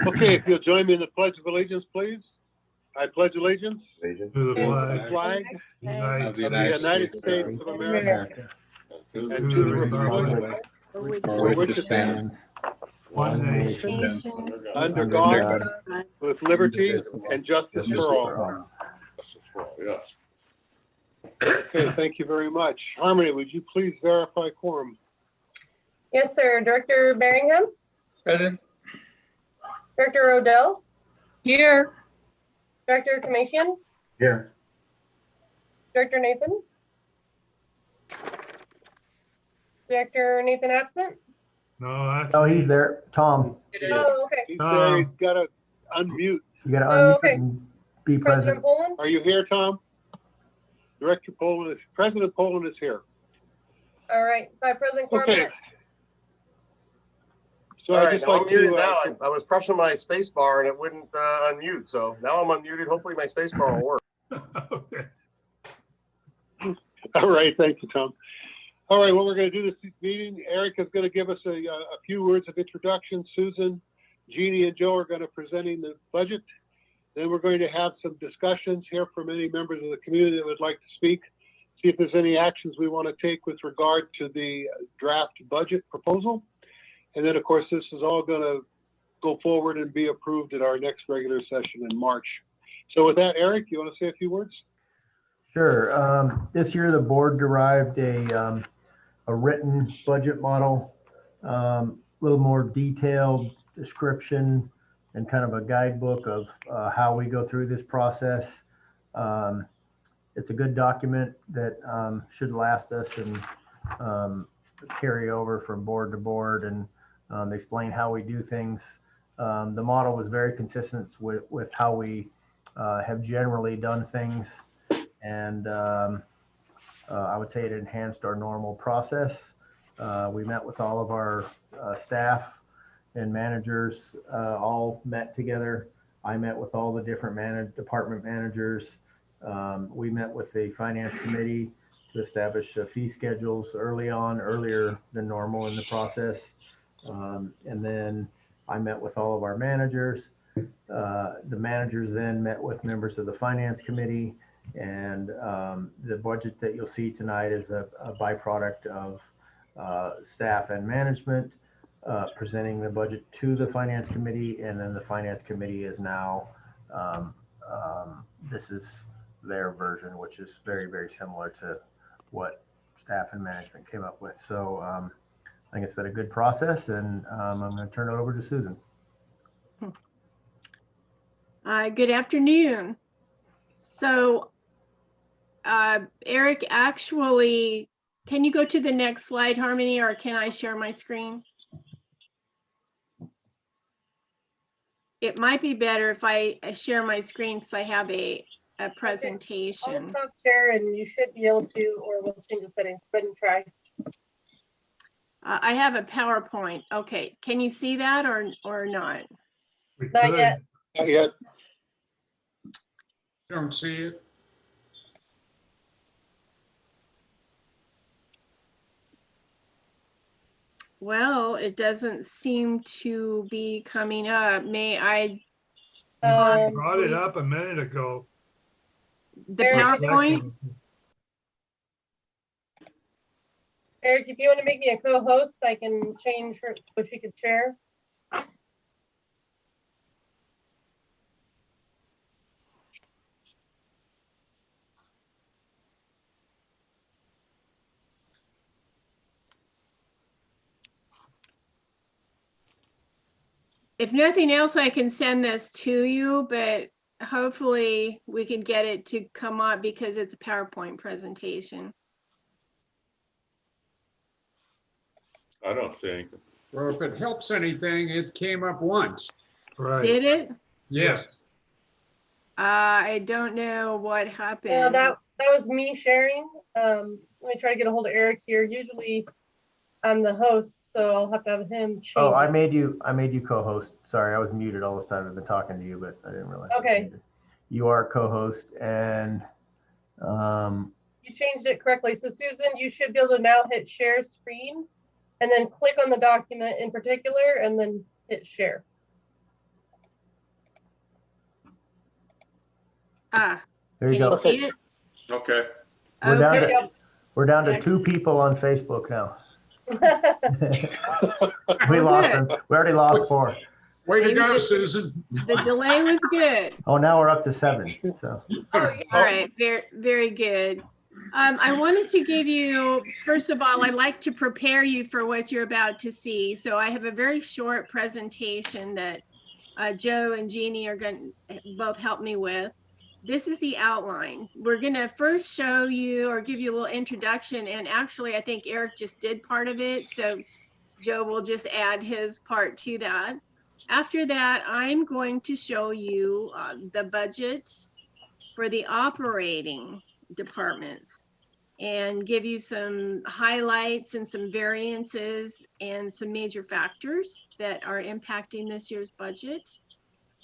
Okay, if you'll join me in the Pledge of Allegiance, please. I pledge allegiance To to the the flag flag of the of the United States of America and to the republic for for which it stands, one nation, under God, with liberty and justice for all. Yes. Okay, thank you very much. Harmony, would you please verify quorum? Yes, sir. Director Bellingham, Present. Director Odell, Here. Director Kamasian, Here. Director Nathan. Director Nathan absent? No, that's. Oh, he's there. Tom, Oh, okay. He's there, he's got to unmute. you gotta Oh, unmute okay. and be President present. Poland? Are you here, Tom? President Poland is here. All right. By President Okay. Corbett. So All I'd right, just now like I'm muted to, now. I was pressing my space bar and it wouldn't unmute. So now I'm unmuted. Hopefully my space bar will work. Okay. all right, thank you, Tom. All right, what we're going to do this meeting, Eric is going to give us a few words of introduction. Susan, Jeannie, and Joe are going to presenting the budget. Then we're going to have some discussions, hear from any members of the community that would like to speak, see if there's any actions we want to take with regard to the draft budget proposal. And then, of course, this is all going to go forward and be approved at our next regular session in March. So with that, Eric, you want to say a few words? Sure. This year, the board derived a written budget model, a little more detailed description and kind of a guidebook of how we go through this process. It's a good document that should last us and carry over from board to board and explain how we do things. The model was very consistent with how we have generally done things. And I would say it enhanced our normal process. We met with all of our staff and managers, all met together. I met with all the different department managers. We met with the finance committee to establish fee schedules earlier than normal in the process. And then I met with all of our managers. The managers then met with members of the finance committee, and the budget that you'll see tonight is a byproduct of staff and management presenting the budget to the finance committee, and then the finance committee is now this is their version, which is very, very similar to what staff and management came up with. So I think it's been a good process, and I'm going to turn it over to Susan. Good afternoon. So, Eric, actually, can you go to the next slide, Harmony, or can I share my screen? It might be better if I share my screen because I have a I'll presentation. stop share and you should be able to, or we'll change the settings, but and try. I have a PowerPoint. Okay, can you see that or not? We Not could. yet. Not yet. Don't see it. Well, it doesn't seem to be coming up. May I, You brought it up a minute ago. the Eric, PowerPoint? Eric, if you want to make me a co-host, I can change her so she could share. If nothing else, I can send this to you, but hopefully we can get it to come up because it's a PowerPoint presentation. I don't see anything. Well, if it helps anything, it came up once. Right. Did it? Yes. I don't know what happened. Yeah, that was me sharing. Let me try to get a hold of Eric here. Usually I'm the host, so I'll have to have him change. Oh, I it. made you co-host. Sorry, I was muted all this time. I've been talking to you, but I didn't realize. Okay. You are co-host, and You changed it correctly. So Susan, you should be able to now hit share screen and then click on the document in particular and then hit share. Ah, There you can go. see it? Okay. We're down Okay. to, we're down to Yeah. 2 people on Facebook now. Oh, We lost good. them. We already lost 4. Way to Maybe go, the- Susan. The delay was good. Oh, now we're up to 7. So, All right, very, very good. I wanted to give you, first of all, I'd like to prepare you for what you're about to see. So I have a very short presentation that Joe and Jeannie are going to both help me with. This is the outline. We're going to first show you or give you a little introduction. And actually, I think Eric just did part of it. So Joe will just add his part to that. After that, I'm going to show you the budget for the operating departments and give you some highlights and some variances and some major factors that are impacting this year's budget.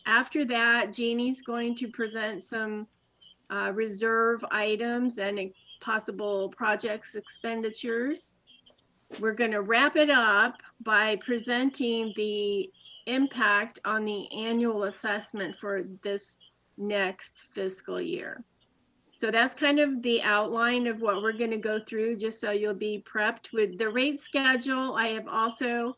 After that, Jeannie's going to present some reserve items and possible projects expenditures. We're going to wrap it up by presenting the impact on the annual assessment for this next fiscal year. So that's kind of the outline of what we're going to go through, just so you'll be prepped with the rate schedule. I have also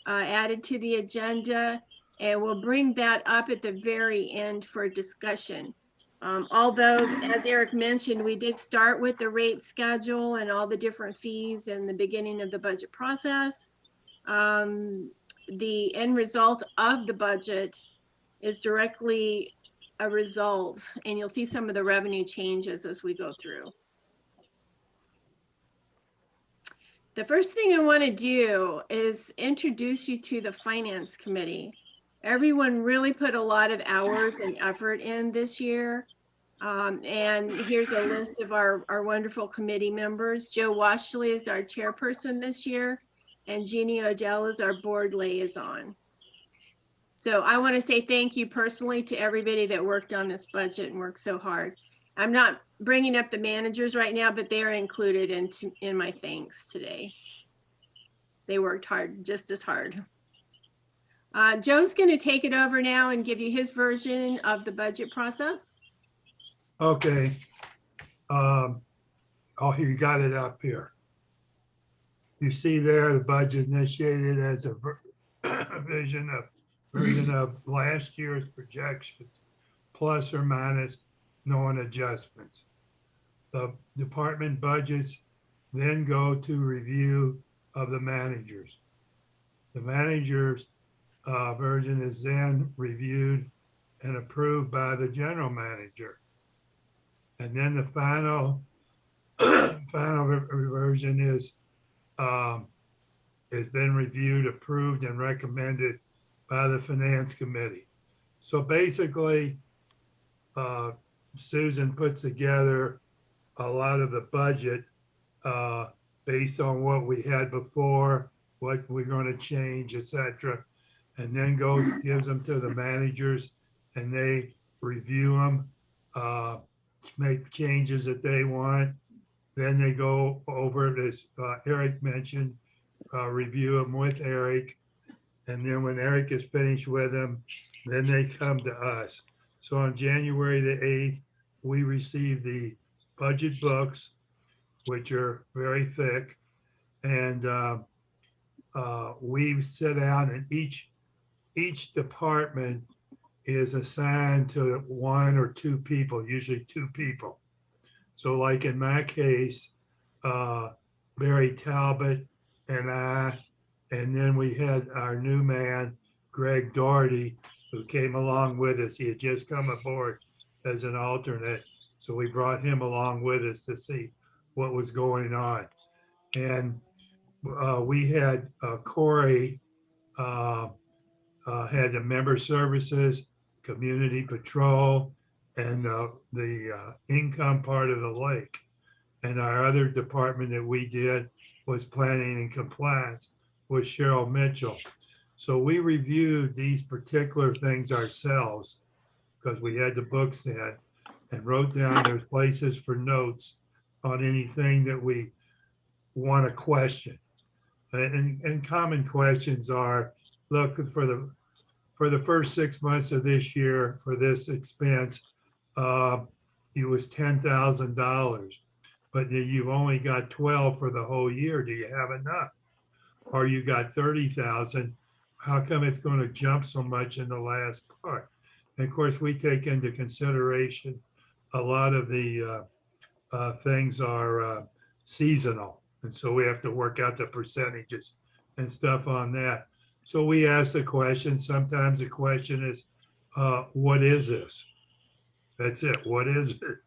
added to the agenda, and we'll bring that up at the very end for discussion. Although, as Eric mentioned, we did start with the rate schedule and all the different fees in the beginning of the budget process. The end result of the budget is directly a result, and you'll see some of the revenue changes as we go through. The first thing I want to do is introduce you to the Finance Committee. Everyone really put a lot of hours and effort in this year. And here's a list of our wonderful committee members. Joe Washley is our chairperson this year, and Jeannie Odell is our board liaison. So I want to say thank you personally to everybody that worked on this budget and worked so hard. I'm not bringing up the managers right now, but they are included in my thanks today. They worked hard, just as hard. Joe's going to take it over now and give you his version of the budget process. Okay. Oh, you got it up here. You see there, the budget initiated as a version of last year's projections, plus or minus known adjustments. The department budgets then go to review of the managers. The managers version is then reviewed and approved by the general manager. And then the final version is has been reviewed, approved, and recommended by the Finance Committee. So basically, Susan puts together a lot of the budget based on what we had before, what we're going to change, etc., and then gives them to the managers, and they review them, make changes that they want. Then they go over it, as Eric mentioned, review them with Eric. And then when Eric is finished with them, then they come to us. So on January the 8th, we received the budget books, which are very thick. And we sit down, and each department is assigned to 1 or 2 people, usually 2 people. So like in my case, Barry Talbot and I, and then we had our new man, Greg Doherty, who came along with us. He had just come aboard as an alternate. So we brought him along with us to see what was going on. And we had Corey had the member services, community patrol, and the income part of the lake. And our other department that we did was planning and compliance with Cheryl Mitchell. So we reviewed these particular things ourselves because we had the books in, and wrote down there's places for notes on anything that we want to question. And common questions are, look, for the first 6 months of this year for this expense, it was $10,000, but then you've only got 12 for the whole year. Do you have enough? Or you got 30,000, how come it's going to jump so much in the last part? And of course, we take into consideration a lot of the things are seasonal. And so we have to work out the percentages and stuff on that. So we ask the question, sometimes the question is, what is this? That's it, what is it?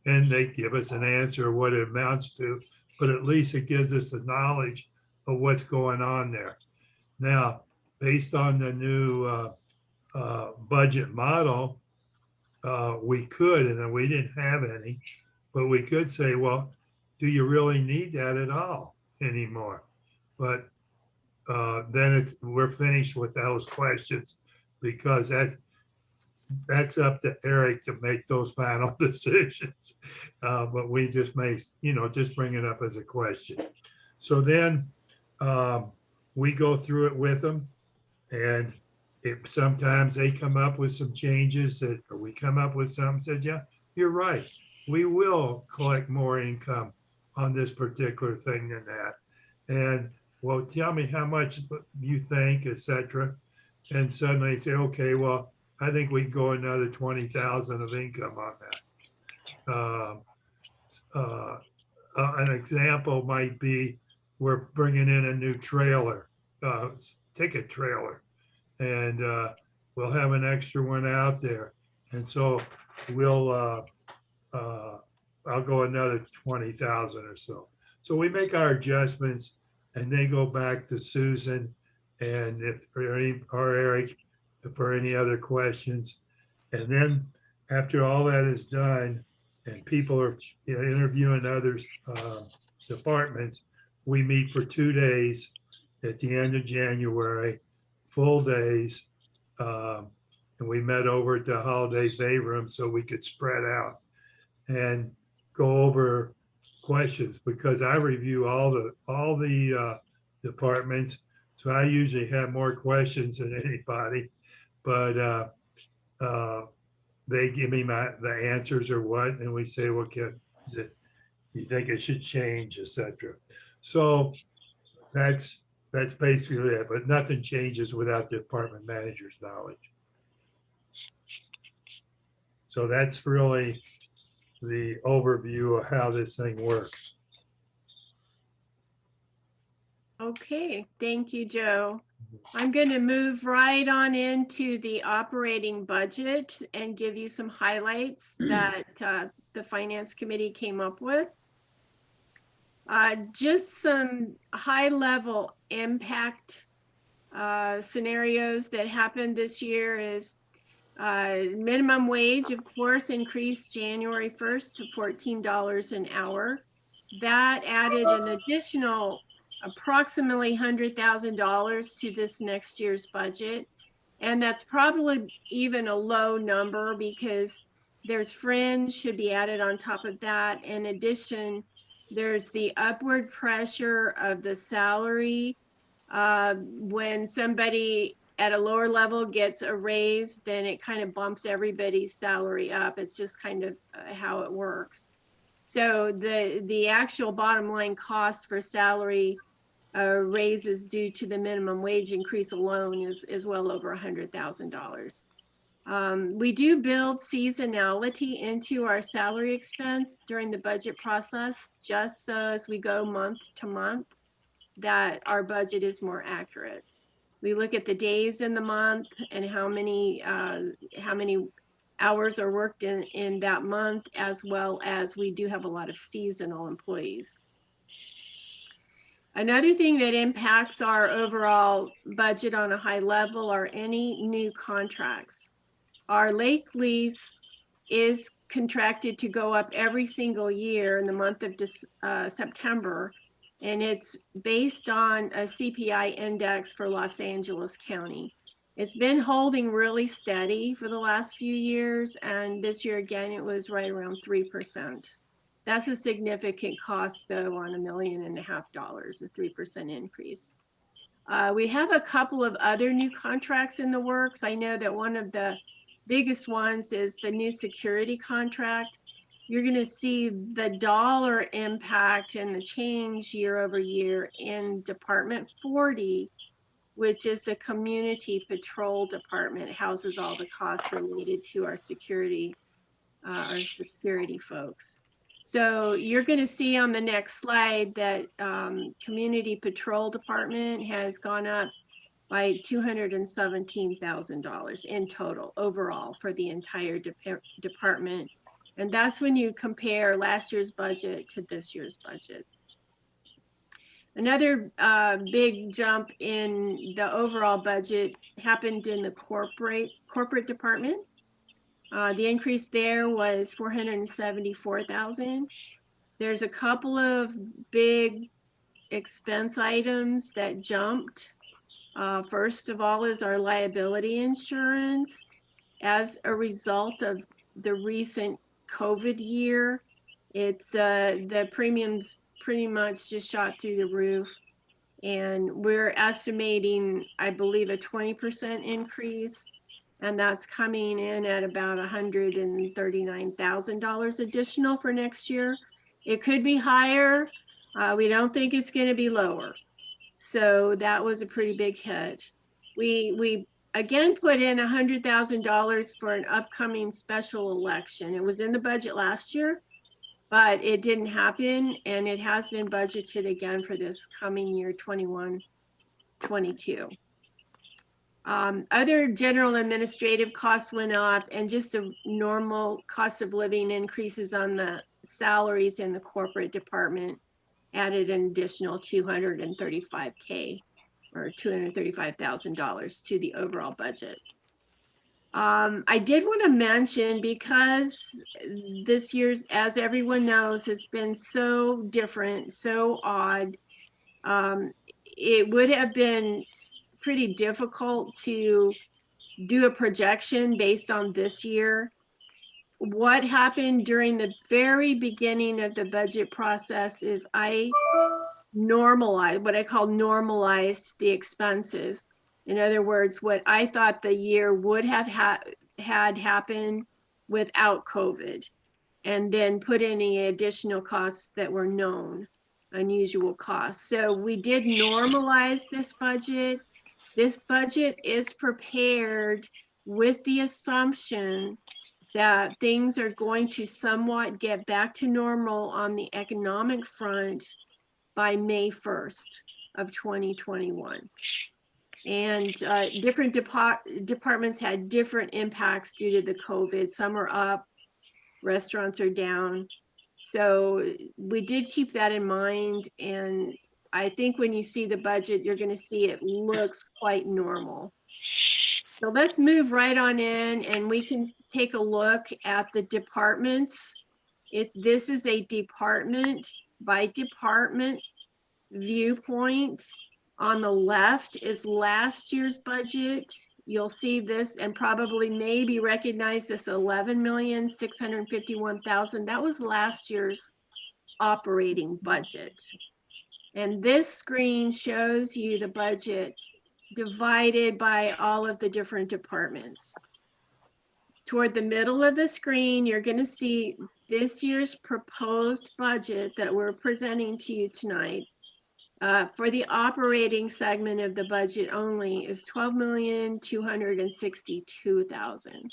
And they give us an answer of what it amounts to, but at least it gives us the knowledge of what's going on there. Now, based on the new budget model, we could, and then we didn't have any, but we could say, well, do you really need that at all anymore? But then we're finished with those questions, because that's up to Eric to make those final decisions. But we just may, just bring it up as a question. So then we go through it with them, and sometimes they come up with some changes or we come up with something, said, yeah, you're right. We will collect more income on this particular thing than that. And well, tell me how much you think, etc. And suddenly they say, okay, well, I think we can go another 20,000 of income on that. An example might be we're bringing in a new trailer, ticket trailer, and we'll have an extra one out there. And so I'll go another 20,000 or so. So we make our adjustments, and they go back to Susan and or Eric for any other questions. And then after all that is done, and people are interviewing other departments, we meet for 2 days at the end of January, full days. And we met over at the Holiday Bay Room so we could spread out and go over questions, because I review all the departments. So I usually have more questions than anybody, but they give me the answers or what, and we say, well, you think it should change, etc. So that's basically it, but nothing changes without the department manager's knowledge. So that's really the overview of how this thing works. Okay, thank you, Joe. I'm going to move right on into the operating budget and give you some highlights that the Finance Committee came up with. Just some high-level impact scenarios that happened this year is minimum wage, of course, increased January 1st to $14 an hour. That added an additional approximately $100,000 to this next year's budget. And that's probably even a low number, because there's fringe should be added on top of that. In addition, there's the upward pressure of the salary. When somebody at a lower level gets a raise, then it kind of bumps everybody's salary up. It's just kind of how it works. So the actual bottom line cost for salary raises due to the minimum wage increase alone is well over $100,000. We do build seasonality into our salary expense during the budget process, just so as we go month to month, that our budget is more accurate. We look at the days in the month and how many hours are worked in that month, as well as we do have a lot of seasonal employees. Another thing that impacts our overall budget on a high level are any new contracts. Our lake lease is contracted to go up every single year in the month of September, and it's based on a CPI index for Los Angeles County. It's been holding really steady for the last few years, and this year again it was right around 3%. That's a significant cost, though, on $1.5 million, a 3% increase. We have a couple of other new contracts in the works. I know that one of the biggest ones is the new security contract. You're going to see the dollar impact and the change year over year in Department 40, which is the community patrol department, houses all the costs related to our security folks. So you're going to see on the next slide that community patrol department has gone up by $217,000 in total overall for the entire department. And that's when you compare last year's budget to this year's budget. Another big jump in the overall budget happened in the corporate department. The increase there was $474,000. There's a couple of big expense items that jumped. First of all is our liability insurance. As a result of the recent COVID year, it's the premiums pretty much just shot through the roof. And we're estimating, I believe, a 20% increase. And that's coming in at about $139,000 additional for next year. It could be higher. We don't think it's going to be lower. So that was a pretty big hit. We again put in $100,000 for an upcoming special election. It was in the budget last year, but it didn't happen, and it has been budgeted again for this coming year, 21-22. Other general administrative costs went up, and just the normal cost of living increases on the salaries in the corporate department added an additional $235K or $235,000 to the overall budget. I did want to mention, because this year's, as everyone knows, has been so different, so odd, it would have been pretty difficult to do a projection based on this year. What happened during the very beginning of the budget process is I normalized, what I call normalized the expenses. In other words, what I thought the year would have had happen without COVID, and then put any additional costs that were known, unusual costs. So we did normalize this budget. This budget is prepared with the assumption that things are going to somewhat get back to normal on the economic front by May 1st of 2021. And different departments had different impacts due to the COVID. Some are up, restaurants are down. So we did keep that in mind. And I think when you see the budget, you're going to see it looks quite normal. So let's move right on in, and we can take a look at the departments. This is a department by department viewpoint. On the left is last year's budget. You'll see this and probably maybe recognize this $11,651,000. That was last year's operating budget. And this screen shows you the budget divided by all of the different departments. Toward the middle of the screen, you're going to see this year's proposed budget that we're presenting to you tonight. For the operating segment of the budget only is $12,262,000.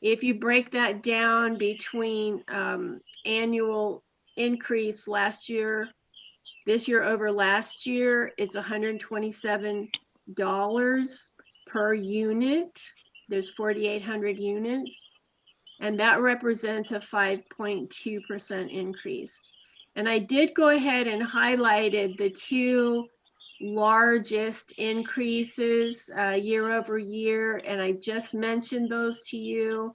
If you break that down between annual increase last year, this year over last year, it's $127 per unit. There's 4,800 units, and that represents a 5.2% increase. And I did go ahead and highlighted the two largest increases year over year, and I just mentioned those to you.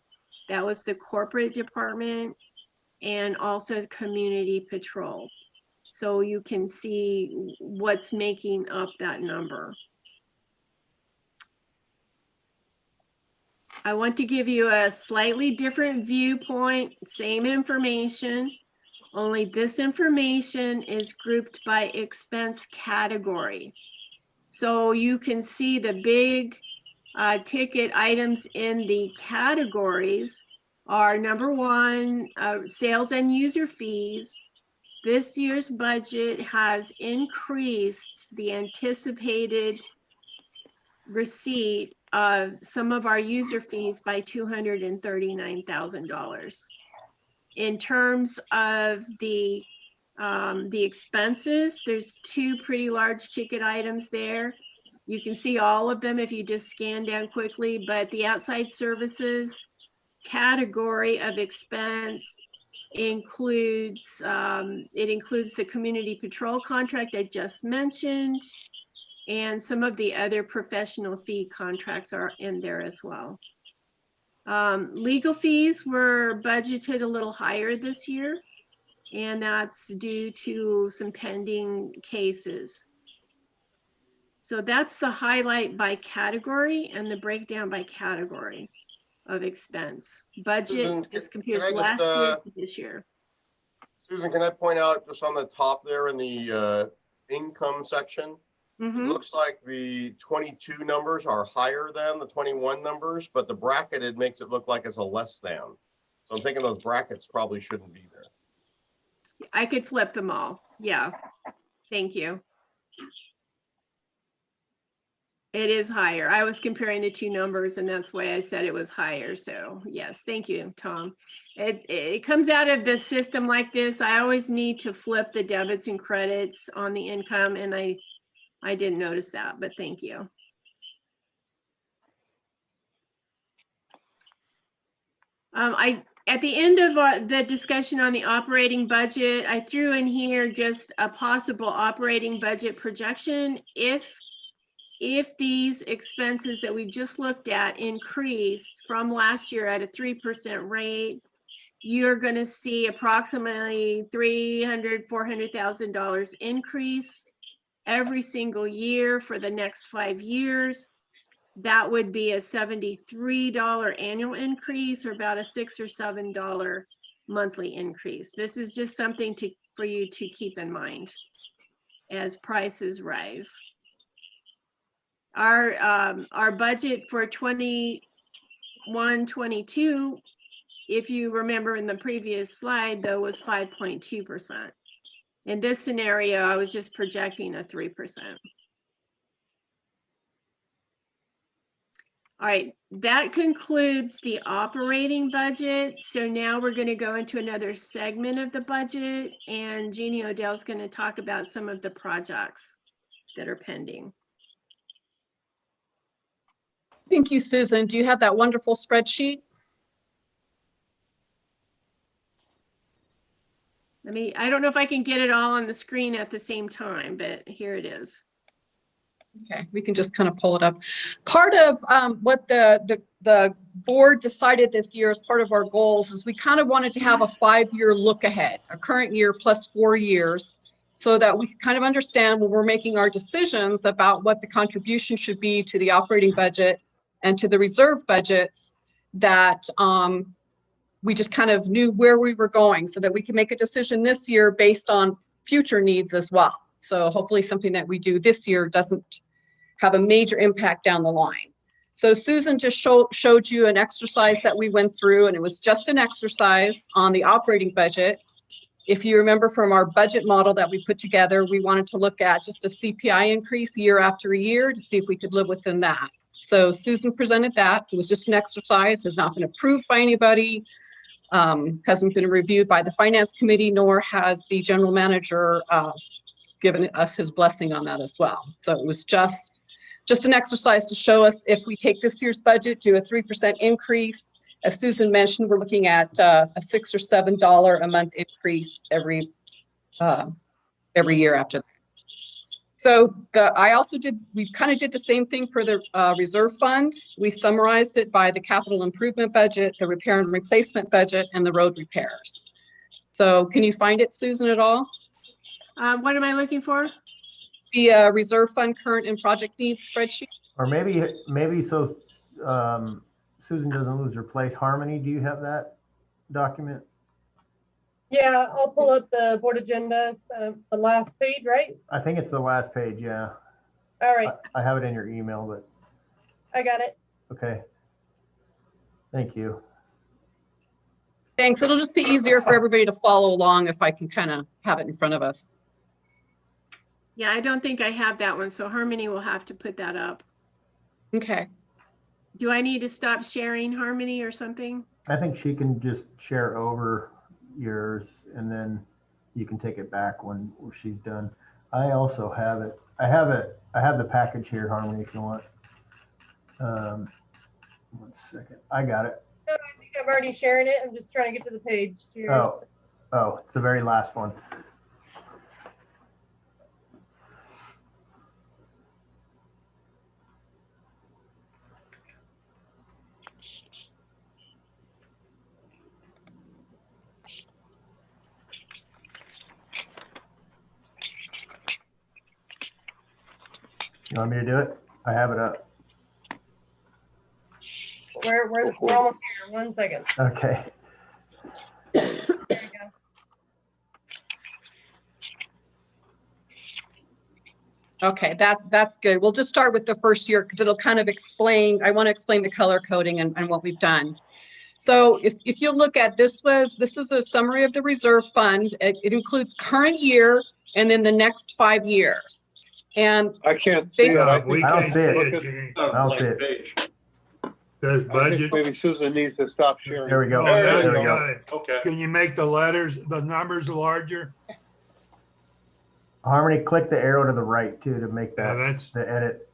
That was the corporate department and also community patrol. So you can see what's making up that number. I want to give you a slightly different viewpoint, same information, only this information is grouped by expense category. So you can see the big ticket items in the categories are number one, sales and user fees. This year's budget has increased the anticipated receipt of some of our user fees by $239,000. In terms of the expenses, there's two pretty large ticket items there. You can see all of them if you just scan down quickly, but the outside services category of expense includes, it includes the community patrol contract I just mentioned, and some of the other professional fee contracts are in there as well. Legal fees were budgeted a little higher this year, and that's due to some pending cases. So that's the highlight by category and the breakdown by category of expense. Budget Susan, as can compared I to just, last year to this year. Susan, can I point out just on the top there in the income section? It Mhm. looks like the 22 numbers are higher than the 21 numbers, but the bracketed makes it look like it's a less than. So I'm thinking those brackets probably shouldn't be there. I could flip them all. Yeah. Thank you. It is higher. I was comparing the two numbers and that's why I said it was higher. So yes, thank you, Tom. It comes out of the system like this. I always need to flip the debits and credits on the income, and I didn't notice that, but thank you. At the end of the discussion on the operating budget, I threw in here just a possible operating budget projection. If these expenses that we just looked at increased from last year at a 3% rate, you're going to see approximately $300,000, $400,000 increase every single year for the next 5 years. That would be a $73 annual increase, or about a $6 or $7 monthly increase. This is just something for you to keep in mind as prices rise. Our budget for 21-22, if you remember in the previous slide, though, was 5.2%. In this scenario, I was just projecting a 3%. All right, that concludes the operating budget. So now we're going to go into another segment of the budget, and Jeannie Odell's going to talk about some of the projects that are pending. Thank you, Susan. Do you have that wonderful spreadsheet? I don't know if I can get it all on the screen at the same time, but here it is. Okay, we can just kind of pull it up. Part of what the board decided this year as part of our goals is we kind of wanted to have a 5-year look ahead, a current year plus 4 years, so that we kind of understand when we're making our decisions about what the contribution should be to the operating budget and to the reserve budgets, that we just kind of knew where we were going so that we can make a decision this year based on future needs as well. So hopefully something that we do this year doesn't have a major impact down the line. So Susan just showed you an exercise that we went through, and it was just an exercise on the operating budget. If you remember from our budget model that we put together, we wanted to look at just a CPI increase year after year to see if we could live within that. So Susan presented that. It was just an exercise, has not been approved by anybody, hasn't been reviewed by the finance committee, nor has the general manager given us his blessing on that as well. So it was just an exercise to show us if we take this year's budget, do a 3% increase. As Susan mentioned, we're looking at a $6 or $7 a month increase every year after that. So we kind of did the same thing for the reserve fund. We summarized it by the capital improvement budget, the repair and replacement budget, and the road repairs. So can you find it, Susan, at all? What am I looking for? The reserve fund current and project needs spreadsheet. Or maybe so Susan doesn't lose her place. Harmony, do you have that document? Yeah, I'll pull up the board agenda. It's the last page, right? I think it's the last page, yeah. All right, I have it in your email, but I got it. Okay. Thank you. Thanks. It'll just be easier for everybody to follow along if I can kind of have it in front of us. Yeah, I don't think I have that one, so Harmony will have to put that up. Okay. Do I need to stop sharing, Harmony, or something? I think she can just share over yours and then you can take it back when she's done. I also have it. I have the package here, Harmony, if you want. 1 second. I got it. No, I think I'm already sharing it. I'm just trying to get to the page here. Oh, it's the very last one. You want me to do it? I have it up. We're almost here. 1 second. Okay. There you go. Okay, that's good. We'll just start with the first year because it'll kind of explain, I want to explain the color coding and what we've done. So if you look at this is a summary of the reserve fund. It includes current year and then the next 5 years. And I can't see it. I We think- don't can't see see it. it, Gene. I don't see it. Says I budget. think maybe Susan needs to stop sharing. There we go. Oh, now There you we got go. it. Okay. Can you make the numbers larger? Harmony, click the arrow to the right too to make Yeah, that that's, the edit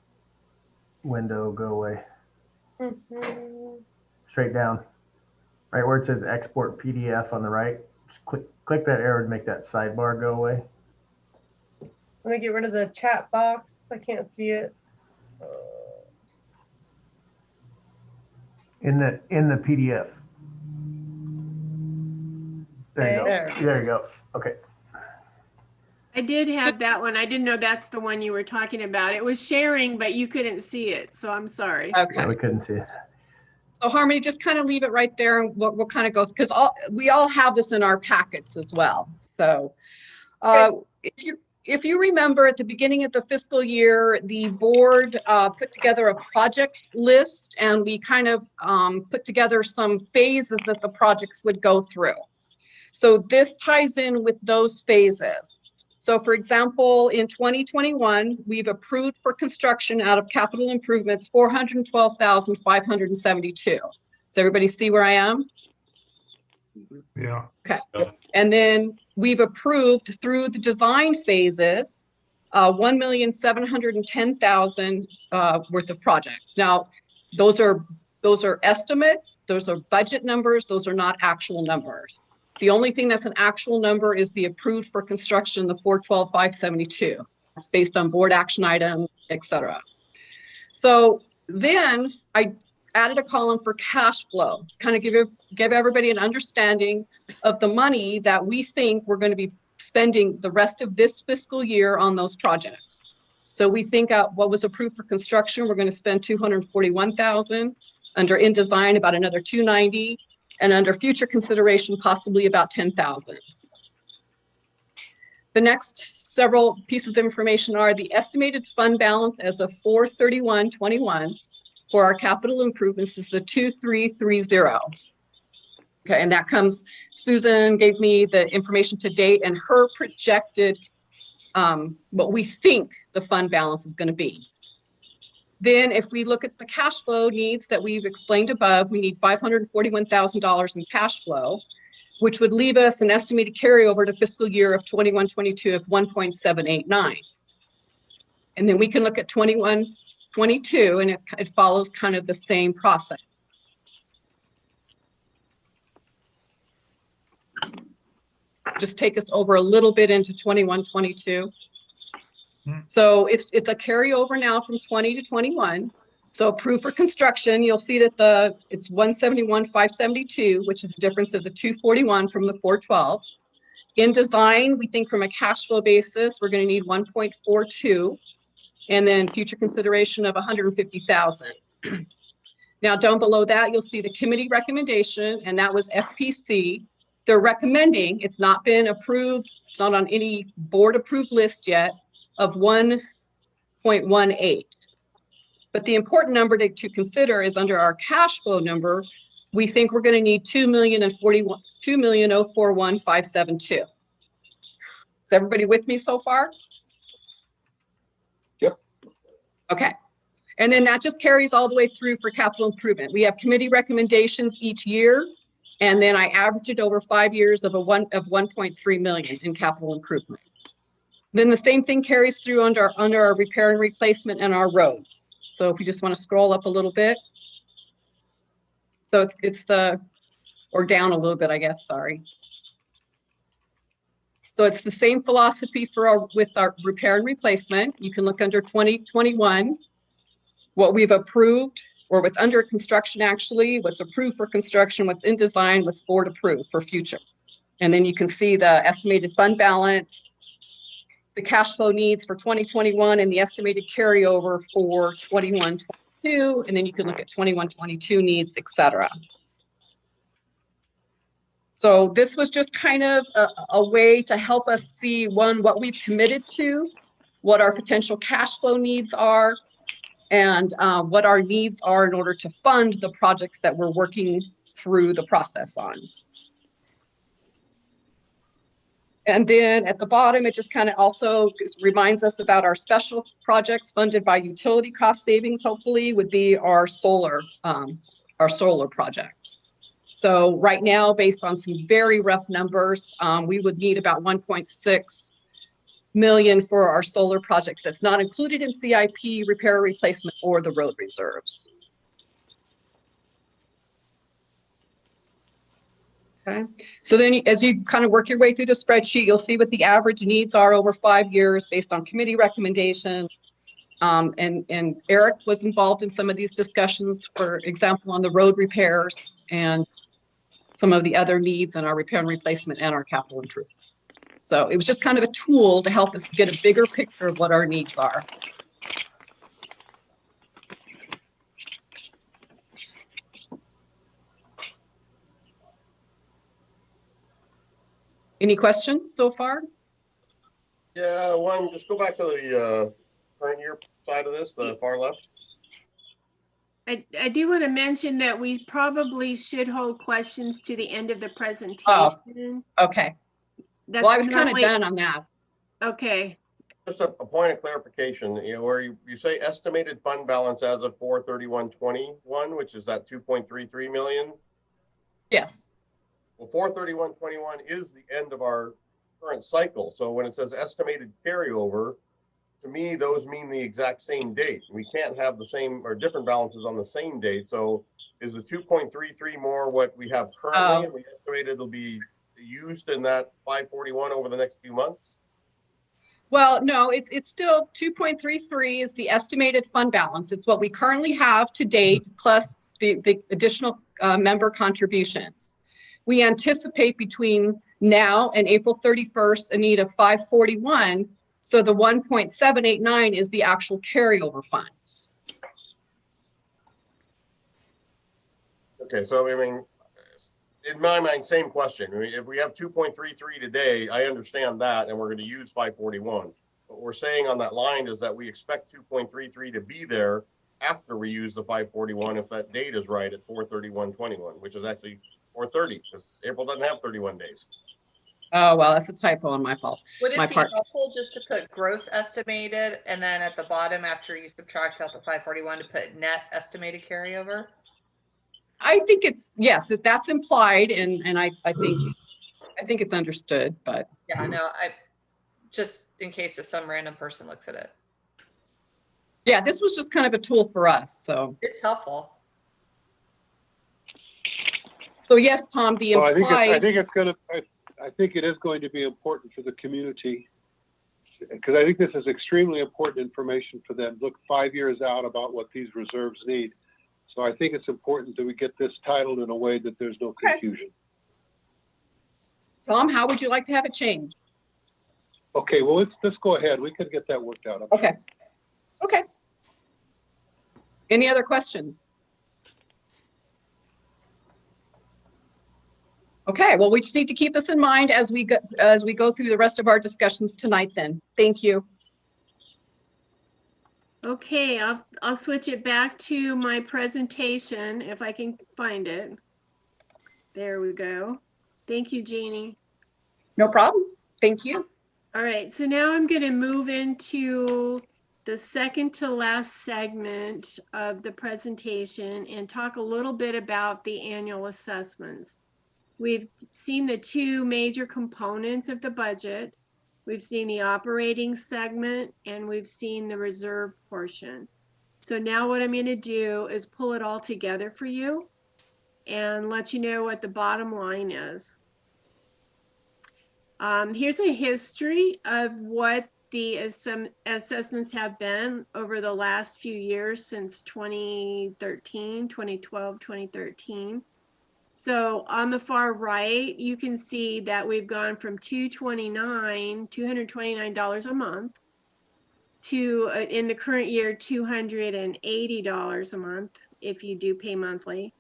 window go away. Mhm. Straight down. Right where it says export PDF on the right. Just click that arrow to make that sidebar go away. Let me get rid of the chat box. I can't see it. In the PDF. There you go. There. There you go. Okay. I did have that one. I didn't know that's the one you were talking about. It was sharing, but you couldn't see it, so I'm sorry. Yeah, okay. we couldn't see it. So Harmony, just kind of leave it right there and we'll kind of go, because we all have this in our packets as well. So if you remember at the beginning of the fiscal year, the board put together a project list and we kind of put together some phases that the projects would go through. So this ties in with those phases. So for example, in 2021, we've approved for construction out of capital improvements, 412,572. Does everybody see where I am? yeah. Okay. And then we've approved through the design phases, 1,710,000 worth of projects. Now, those are estimates, those are budget numbers, those are not actual numbers. The only thing that's an actual number is the approved for construction, the 412,572. That's based on board action items, etc. So then I added a column for cash flow, kind of give everybody an understanding of the money that we think we're going to be spending the rest of this fiscal year on those projects. So we think what was approved for construction, we're going to spend 241,000, under in design about another 290, and under future consideration possibly about 10,000. The next several pieces of information are the estimated fund balance as of 4/31/21 for our capital improvements is the 2330. Okay, and that comes, Susan gave me the information to date and her projected what we think the fund balance is going to be. Then if we look at the cash flow needs that we've explained above, we need $541,000 in cash flow, which would leave us an estimated carryover to fiscal year of 21-22 of 1.789. And then we can look at 21-22 and it follows kind of the same process. Just take us over a little bit into 21-22. So it's a carryover now from 20 to 21. So approved for construction, you'll see that it's 171,572, which is the difference of the 241 from the 412. In design, we think from a cash flow basis, we're going to need 1.42, and then future consideration of 150,000. Now down below that, you'll see the committee recommendation, and that was FPC. They're recommending, it's not been approved, it's not on any board approved list yet, of 1.18. But the important number to consider is under our cash flow number, we think we're going to need 2,041,572. Is everybody with me so far? Yep. Okay. And then that just carries all the way through for capital improvement. We have committee recommendations each year, and then I average it over 5 years of 1.3 million in capital improvement. Then the same thing carries through under our repair and replacement and our roads. So if we just want to scroll up a little bit. So it's or down a little bit, I guess, sorry. So it's the same philosophy with our repair and replacement. You can look under 2021, what we've approved or what's under construction actually, what's approved for construction, what's in design, what's board approved for future. And then you can see the estimated fund balance, the cash flow needs for 2021 and the estimated carryover for 21-22, and then you can look at 21-22 needs, etc. So this was just kind of a way to help us see, one, what we've committed to, what our potential cash flow needs are, and what our needs are in order to fund the projects that we're working through the process on. And then at the bottom, it just kind of also reminds us about our special projects funded by utility cost savings, hopefully, would be our solar projects. So right now, based on some very rough numbers, we would need about 1.6 million for our solar projects. That's not included in CIP, repair, replacement, or the road reserves. Okay, so then as you kind of work your way through the spreadsheet, you'll see what the average needs are over 5 years based on committee recommendation. And Eric was involved in some of these discussions, for example, on the road repairs and some of the other needs in our repair and replacement and our capital improvement. So it was just kind of a tool to help us get a bigger picture of what our needs are. Any questions so far? Yeah, one, just go back to the current year side of this, the far left. I do want to mention that we probably should hold questions to the end of the presentation. Oh, okay. That's well, I was kind of normally done on that. Okay. Just a point of clarification, where you say estimated fund balance as of 4/31/21, which is that 2.33 million. Yes. Well, 4/31/21 is the end of our current cycle. So when it says estimated carryover, to me, those mean the exact same date. We can't have the same or different balances on the same date. So is the 2.33 more what we have currently, and we estimate it'll be used in that 541 over the next few months? Well, no, it's still 2.33 is the estimated fund balance. It's what we currently have to date, plus the additional member contributions. We anticipate between now and April 31st a need of 541. So the 1.789 is the actual carryover funds. Okay, so I mean, in my mind, same question. I mean, if we have 2.33 today, I understand that, and we're going to use 541. What we're saying on that line is that we expect 2.33 to be there after we use the 541, if that date is right at 4/31/21, which is actually 4/30, because April doesn't have 31 days. Oh, well, that's a typo on my fault. Would it my be part. helpful just to put gross estimated, and then at the bottom, after you subtract out the 541, to put net estimated carryover? I think it's, yes, that's implied, and I think it's understood, but. Yeah, no, I just in case if some random person looks at it. Yeah, this was just kind of a tool for us, so. It's helpful. So yes, Tom, the Well, implied. I think it is going to be important for the community, because I think this is extremely important information for them. Look 5 years out about what these reserves need. So I think it's important that we get this titled in a way that there's no confusion. Tom, how would you like to have it changed? Okay, well, let's go ahead. We can get that worked out. Okay. Okay. Any other questions? Okay, well, we just need to keep this in mind as we go through the rest of our discussions tonight then. Thank you. Okay, I'll switch it back to my presentation if I can find it. There we go. Thank you, Jeannie. No problem. Thank you. All right, so now I'm going to move into the second to last segment of the presentation and talk a little bit about the annual assessments. We've seen the two major components of the budget. We've seen the operating segment and we've seen the reserve portion. So now what I'm going to do is pull it all together for you and let you know what the bottom line is. Here's a history of what the assessments have been over the last few years since 2013, 2012, 2013. So on the far right, you can see that we've gone from $229 a month to in the current year, $280 a month if you do pay monthly.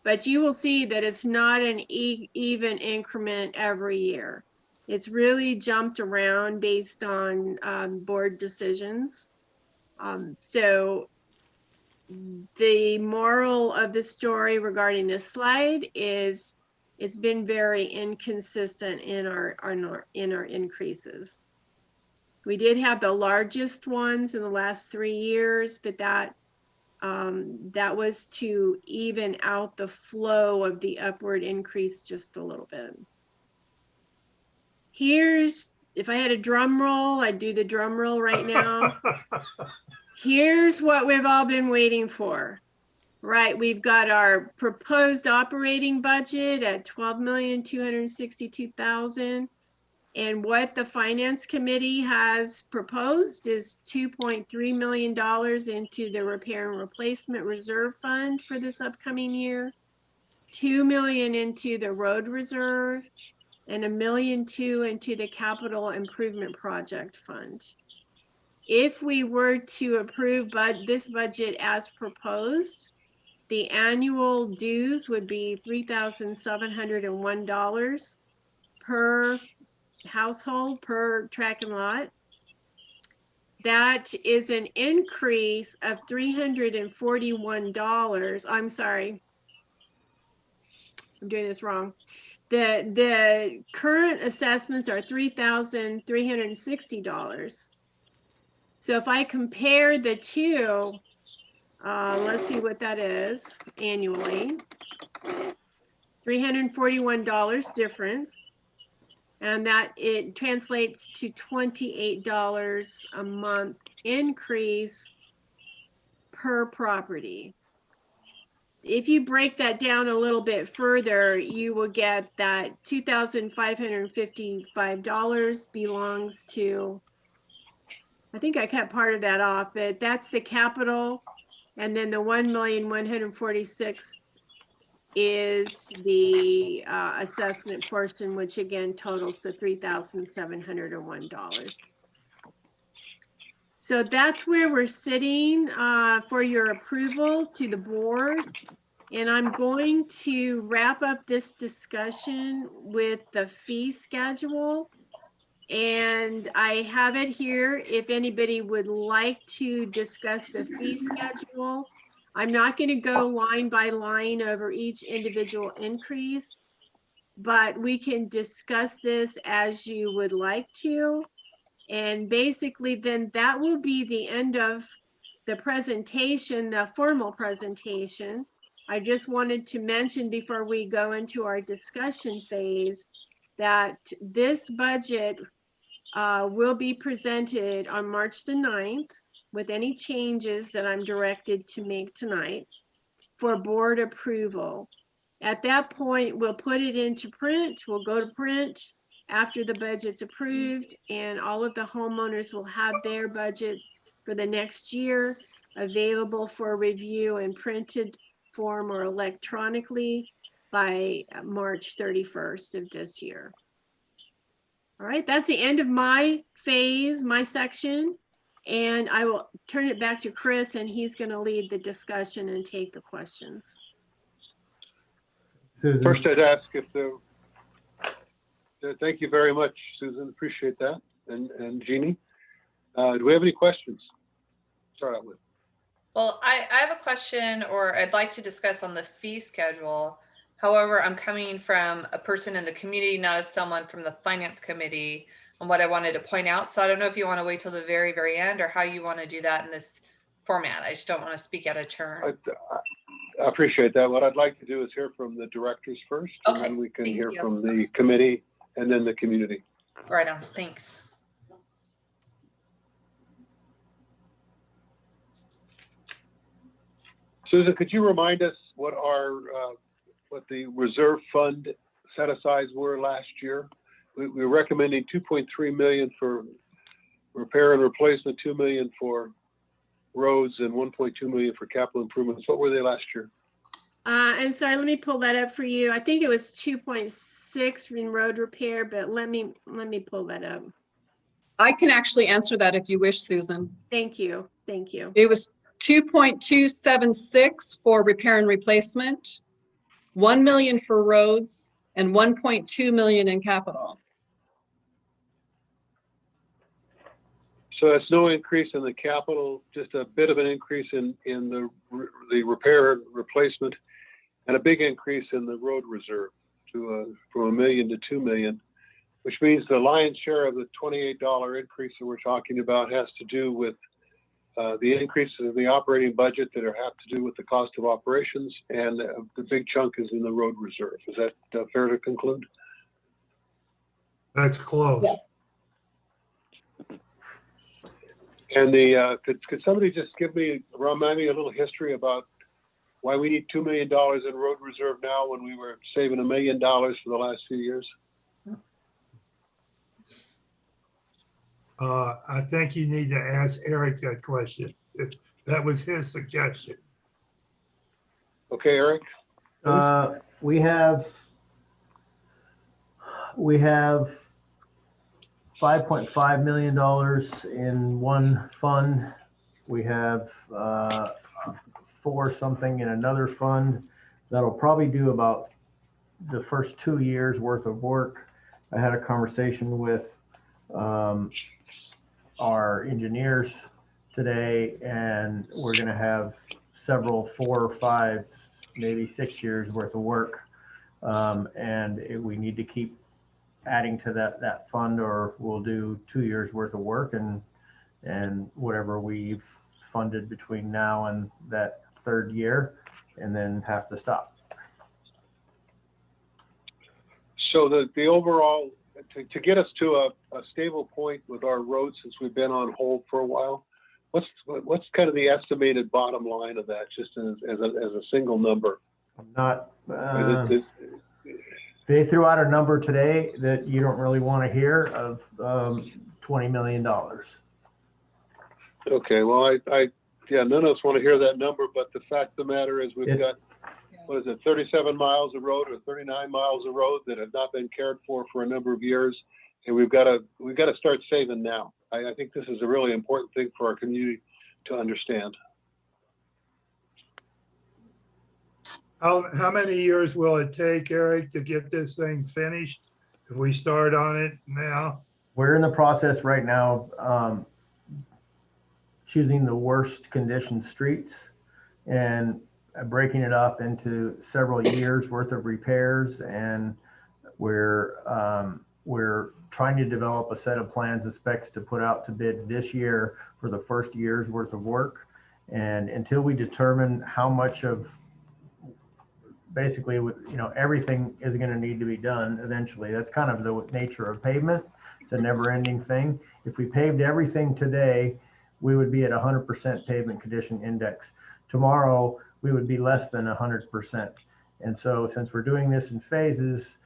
But you will see that it's not an even increment every year. It's really jumped around based on board decisions. So the moral of the story regarding this slide is it's been very inconsistent in our increases. We did have the largest ones in the last 3 years, but that was to even out the flow of the upward increase just a little bit. Here's, if I had a drum roll, I'd do the drum roll right now. Here's what we've all been waiting for, right? We've got our proposed operating budget at $12,262,000. And what the Finance Committee has proposed is $2.3 million into the Repair and Replacement Reserve Fund for this upcoming year, $2 million into the Road Reserve, and $1.2 million into the Capital Improvement Project Fund. If we were to approve this budget as proposed, the annual dues would be $3,701 per household per track and lot. That is an increase of $341. I'm sorry, I'm doing this wrong. The current assessments are $3,360. So if I compare the two, let's see what that is annually. $341 difference. And that it translates to $28 a month increase per property. If you break that down a little bit further, you will get that $2,555 belongs to, I think I cut part of that off, but that's the capital. And then the $1,146,000 is the assessment portion, which again totals the $3,701. So that's where we're sitting for your approval to the board. And I'm going to wrap up this discussion with the fee schedule. And I have it here if anybody would like to discuss the fee schedule. I'm not going to go line by line over each individual increase, but we can discuss this as you would like to. And basically then that will be the end of the presentation, the formal presentation. I just wanted to mention before we go into our discussion phase that this budget will be presented on March the 9th with any changes that I'm directed to make tonight for board approval. At that point, we'll put it into print. We'll go to print after the budget's approved, and all of the homeowners will have their budget for the next year available for review in printed form or electronically by March 31st of this year. All right, that's the end of my phase, my section, and I will turn it back to Chris, and he's going to lead the discussion and take the questions. Susan. First, I'd ask if thank you very much, Susan. Appreciate that. And Jeannie, do we have any questions? start out with. Well, I have a question, or I'd like to discuss on the fee schedule. However, I'm coming from a person in the community, not as someone from the finance committee, on what I wanted to point out. So I don't know if you want to wait till the very, very end or how you want to do that in this format. I just don't want to speak out of turn. I appreciate that. What I'd like to do is hear from the directors first, and Okay, then we can thank hear you. from the committee and then the community. Right on, thanks. Susan, could you remind us what what the reserve fund set-asides were last year? We're recommending 2.3 million for repair and replacement, 2 million for roads, and 1.2 million for capital improvements. What were they last year? I'm sorry, let me pull that up for you. I think it was 2.6 in road repair, but let me pull that up. I can actually answer that if you wish, Susan. Thank you. Thank you. It was 2.276 for repair and replacement, 1 million for roads, and 1.2 million in capital. So that's no increase in the capital, just a bit of an increase in the repair and replacement, and a big increase in the road reserve to from 1 million to 2 million, which means the lion's share of the $28 increase that we're talking about has to do with the increases in the operating budget that have to do with the cost of operations, and the big chunk is in the road reserve. Is that fair to conclude? That's close. Yeah. And could somebody just remind me a little history about why we need $2 million in road reserve now when we were saving $1 million for the last few years? I think you need to ask Eric that question. That was his suggestion. Okay, Eric? We have $5.5 million in one fund. We have 4 something in another fund. That'll probably do about the first 2 years worth of work. I had a conversation with our engineers today, and we're going to have several 4 or 5, maybe 6 years worth of work. We need to keep adding to that fund, or we'll do 2 years worth of work and whatever we've funded between now and that 3rd year, and then have to stop. So the overall, to get us to a stable point with our roads, since we've been on hold for a while, what's kind of the estimated bottom line of that, just as a single number? Not. They threw out a number today that you don't really want to hear of $20 million. Okay, well, yeah, none of us want to hear that number, but the fact of the matter is we've got, 37 miles of road or 39 miles of road that have not been cared for a number of years, and we've got to start saving now. I think this is a really important thing for our community to understand. How many years will it take, Eric, to get this thing finished? If we start on it now? We're in the process right now, choosing the worst condition streets and breaking it up into several years worth of repairs. And we're trying to develop a set of plans and specs to put out to bid this year for the first year's worth of work. And until we determine how much of, basically, everything is going to need to be done eventually. That's kind of the nature of pavement. It's a never-ending thing. If we paved everything today, we would be at 100% pavement condition index. Tomorrow, we would be less than 100%. And so, since we're doing this in phases,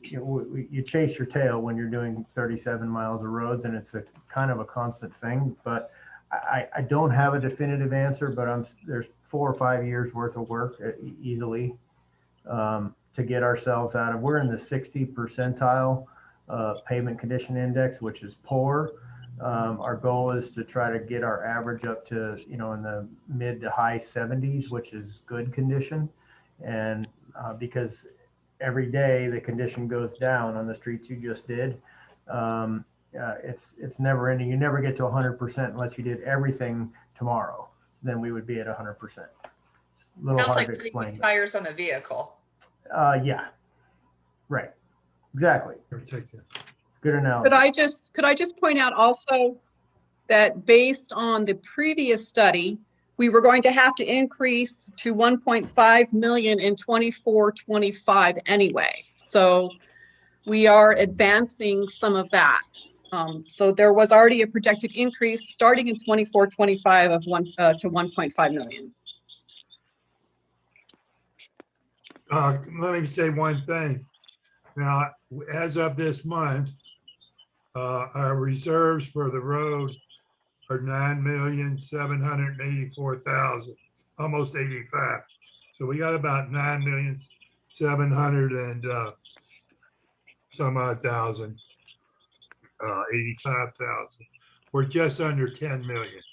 you chase your tail when you're doing 37 miles of roads, and it's a kind of a constant thing. But I don't have a definitive answer, but there's 4 or 5 years worth of work easily to get ourselves out of. We're in the 60 percentile pavement condition index, which is poor. Our goal is to try to get our average up to, in the mid to high 70s, which is good condition. And because every day the condition goes down on the streets you just did, it's never ending. You never get to 100% unless you did everything tomorrow, then we would be at 100%. It's a little Sounds hard like to putting explain. tires on a vehicle. Yeah, right. Exactly. Particular. Good analogy. Could I just point out also that based on the previous study, we were going to have to increase to 1.5 million in 24-25 anyway. So we are advancing some of that. So there was already a projected increase starting in 24-25 of to 1.5 million. Let me say one thing. Now, as of this month, our reserves for the road are 9,784,000, almost 85. So we got about 9,700 and some odd thousand, 85,000. We're just under 10 million.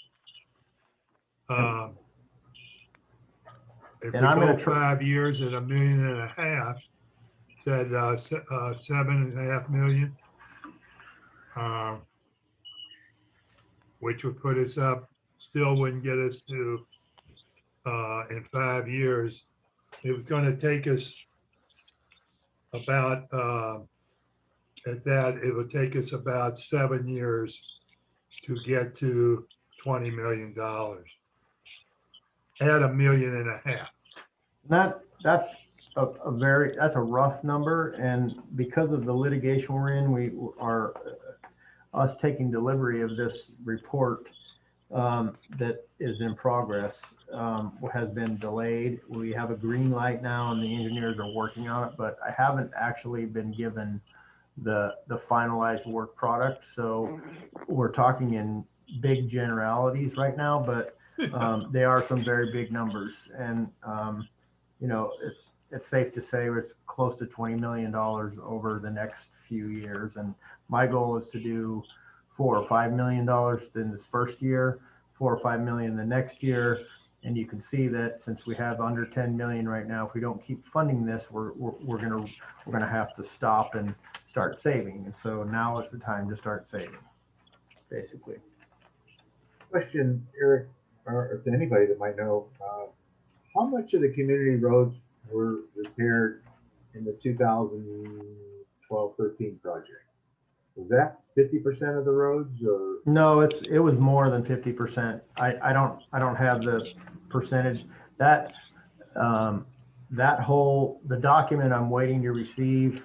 If we And I'm go gonna 5 years at $1.5 million, it's at 7.5 million. Which would put us up, still wouldn't get us to, in 5 years. It was gonna take us about, at that, it would take us about 7 years to get to $20 million. At $1.5 million. That's that's a rough number, and because of the litigation we're in, we are us taking delivery of this report that is in progress has been delayed. We have a green light now, and the engineers are working on it, but I haven't actually been given the finalized work product. So we're talking in big generalities right now, but they are some very big numbers, and you know, it's safe to say it's close to $20 million over the next few years. And my goal is to do $4 or $5 million in this first year, 4 or 5 million the next year. And you can see that since we have under 10 million right now, if we don't keep funding this, we're gonna have to stop and start saving. And so now is the time to start saving, basically. Question, Eric, or to anybody that might know, how much of the community roads were repaired in the 2012-13 project? Was that 50% of the roads, or? No, it was more than 50%. I don't have the percentage. That the document I'm waiting to receive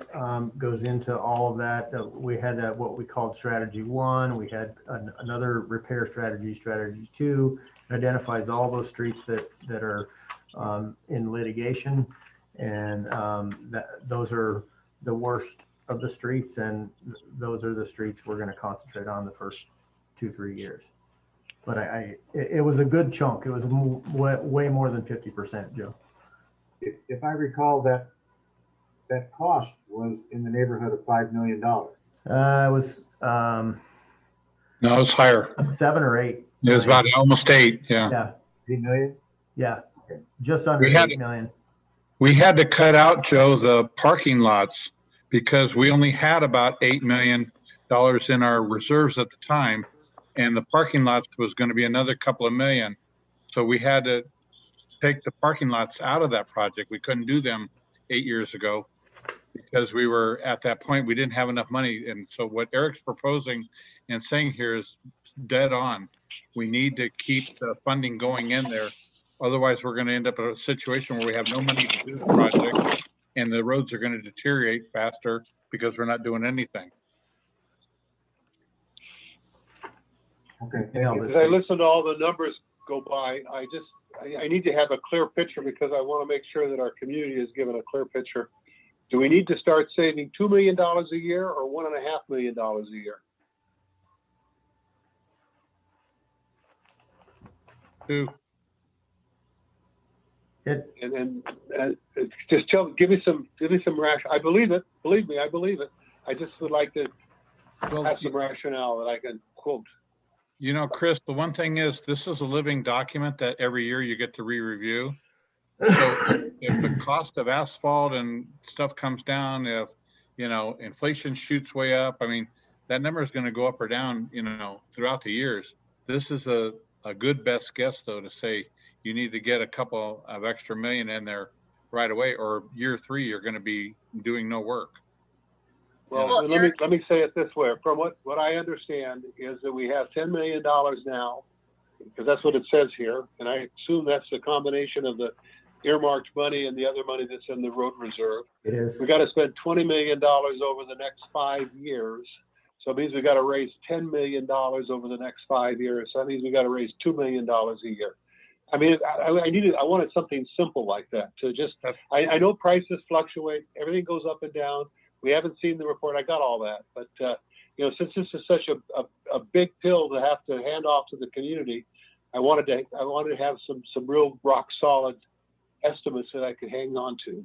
goes into all of that. We had what we called strategy 1. We had another repair strategy 2, identifies all those streets that are in litigation, and those are the worst of the streets, and those are the streets we're going to concentrate on the first 2-3 years. But it was a good chunk. It was way more than 50%, Joe. If I recall, that cost was in the neighborhood of $5 million. It was No, it's higher. 7 or 8. It was about almost 8. Yeah. Yeah. 8 million? Yeah. Just under 8 million. We had to cut out, Joe, the parking lots because we only had about $8 million in our reserves at the time. And the parking lots was going to be another couple of million. So we had to take the parking lots out of that project. We couldn't do them 8 years ago because we were at that point, we didn't have enough money. And so what Eric's proposing and saying here is dead on. We need to keep the funding going in there. Otherwise, we're going to end up in a situation where we have no money to do the project and the roads are going to deteriorate faster because we're not doing anything. Okay. As I listen to all the numbers go by, I need to have a clear picture because I want to make sure that our community is given a clear picture. Do we need to start saving $2 million a year or $1.5 million a year? 2. And just give me some rationale. I believe it. Believe me, I believe it. I just would like to have some rationale that I can quote. You know, Chris, the one thing is this is a living document that every year you get to re-review. So if the cost of asphalt and stuff comes down, if, you know, inflation shoots way up, I mean, that number is going to go up or down, you know, throughout the years. This is a a good best guess though, to say you need to get a couple of extra million in there right away, or year 3, you're going to be doing no work. Well, Well, let me say it this way. From what I understand is that we have $10 million now, because that's what it says here. And I assume that's a combination of the earmarked money and the other money that's in the road reserve. It is. We got to spend $20 million over the next 5 years. So it means we got to raise $10 million over the next 5 years. So that means we got to raise $2 million a year. I mean, I wanted something simple like that to just, I know prices fluctuate, everything goes up and down. We haven't seen the report. I got all that, but you know, since this is such a big pill to have to hand off to the community, I wanted to have some real rock solid estimates that I could hang on to.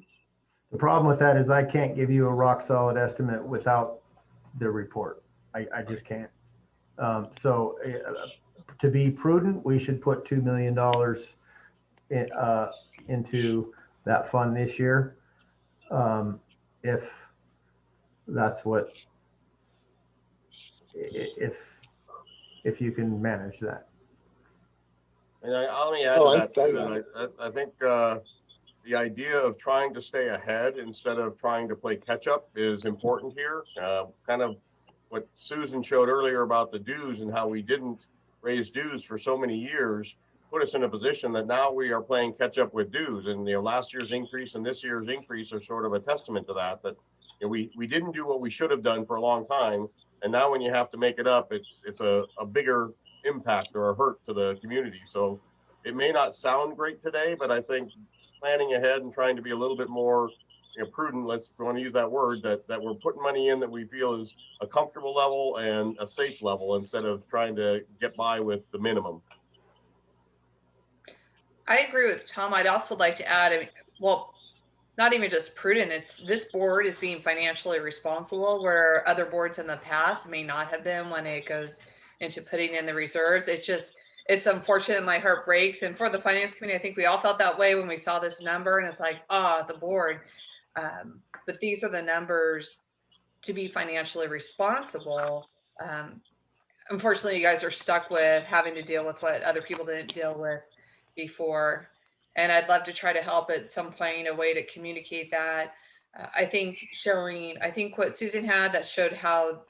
The problem with that is I can't give you a rock solid estimate without the report. I just can't. So to be prudent, we should put $2 million into that fund this year. If that's what, if you can manage that. And let me add to that too. I think the idea of trying to stay ahead instead of trying to play catch up is important here. Kind of what Susan showed earlier about the dues and how we didn't raise dues for so many years put us in a position that now we are playing catch up with dues. And last year's increase and this year's increase are sort of a testament to that. That we didn't do what we should have done for a long time, and now when you have to make it up, it's a bigger impact or a hurt to the community. So it may not sound great today, but I think planning ahead and trying to be a little bit more prudent, let's want to use that word, that we're putting money in that we feel is a comfortable level and a safe level instead of trying to get by with the minimum. I agree with Tom. I'd also like to add, well, not even just prudent, it's this board is being financially responsible where other boards in the past may not have been when it goes into putting in the reserves. It's unfortunate, my heart breaks. And for the finance committee, I think we all felt that way when we saw this number, and it's like, the board. But these are the numbers to be financially responsible. Unfortunately, you guys are stuck with having to deal with what other people didn't deal with before. And I'd love to try to help at some point, a way to communicate that. I think what Susan had that showed how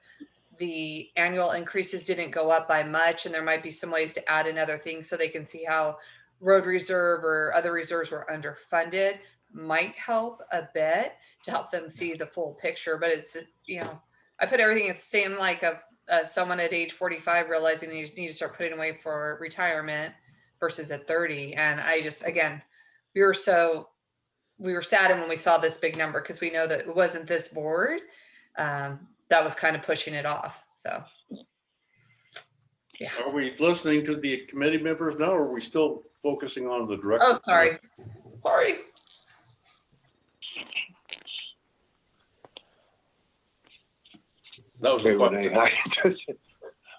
the annual increases didn't go up by much, and there might be some ways to add in other things so they can see how road reserve or other reserves were underfunded might help a bit to help them see the full picture. But it's, I put everything at the same, like someone at age 45 realizing they need to start putting away for retirement versus at 30. And again, we were saddened when we saw this big number, because we know that it wasn't this board that was kind of pushing it off. So, yeah. Are we listening to the committee members now, or are we still focusing on the director? Oh, sorry. That was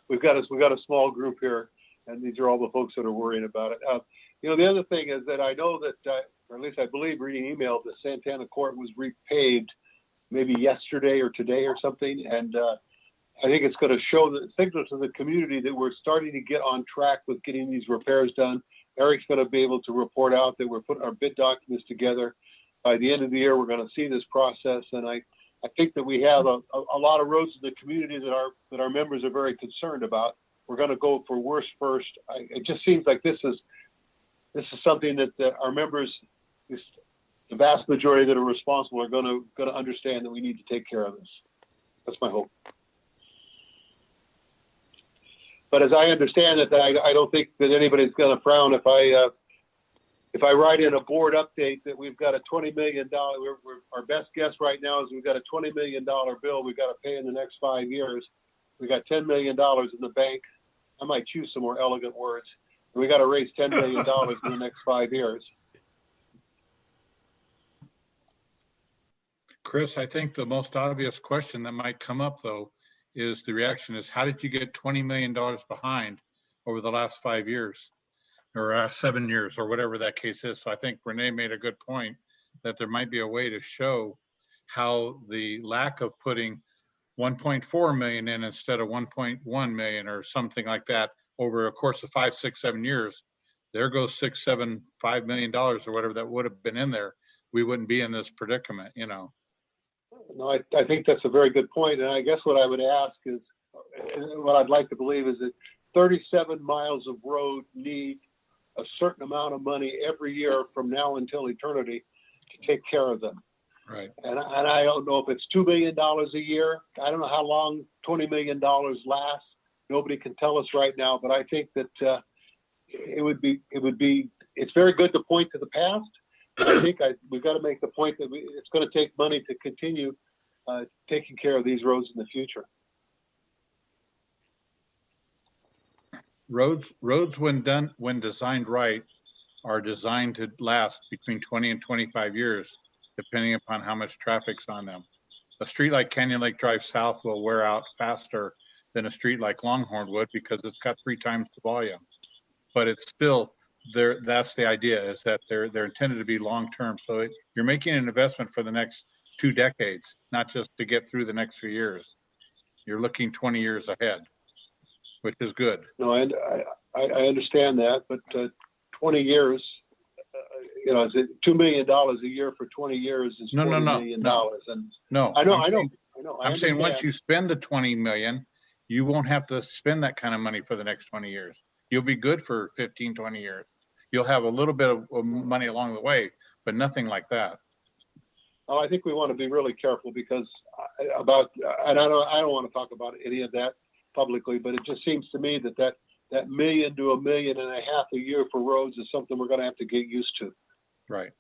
we've got a small group here, and these are all the folks that are worrying about it. The other thing is that I know that, or at least I believe reading email, that Santana Court was repaved maybe yesterday or today or something. And I think it's going to show the signal to the community that we're starting to get on track with getting these repairs done. Eric's going to be able to report out that we're putting our bid documents together. By the end of the year, we're going to see this process. And I think that we have a lot of roads in the community that our members are very concerned about. We're going to go for worse first. It just seems like this is something that our members, the vast majority that are responsible, are going to understand that we need to take care of this. That's my hope. But as I understand it, I don't think that anybody's going to frown if I write in a board update that we've got a $20 million. Our best guess right now is we've got a $20 million bill we've got to pay in the next 5 years. We got $10 million in the bank. I might choose some more elegant words. We got to raise $10 million in the next 5 years. Chris, I think the most obvious question that might come up, though, is the reaction is, how did you get $20 million behind over the last 5 years or 7 years or whatever that case is? So I think Renee made a good point that there might be a way to show how the lack of putting 1.4 million in instead of 1.1 million or something like that over a course of 5, 6, 7 years, there goes $5 million or whatever that would have been in there. We wouldn't be in this predicament, you know. No, I think that's a very good point. And I guess what I would ask is, what I'd like to believe is that 37 miles of road need a certain amount of money every year from now until eternity to take care of them. Right. And I don't know if it's $2 million a year. I don't know how long $20 million lasts. Nobody can tell us right now, but I think that it's very good to point to the past. I think we've got to make the point that it's going to take money to continue taking care of these roads in the future. Roads when designed right, are designed to last between 20 and 25 years, depending upon how much traffic's on them. A street like Canyon Lake Drive South will wear out faster than a street like Longhorn would because it's got 3 times the volume. But it's still there. That's the idea, is that they're intended to be long-term. So you're making an investment for the next 2 decades, not just to get through the next few years. You're looking 20 years ahead, which is good. No, I understand that, but 20 years, is it $2 million a year for 20 years is $40 million. And no, I know. I'm saying once you spend the 20 million, you won't have to spend that kind of money for the next 20 years. You'll be good for 15, 20 years. You'll have a little bit of money along the way, but nothing like that. Oh, I think we want to be really careful because and I don't want to talk about any of that publicly, but it just seems to me that $1 million to $1.5 million a year for roads is something we're going to have to get used to. Right.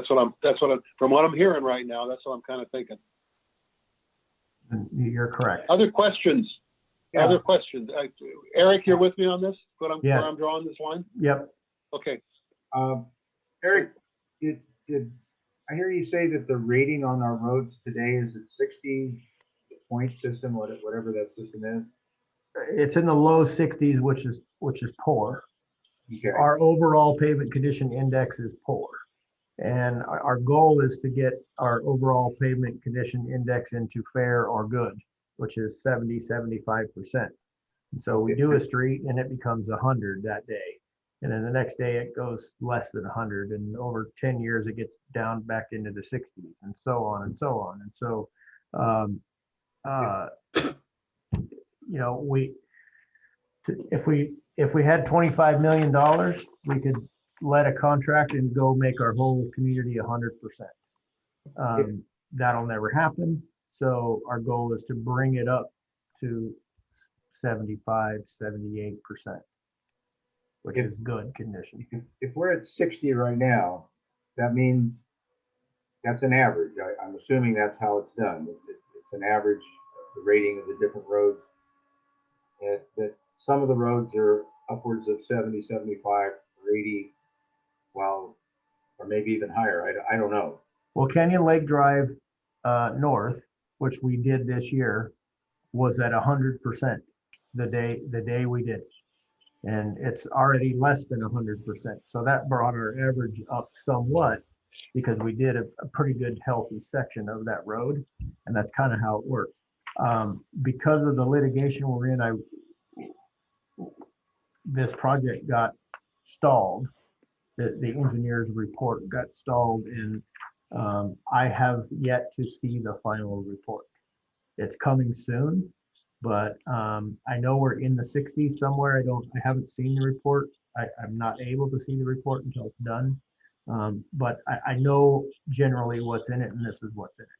From what I'm hearing right now, that's what I'm kind of thinking. You're correct. Other questions? Yeah. Other questions? Eric, you're with me on this? Yes. Where I'm drawing this line? Yep. Okay. Eric, did I hear you say that the rating on our roads today is at 60 point system, whatever that system is? It's in the low 60s, which is poor. Okay. Our overall pavement condition index is poor. And our goal is to get our overall pavement condition index into fair or good, which is 70, 75%. And so we do a street and it becomes 100 that day. And then the next day it goes less than 100. And over 10 years, it gets down back into the 60s and so on and so on. And so, if we had $25 million, we could let a contract and go make our whole community 100%. That'll never happen. So our goal is to bring it up to 75, 78%, which is good condition. If we're at 60 right now, that means that's an average. I'm assuming that's how it's done. It's an average of the rating of the different roads. That some of the roads are upwards of 70, 75, or 80, or maybe even higher. I don't know. Well, Canyon Lake Drive North, which we did this year, was at 100% the day we did it. And it's already less than 100%. So that brought our average up somewhat because we did a pretty good healthy section of that road. And that's kind of how it works. Because of the litigation we're in, this project got stalled. The engineer's report got stalled, and I have yet to see the final report. It's coming soon, but I know we're in the 60s somewhere. I haven't seen the report. I'm not able to see the report until it's done. But I know generally what's in it, and this is what's in it.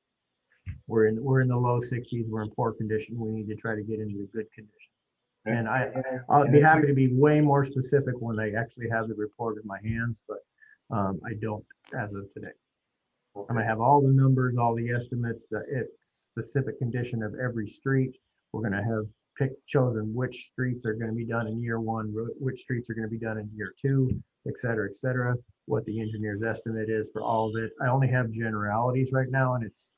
We're in the low 60s. We're in poor condition. We need to try to get into the good condition. And I'll be happy to be way more specific when I actually have the report in my hands, but I don't as of today. I'm gonna have all the numbers, all the estimates, the specific condition of every street. We're gonna have chosen which streets are gonna be done in year 1, which streets are gonna be done in year 2, et cetera, what the engineer's estimate is for all of it. I only have generalities right now, and it's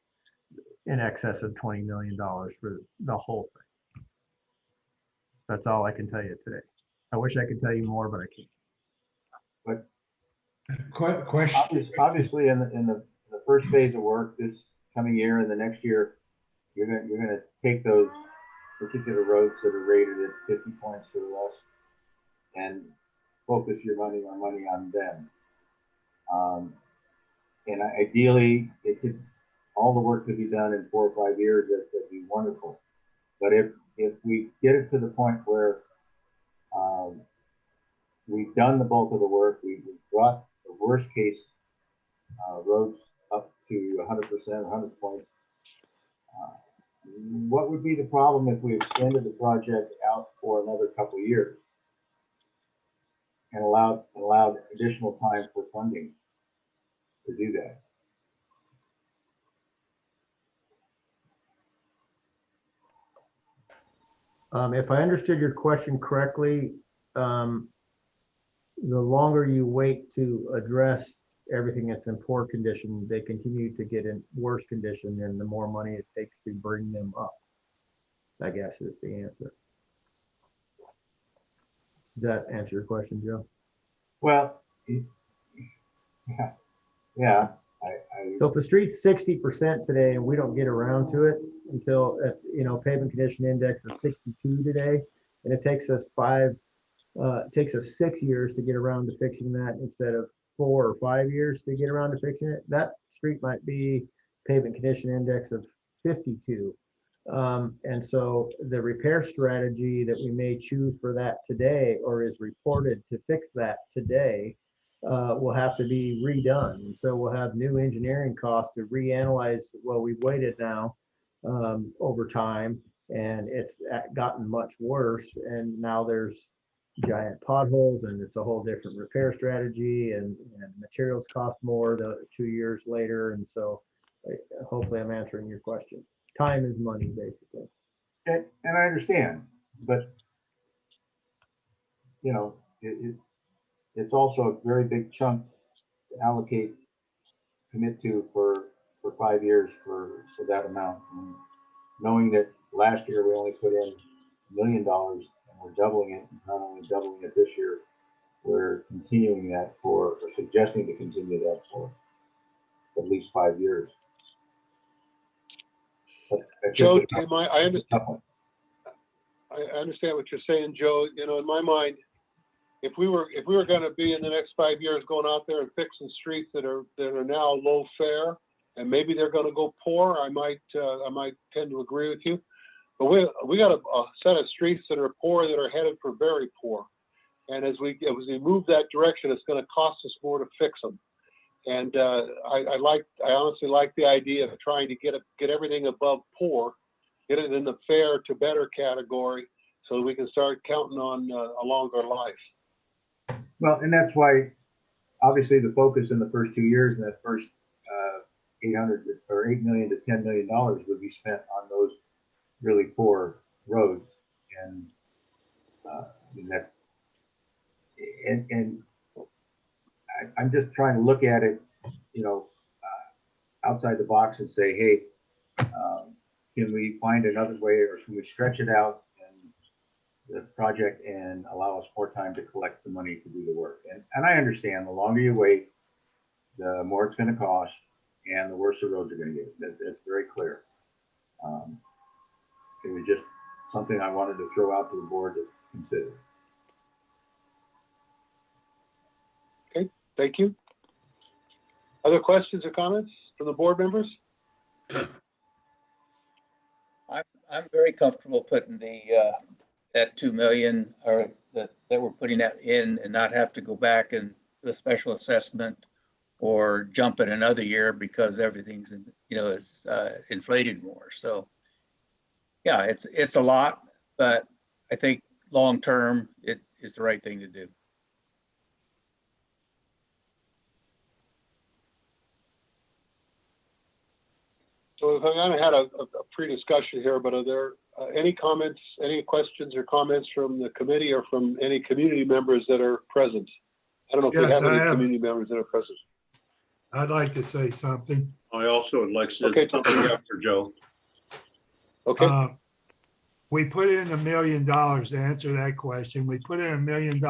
in excess of $20 million for the whole thing. That's all I can tell you today. I wish I could tell you more, but I can't. But obviously, in the first phase of work this coming year and the next year, you're gonna take those particular roads that are rated at 50 points or less and focus your money on them. And ideally, all the work could be done in 4 or 5 years. That'd be wonderful. But if we get it to the point where we've done the bulk of the work, we've brought the worst case roads up to 100%, 100 points. What would be the problem if we extended the project out for another couple of years and allowed additional time for funding to do that? If I understood your question correctly, the longer you wait to address everything that's in poor condition, they continue to get in worse condition, and the more money it takes to bring them up, I guess is the answer. Does that answer your question, Joe? Well, yeah. So if the street's 60% today and we don't get around to it until it's, pavement condition index of 62 today, and it takes us 6 years to get around to fixing that instead of 4 or 5 years to get around to fixing it, that street might be pavement condition index of 52. And so the repair strategy that we may choose for that today, or is reported to fix that today, will have to be redone. And so we'll have new engineering costs to reanalyze. Well, we've waited now over time, and it's gotten much worse. And now there's giant potholes, and it's a whole different repair strategy, and materials cost more 2 years later. And so hopefully I'm answering your question. Time is money, basically. And I understand, but it's also a very big chunk to commit to for 5 years for that amount. And knowing that last year we only put in $1 million and we're doubling it, not only doubling it this year, we're continuing that or suggesting to continue that for at least 5 years. Joe, I understand what you're saying, Joe. In my mind, if we were going to be in the next 5 years going out there and fixing streets that are now low fare, and maybe they're going to go poor, I might tend to agree with you. But we got a set of streets that are poor that are headed for very poor, and as we move that direction, it's going to cost us more to fix them. And I honestly like the idea of trying to get everything above poor, get it in the fair to better category, so we can start counting on a longer life. Well, and that's why, obviously, the focus in the first 2 years, and that first $8 million to $10 million would be spent on those really poor roads, and I'm just trying to look at it, outside the box and say, hey, can we find another way, or can we stretch it out and the project and allow us more time to collect the money to do the work? And I understand the longer you wait, the more it's going to cost, and the worse the roads are going to get. That's very clear. It was just something I wanted to throw out to the board to consider. Okay, thank you. Other questions or comments from the board members? I'm very comfortable putting that 2 million or that we're putting that in and not have to go back and do a special assessment or jump it another year because everything's is inflated more. So yeah, it's a lot, but I think long term it is the right thing to do. So I kind of had a pre-discussion here, but are there any comments, any questions or comments from the committee or from any community members that are present? I don't know if we have any community members that are present. I'd like to say something. I also would like to say something after Joe. Okay. We put in $1 million to answer that question. We put in $1 million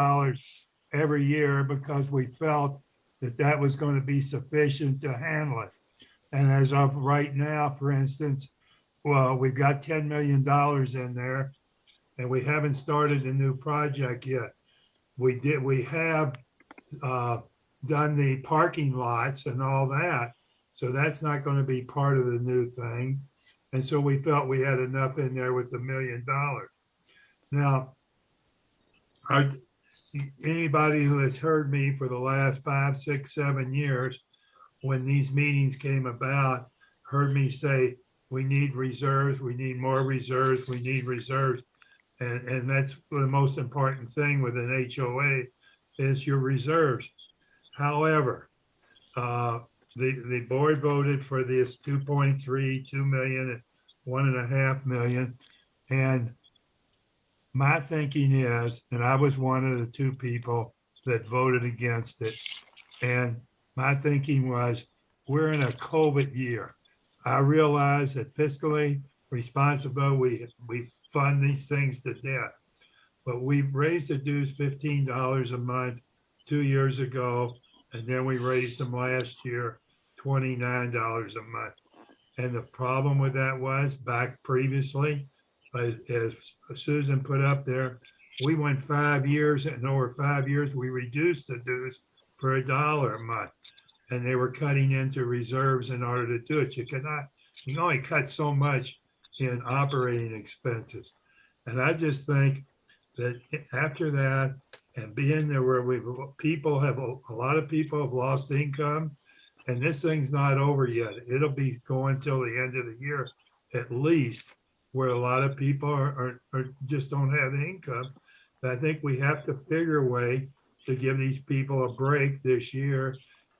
every year because we felt that was going to be sufficient to handle it. And as of right now, for instance, well, we've got $10 million in there and we haven't started a new project yet. We have done the parking lots and all that. So that's not going to be part of the new thing. And so we felt we had enough in there with $1 million. Now, anybody who has heard me for the last 5, 6, 7 years, when these meetings came about, heard me say, we need reserves, we need more reserves, we need reserves. And that's the most important thing with an HOA is your reserves. However, the board voted for this 2.3, 2 million, and 1.5 million. And my thinking is, and I was one of the 2 people that voted against it. And my thinking was, we're in a COVID year. I realize that fiscally responsible, we fund these things to death. But we raised the dues $15 a month 2 years ago, and then we raised them last year $29 a month. And the problem with that was back previously, as Susan put up there, we went 5 years, and over 5 years, we reduced the dues for $1 a month. And they were cutting into reserves in order to do it. You can only cut so much in operating expenses. And I just think that after that, and being there where a lot of people have lost income, and this thing's not over yet. It'll be going till the end of the year, at least, where a lot of people are just don't have the income. But I think we have to figure a way to give these people a break this year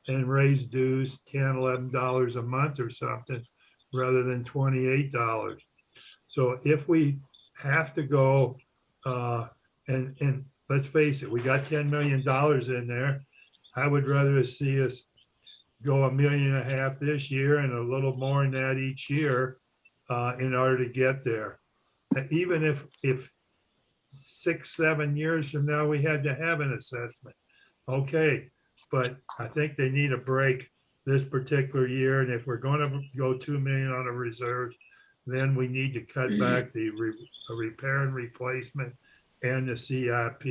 and raise dues $10, $11 a month or something, rather than $28. So if we have to go, and let's face it, we got $10 million in there. I would rather see us go $1.5 million this year and a little more than that each year in order to get there. Even if 6, 7 years from now, we had to have an assessment. Okay, but I think they need a break this particular year. And if we're going to go 2 million on a reserve, then we need to cut back the repair and replacement and the CIP.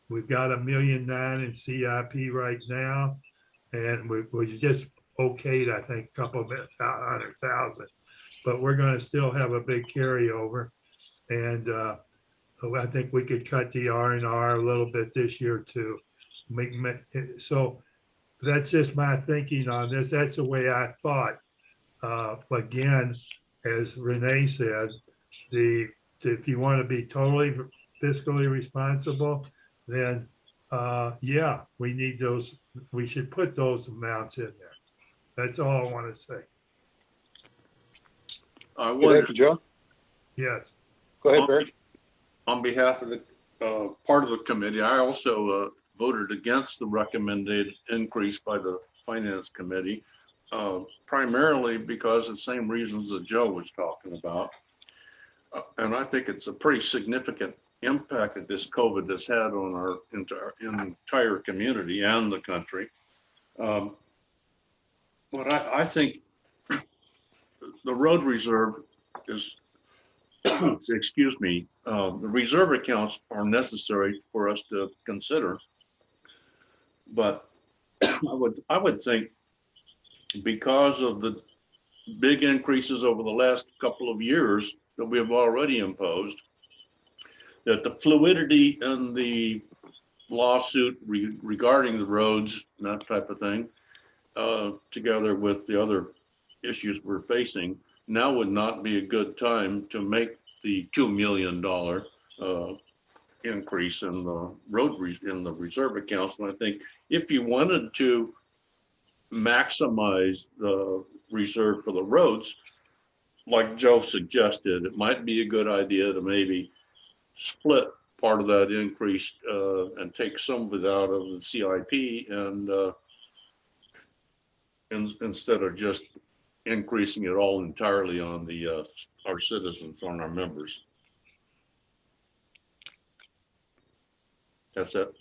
We've got $1.9 million in CIP right now, and we just okayed, I think, a couple of 100,000, but we're going to still have a big carryover. And I think we could cut the R&R a little bit this year too. So that's just my thinking on this. That's the way I thought. Again, as Renee said, if you want to be totally fiscally responsible, then yeah, we need those. We should put those amounts in there. That's all I want to say. Thank you, Joe. Yes. Go ahead, Barry. On behalf of the part of the committee, I also voted against the recommended increase by the Finance Committee, primarily because of the same reasons that Joe was talking about. And I think it's a pretty significant impact that this COVID has had on our entire community and the country. But I think the road reserve is, excuse me, the reserve accounts are necessary for us to consider. But I would think, because of the big increases over the last couple of years that we have already imposed, that the fluidity in the lawsuit regarding the roads and that type of thing, together with the other issues we're facing, now would not be a good time to make the $2 million increase in the in the reserve accounts. And I think if you wanted to maximize the reserve for the roads, like Joe suggested, it might be a good idea to maybe split part of that increase and take some of it out of the CIP and instead of just increasing it all entirely on the our citizens, on our members. That's it.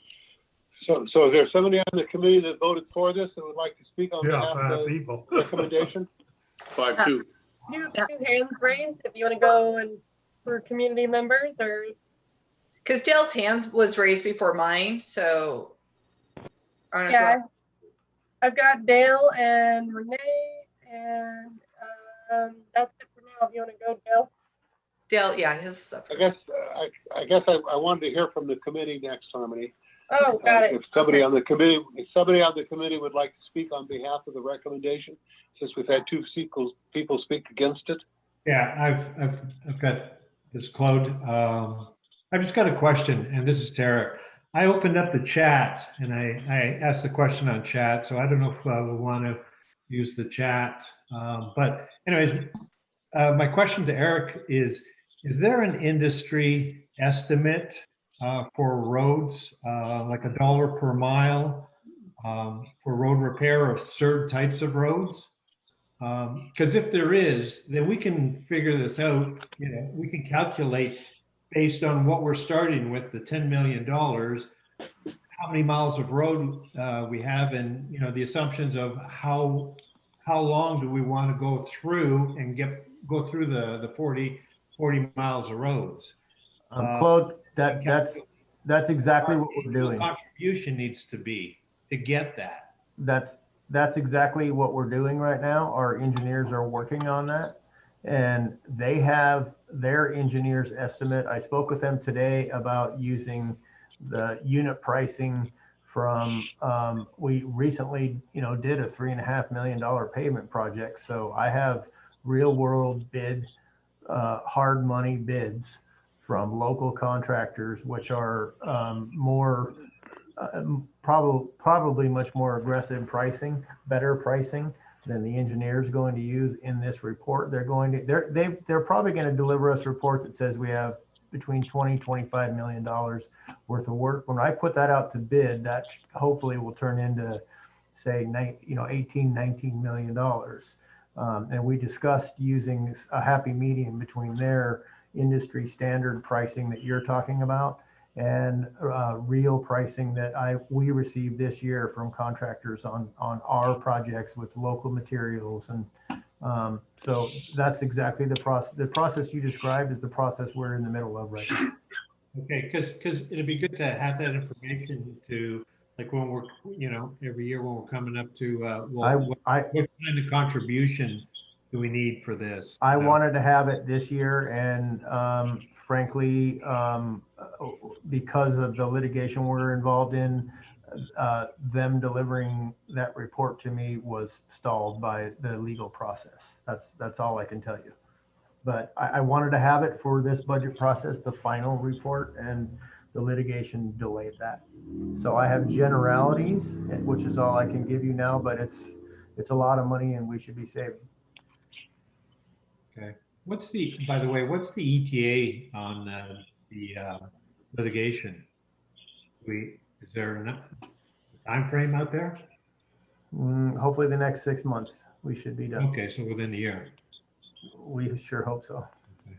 So is there somebody on the committee that voted for this that would like to speak on behalf of 5 the people. recommendation? 5-2. You have two hands raised if you want to go and for community members or. Because Dale's hands was raised before mine, so. I don't know if you Yeah, want- I've got Dale and Renee and that's it for now. If you want to go, Dale. Dale, yeah, his was up I first. guess I wanted to hear from the committee next, Harmony. Oh, got it. If somebody on the committee would like to speak on behalf of the recommendation, since we've had two people speak against it. Yeah, I've got this, Claude. I've just got a question, and this is Tarek. I opened up the chat and I asked the question on chat, so I don't know if we want to use the chat. But anyways, my question to Eric is there an industry estimate for roads, like $1 per mile for road repair of certain types of roads? Because if there is, then we can figure this out. You know, we can calculate based on what we're starting with, the $10 million, how many miles of road we have, and you know the assumptions of how long do we want to go through and go through the 40 miles of roads. Claude, that's exactly what we're doing. Contribution needs to be to get that. That's exactly what we're doing right now. Our engineers are working on that, and they have their engineer's estimate. I spoke with them today about using the unit pricing from, we recently, did a $3.5 million pavement project. So I have real world bid, hard money bids from local contractors, which are more, probably much more aggressive pricing, better pricing than the engineer is going to use in this report. They're probably going to deliver us a report that says we have between $20-25 million worth of work. When I put that out to bid, that hopefully will turn into, say, $18-19 million. And we discussed using a happy medium between their industry standard pricing that you're talking about and real pricing that we received this year from contractors on our projects with local materials. And so that's exactly the process. The process you described is the process we're in the middle of right now. Okay, because it'd be good to have that information to, like, when we're, every year when we're coming up to, what kind of contribution do we need for this? I wanted to have it this year, and frankly, because of the litigation we're involved in, them delivering that report to me was stalled by the legal process. That's all I can tell you. But I wanted to have it for this budget process, the final report, and the litigation delayed that. So I have generalities, which is all I can give you now, but it's a lot of money and we should be saving. Okay. By the way, what's the ETA on the litigation? Is there a time frame out there? Hopefully the next 6 months, we should be done. Okay, so within a year. We sure hope so. Okay.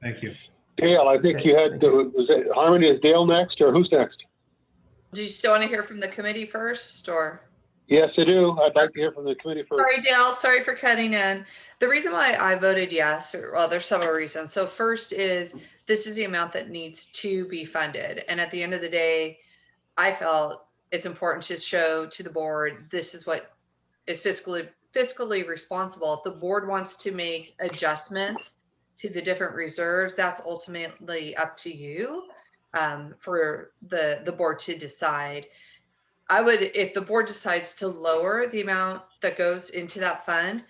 Thank you. Dale, I think you had, was it Harmony? Is Dale next or who's next? Do you still want to hear from the committee first, or? Yes, I do. I'd like to hear from the committee first. Sorry, Dale, sorry for cutting in. The reason why I voted yes, well, there's several reasons. So first is, this is the amount that needs to be funded. And at the end of the day, I felt it's important to show to the board, this is what is fiscally responsible. If the board wants to make adjustments to the different reserves, that's ultimately up to you, for the board to decide. I would, if the board decides to lower the amount that goes into that fund,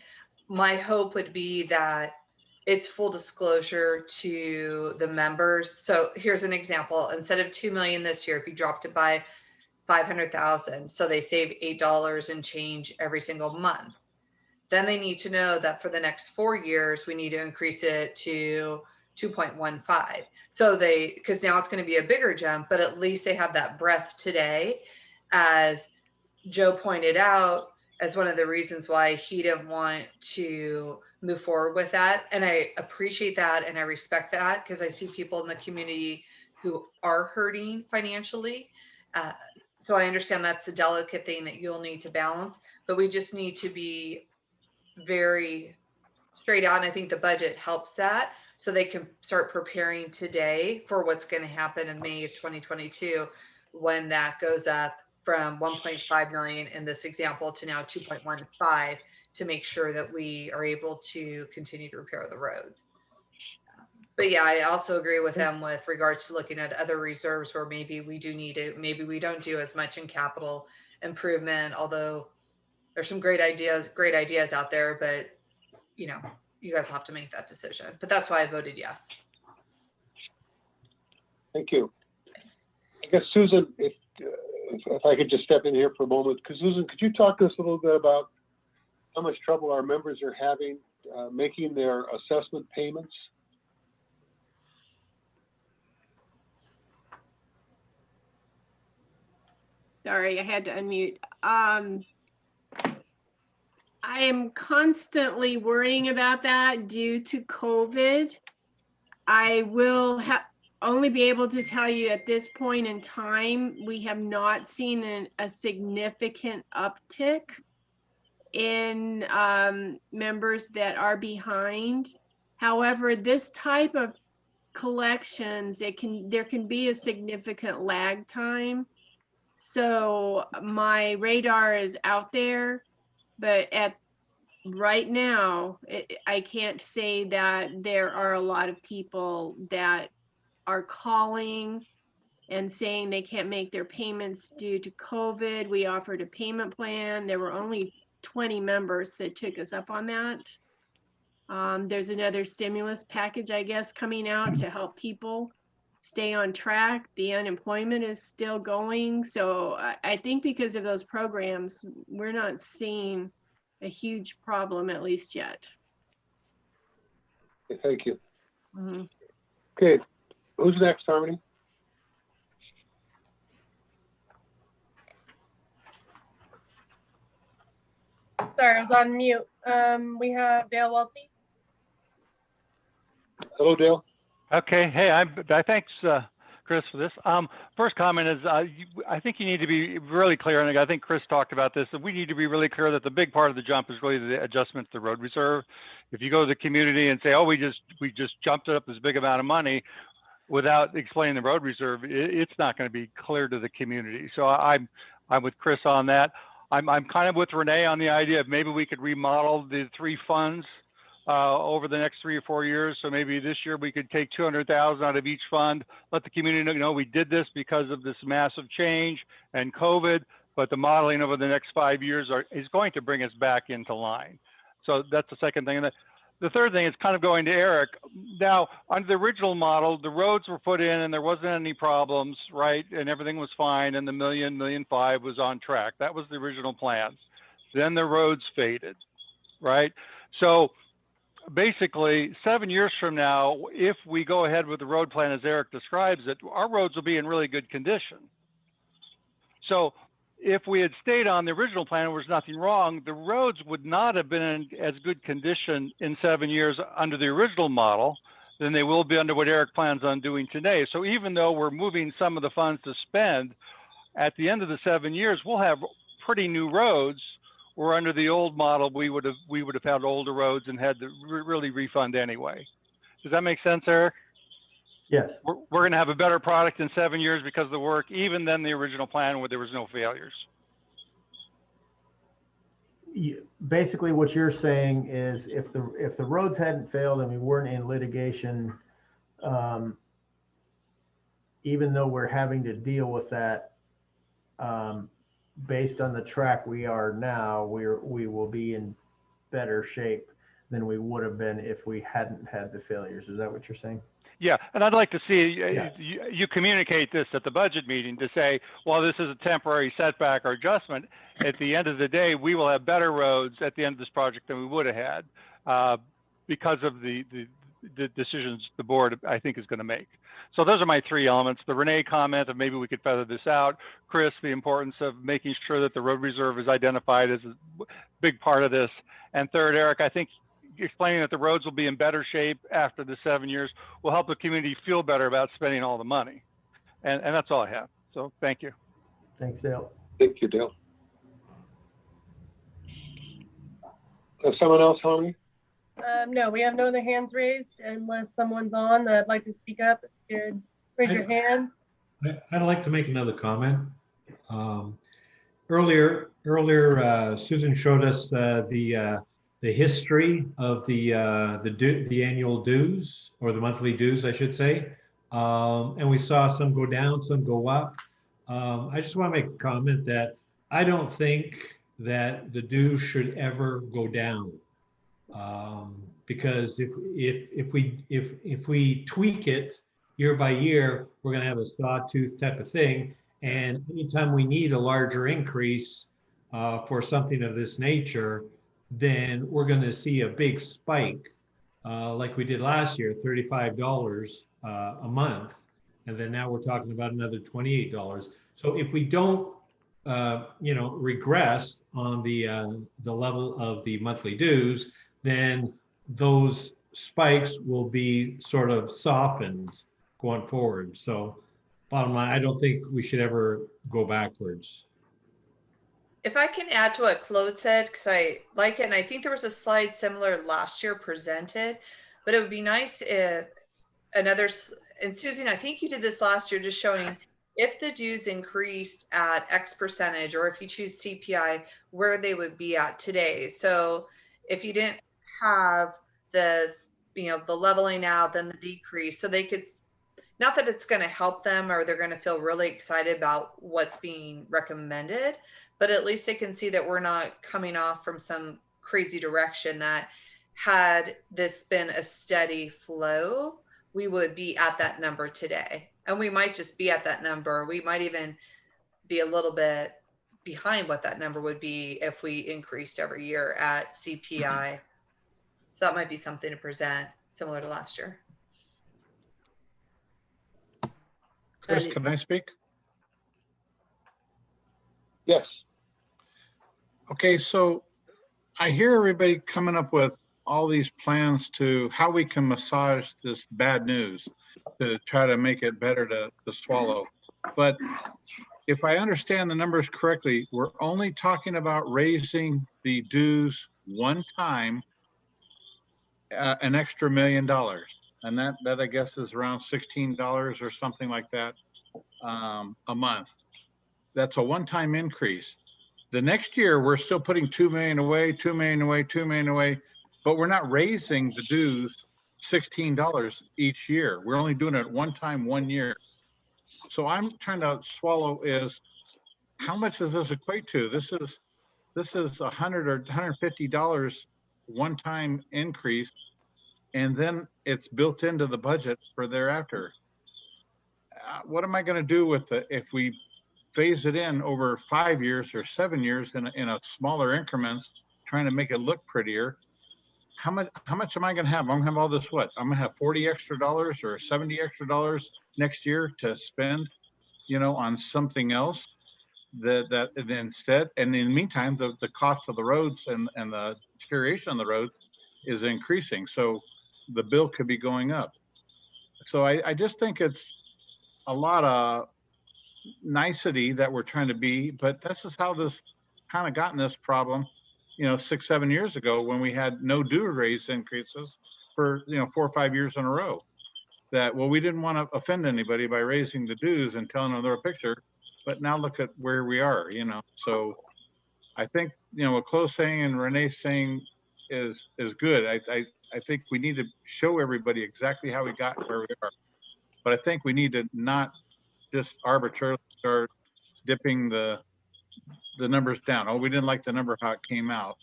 my hope would be that it's full disclosure to the members. So here's an example. Instead of 2 million this year, if you dropped it by 500,000, so they save $8 and change every single month, then they need to know that for the next 4 years, we need to increase it to 2.15. So because now it's going to be a bigger jump, but at least they have that breadth today. As Joe pointed out, as one of the reasons why he didn't want to move forward with that. And I appreciate that and I respect that, because I see people in the community who are hurting financially. So I understand that's a delicate thing that you'll need to balance, but we just need to be very straight out. And I think the budget helps that. So they can start preparing today for what's going to happen in May of 2022 when that goes up from 1.5 million in this example to now 2.15 to make sure that we are able to continue to repair the roads. But yeah, I also agree with them with regards to looking at other reserves where maybe we do need it. Maybe we don't do as much in capital improvement, although there's some great ideas out there, but you know, you guys will have to make that decision. But that's why I voted yes. Thank you. I guess Susan, if I could just step in here for a moment, because Susan, could you talk to us a little bit about how much trouble our members are having making their assessment payments? Sorry, I had to unmute. I am constantly worrying about that due to COVID. I will only be able to tell you at this point in time, we have not seen a significant uptick in members that are behind. However, this type of collections, there can be a significant lag time. So my radar is out there, but right now, I can't say that there are a lot of people that are calling and saying they can't make their payments due to COVID. We offered a payment plan. There were only 20 members that took us up on that. There's another stimulus package, I guess, coming out to help people stay on track. The unemployment is still going. So I think because of those programs, we're not seeing a huge problem, at least yet. Okay, thank you. Mm-hmm. Okay, who's next, Harmony? Sorry, I was on mute. We have Dale Welty. Hello, Dale. Okay. Hey, thanks, Chris, for this. First comment is I think you need to be really clear, and I think Chris talked about this, that we need to be really clear that the big part of the jump is really the adjustment to the road reserve. If you go to the community and say, oh, we just jumped it up this big amount of money without explaining the road reserve, it's not going to be clear to the community. So I'm with Chris on that. I'm kind of with Renee on the idea of maybe we could remodel the three funds over the next 3 or 4 years. So maybe this year we could take 200,000 out of each fund, let the community know we did this because of this massive change and COVID, but the modeling over the next 5 years is going to bring us back into line. So that's the second thing. And the third thing is kind of going to Eric. Now, under the original model, the roads were put in and there wasn't any problems, right? And everything was fine. And the $1.5 million was on track. That was the original plans. Then the roads faded, right? So basically 7 years from now, if we go ahead with the road plan as Eric describes it, our roads will be in really good condition. So if we had stayed on the original plan, there was nothing wrong, the roads would not have been in as good condition in 7 years under the original model than they will be under what Eric plans on doing today. So even though we're moving some of the funds to spend, at the end of the 7 years, we'll have pretty new roads, where under the old model, we would have had older roads and had to really refund anyway. Does that make sense, Eric? Yes. We're going to have a better product in 7 years because of the work, even than the original plan where there was no failures. Basically, what you're saying is if the roads hadn't failed and we weren't in litigation, even though we're having to deal with that, based on the track we are now, we will be in better shape than we would have been if we hadn't had the failures. Is that what you're saying? Yeah, and I'd like to see you communicate this at the budget meeting to say, well, this is a temporary setback or adjustment. At the end of the day, we will have better roads at the end of this project than we would have had because of the decisions the board, I think, is going to make. So those are my three elements. The Renee comment of maybe we could feather this out. Chris, the importance of making sure that the road reserve is identified as a big part of this. And third, Eric, I think explaining that the roads will be in better shape after the 7 years will help the community feel better about spending all the money. And that's all I have. So thank you. Thanks, Dale. Thank you, Dale. Someone else, Harmony? No, we have no other hands raised unless someone's on that'd like to speak up. If you could raise your hand. I'd like to make another comment. Earlier, Susan showed us the history of the annual dues, or the monthly dues, I should say. And we saw some go down, some go up. I just want to make a comment that I don't think that the dues should ever go down. Because if we tweak it year by year, we're going to have a sawtooth type of thing. And anytime we need a larger increase for something of this nature, then we're going to see a big spike, like we did last year, $35 a month, and then now we're talking about another $28. So if we don't, regress on the level of the monthly dues, then those spikes will be sort of softened going forward. So bottom line, I don't think we should ever go backwards. If I can add to what Claude said, because I like it, and I think there was a slide similar last year presented, but it would be nice if and Susan, I think you did this last year, just showing if the dues increased at X percentage, or if you choose CPI, where they would be at today. So if you didn't have this, the leveling out, then the decrease, so they could, not that it's going to help them or they're going to feel really excited about what's being recommended, but at least they can see that we're not coming off from some crazy direction, that had this been a steady flow, we would be at that number today. And we might just be at that number. We might even be a little bit behind what that number would be if we increased every year at CPI. So that might be something to present similar to last year. Chris, can I speak? Yes. Okay, so I hear everybody coming up with all these plans to how we can massage this bad news to try to make it better to swallow. But if I understand the numbers correctly, we're only talking about raising the dues one time, an extra $1 million. And that I guess is around $16 or something like that a month. That's a one-time increase. The next year, we're still putting $2 million away, $2 million away, $2 million away, but we're not raising the dues $16 each year. We're only doing it one time, 1 year. So I'm trying to swallow is, how much does this equate to? This is $100 or $150 one-time increase, and then it's built into the budget for thereafter. What am I going to do with it if we phase it in over 5 years or 7 years in a smaller increments, trying to make it look prettier? How much am I going to have? I'm going to have all this, what? I'm going to have $40 extra or $70 extra next year to spend, on something else that instead. And in the meantime, the cost of the roads and the deterioration of the roads is increasing. So the bill could be going up. So I just think it's a lot of nicety that we're trying to be, but this is how this kind of got in this problem, 6, 7 years ago, when we had no due raise increases for 4 or 5 years in a row. That, well, we didn't want to offend anybody by raising the dues and telling them their picture, but now look at where we are, So I think, what Chloe's saying and Renee's saying is good. I think we need to show everybody exactly how we got where we are. But I think we need to not just arbitrarily start dipping the numbers down. Oh, we didn't like the number how it came out,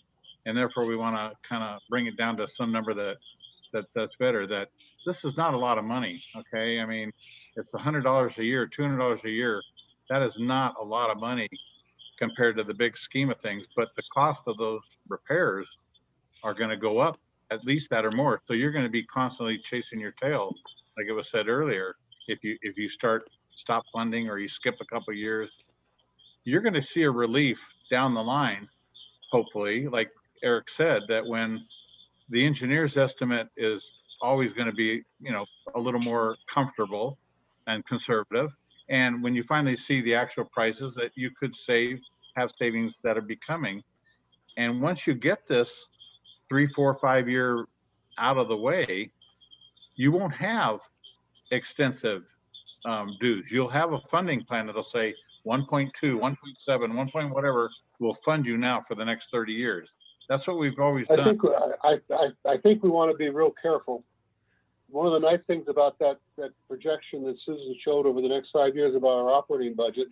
and therefore we want to kind of bring it down to some number that's better. That this is not a lot of money. Okay, I mean, it's $100 a year, $200 a year. That is not a lot of money compared to the big scheme of things. But the cost of those repairs are going to go up at least that or more. So you're going to be constantly chasing your tail, like it was said earlier. If you stop funding or you skip a couple of years, you're going to see a relief down the line, hopefully, like Eric said, that when the engineer's estimate is always going to be, a little more comfortable and conservative. And when you finally see the actual prices, that you could have savings that are becoming. And once you get this 3, 4, 5 year out of the way, you won't have extensive dues. You'll have a funding plan that'll say 1.2, 1.7, 1 point whatever will fund you now for the next 30 years. That's what we've always done. I think we want to be real careful. One of the nice things about that projection that Susan showed over the next 5 years about our operating budget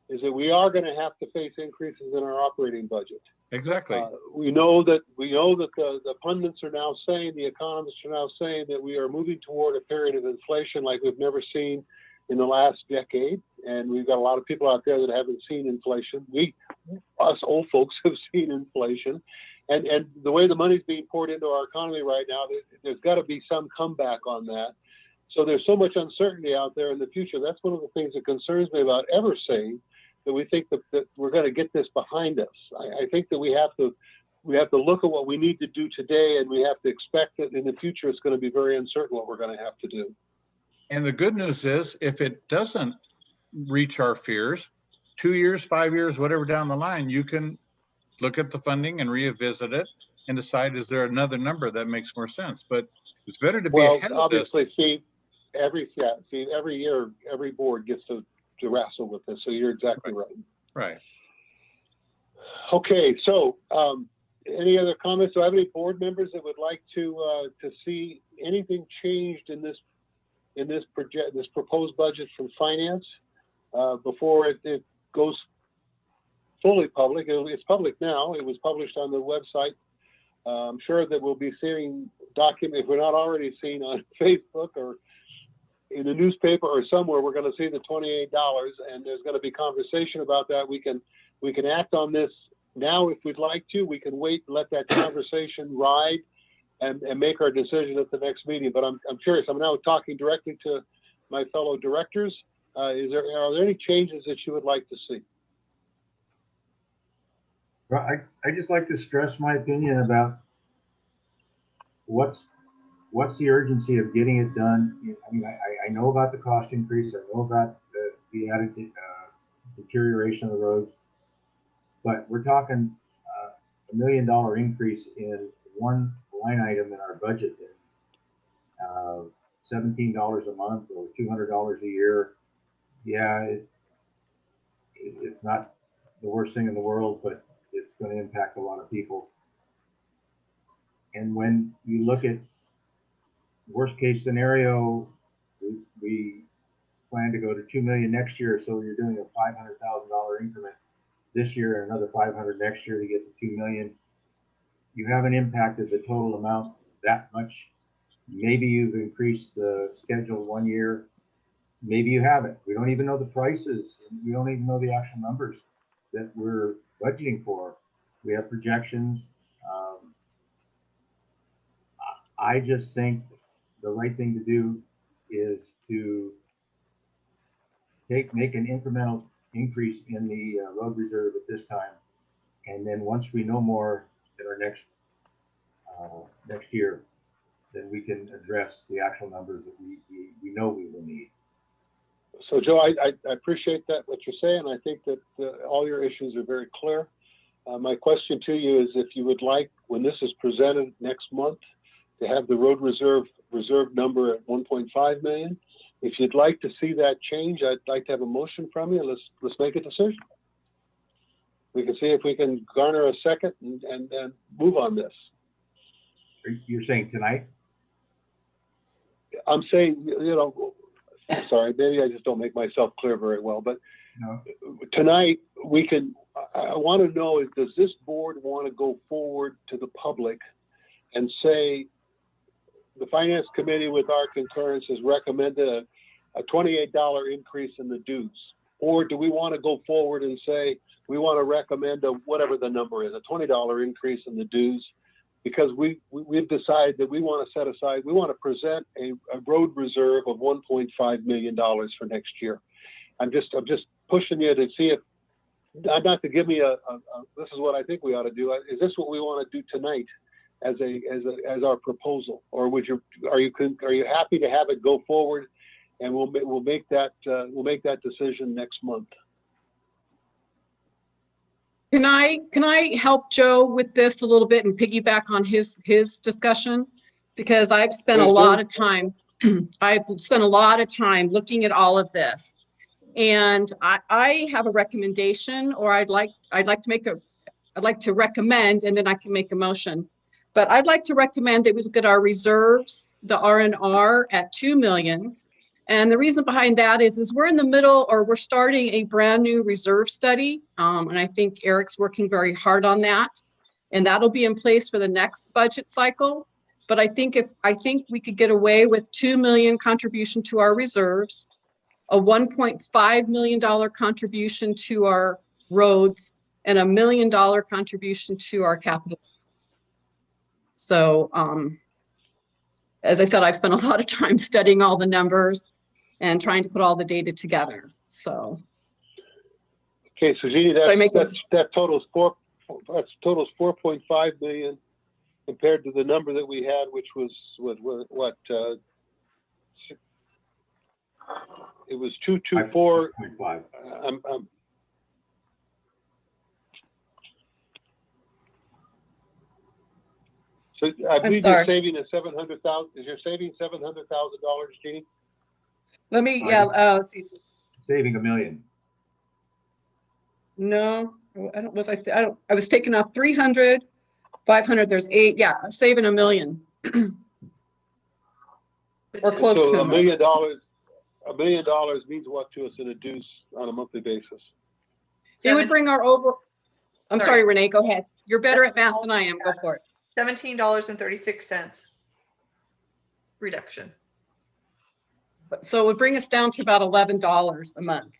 is that we are going to have to face increases in our operating budget. Exactly. We know that the pundits are now saying, the economists are now saying that we are moving toward a period of inflation like we've never seen in the last decade. And we've got a lot of people out there that haven't seen inflation. Us old folks have seen inflation. And the way the money's being poured into our economy right now, there's got to be some comeback on that. So there's so much uncertainty out there in the future. That's one of the things that concerns me about ever saying that we think that we're going to get this behind us. I think that we have to look at what we need to do today, and we have to expect that in the future it's going to be very uncertain what we're going to have to do. And the good news is, if it doesn't reach our fears, 2 years, 5 years, whatever down the line, you can look at the funding and revisit it and decide, is there another number that makes more sense? But it's better to be ahead of this. Obviously, see, every year, every board gets to wrestle with this. So you're exactly right. Right. Okay. So, any other comments? Do I have any board members that would like to see anything changed in this proposed budget from finance before it goes fully public? It's public now. It was published on the website. I'm sure that we'll be seeing documents, if we're not already seeing on Facebook or in the newspaper or somewhere, we're going to see the $28, and there's going to be conversation about that. We can act on this now if we'd like to. We can wait and let that conversation ride and make our decision at the next meeting. But I'm curious. I'm now talking directly to my fellow directors. Are there any changes that you would like to see? Well, I just like to stress my opinion about what's the urgency of getting it done. I mean, I know about the cost increase. I know about the added deterioration of the roads, but we're talking $1 million increase in one line item in our budget, $17 a month or $200 a year. Yeah, it's not the worst thing in the world, but it's going to impact a lot of people. And when you look at worst case scenario, we plan to go to 2 million next year, so you're doing a $500,000 increment this year and another 500 next year to get to 2 million. You haven't impacted the total amount that much. Maybe you've increased the schedule 1 year, maybe you haven't. We don't even know the prices. We don't even know the actual numbers that we're budgeting for. We have projections. I just think the right thing to do is to make an incremental increase in the road reserve at this time, and then once we know more at our next year, then we can address the actual numbers that we know we will need. So, Joe, I appreciate that what you're saying. I think that all your issues are very clear. My question to you is, if you would like, when this is presented next month, to have the road reserve number at 1.5 million. If you'd like to see that change, I'd like to have a motion from you. Let's make a decision. We can see if we can garner a second and move on this. You're saying tonight? I'm saying, sorry, maybe I just don't make myself clear very well, but no. Tonight I want to know, does this board want to go forward to the public and say, the finance committee with our concurrence has recommended a $28 increase in the dues? Or do we want to go forward and say, we want to recommend whatever the number is, a $20 increase in the dues? Because we've decided that we want to present a road reserve of $1.5 million for next year. I'm just pushing you to see if, not to give me this is what I think we ought to do. Is this what we want to do tonight as our proposal, or are you happy to have it go forward, and we'll make that decision next month? Can I help Joe with this a little bit and piggyback on his discussion? Because I've spent a lot of time, I've spent a lot of time looking at all of this. And I have a recommendation, or I'd like to recommend, and then I can make a motion. But I'd like to recommend that we look at our reserves, the R&R at 2 million. And the reason behind that is we're in the middle, or we're starting a brand new reserve study. And I think Eric's working very hard on that. And that'll be in place for the next budget cycle. But I think we could get away with 2 million contribution to our reserves, a $1.5 million contribution to our roads, and $1 million contribution to our capital. So, as I said, I've spent a lot of time studying all the numbers and trying to put all the data together. So. Okay, so Jeannie, that totals 4.5 million compared to the number that we had, which was what it was 224. So I believe you're saving a $700,000. Is you're saving $700,000, Jeannie? Let me, let's see. Saving $1 million. No, I was taking off 300, 500, there's 8. Yeah, saving $1 million. Or close to $1 million. $1 million means what to us in a dues on a monthly basis? It would bring our over. I'm sorry, Renee, go ahead. You're better at math than I am. Go for it. $17.36 reduction. So it would bring us down to about $11 a month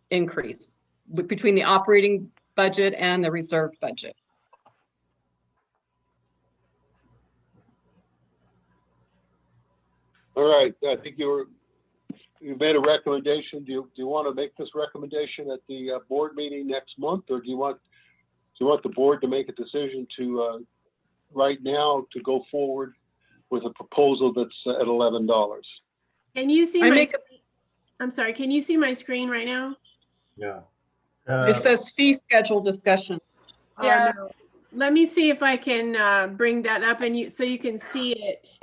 increase between the operating budget and the reserve budget. All right, I think you made a recommendation. Do you want to make this recommendation at the board meeting next month, or do you want the board to make a decision to right now to go forward with a proposal that's at $11? Can you see I'm sorry, can you see my screen right now? No. It says fee schedule discussion. Yeah. No. Let me see if I can bring that up so you can see it.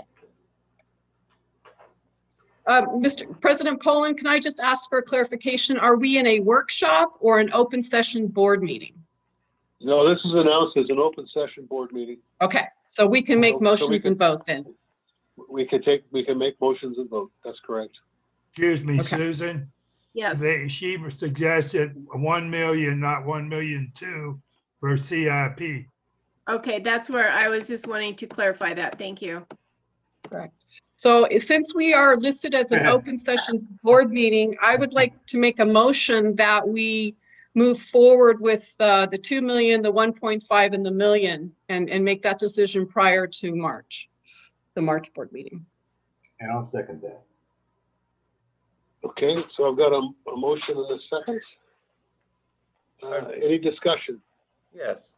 Mr. President Poland, can I just ask for clarification? Are we in a workshop or an open session board meeting? No, this is announced as an open session board meeting. Okay, so we can make motions in both then. We can make motions and vote. That's correct. Excuse me, okay. Susan. Yes. She suggested 1 million, not 1,000,002 for CIP. Okay, that's where I was just wanting to clarify that. Thank you. Correct. So since we are listed as an open session board meeting, I would like to make a motion that we move forward with the 2 million, the 1.5 and the million and make that decision prior to March, the March board meeting. And I'll second that. Okay, so I've got a motion and a second. Any discussion? Yes.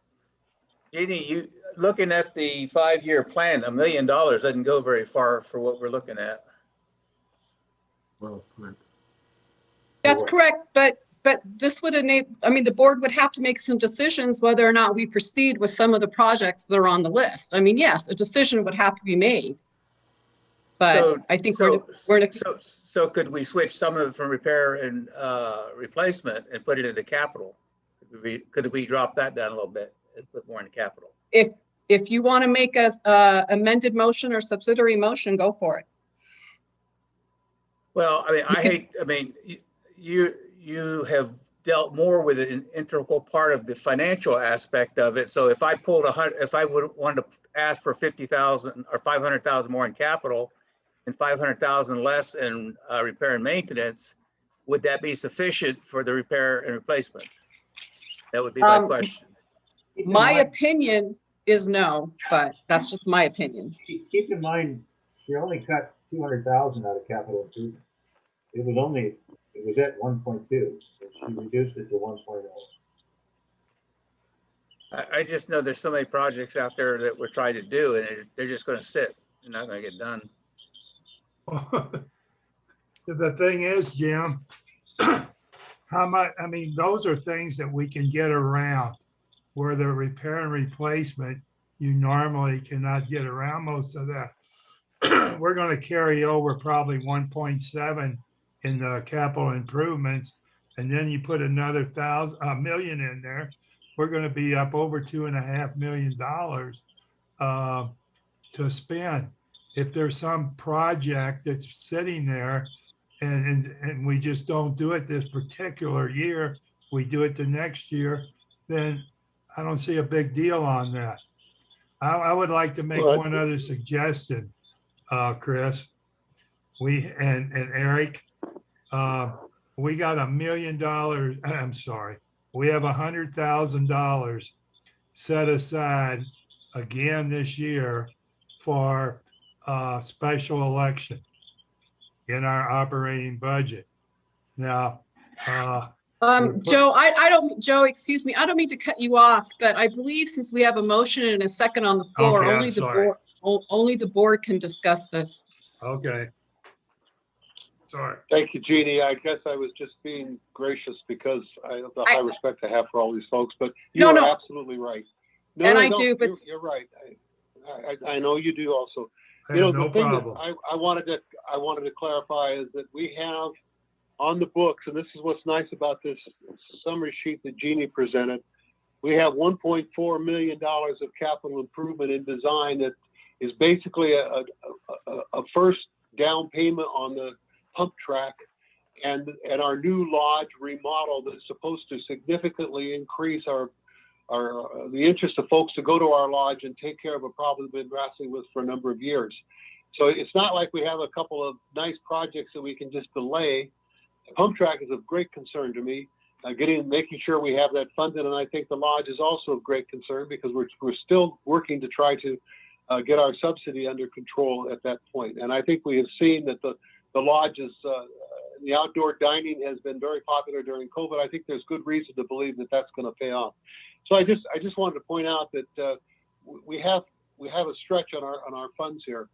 Jeannie, you looking at the 5-year plan, $1 million doesn't go very far for what we're looking at. Well, that's correct, but this would enable, I mean, the board would have to make some decisions whether or not we proceed with some of the projects that are on the list. I mean, yes, a decision would have to be made. But so, I think so could we switch some of it from repair and replacement and put it into capital? Could we drop that down a little bit and put more into capital? If you want to make a amended motion or subsidiary motion, go for it. Well, I mean, you have dealt more with an integral part of the financial aspect of it. So if I pulled if I would want to ask for 50,000 or 500,000 more in capital and 500,000 less in repair and maintenance, would that be sufficient for the repair and replacement? That would be my question. My opinion is no, but that's just my opinion. Keep in mind, she only cut 200,000 out of capital improvement. It was at 1.2. So she reduced it to 1.0. I just know there's so many projects out there that we're trying to do, and they're just going to sit. They're not going to get done. The thing is, Jim, how much? I mean, those are things that we can get around. where the repair and replacement, you normally cannot get around most of that. We're gonna carry over probably 1.7 in the capital improvements. And then you put another million in there, we're gonna be up over $2.5 million to spend. If there's some project that's sitting there and we just don't do it this particular year, we do it the next year, then I don't see a big deal on that. I would like to make one other suggestion, Chris. And Eric, we got $1 million. I'm sorry. We have $100,000 set aside again this year for a special election in our operating budget. Now, Joe, excuse me, I don't mean to cut you off, but I believe since we have a motion and a second on the floor, Okay, only the board, only the board can discuss this. Okay. Sorry. Thank you, Jeannie. I guess I was just being gracious because of the high respect I have for all these folks, but you are absolutely right. No, and no, I no, do, but you're right. I know you do also. You know, no problem. I wanted to clarify is that we have on the books, and this is what's nice about this summary sheet that Jeannie presented. We have $1.4 million of capital improvement in design that is basically a first down payment on the pump track and our new lodge remodel that's supposed to significantly increase the interest of folks to go to our lodge and take care of a problem we've been wrestling with for a number of years. So it's not like we have a couple of nice projects that we can just delay. The pump track is of great concern to me. Making sure we have that funded, and I think the lodge is also of great concern because we're still working to try to get our subsidy under control at that point. And I think we have seen that the lodge is the outdoor dining has been very popular during COVID. I think there's good reason to believe that that's going to pay off. So I just wanted to point out that we have a stretch on our funds here.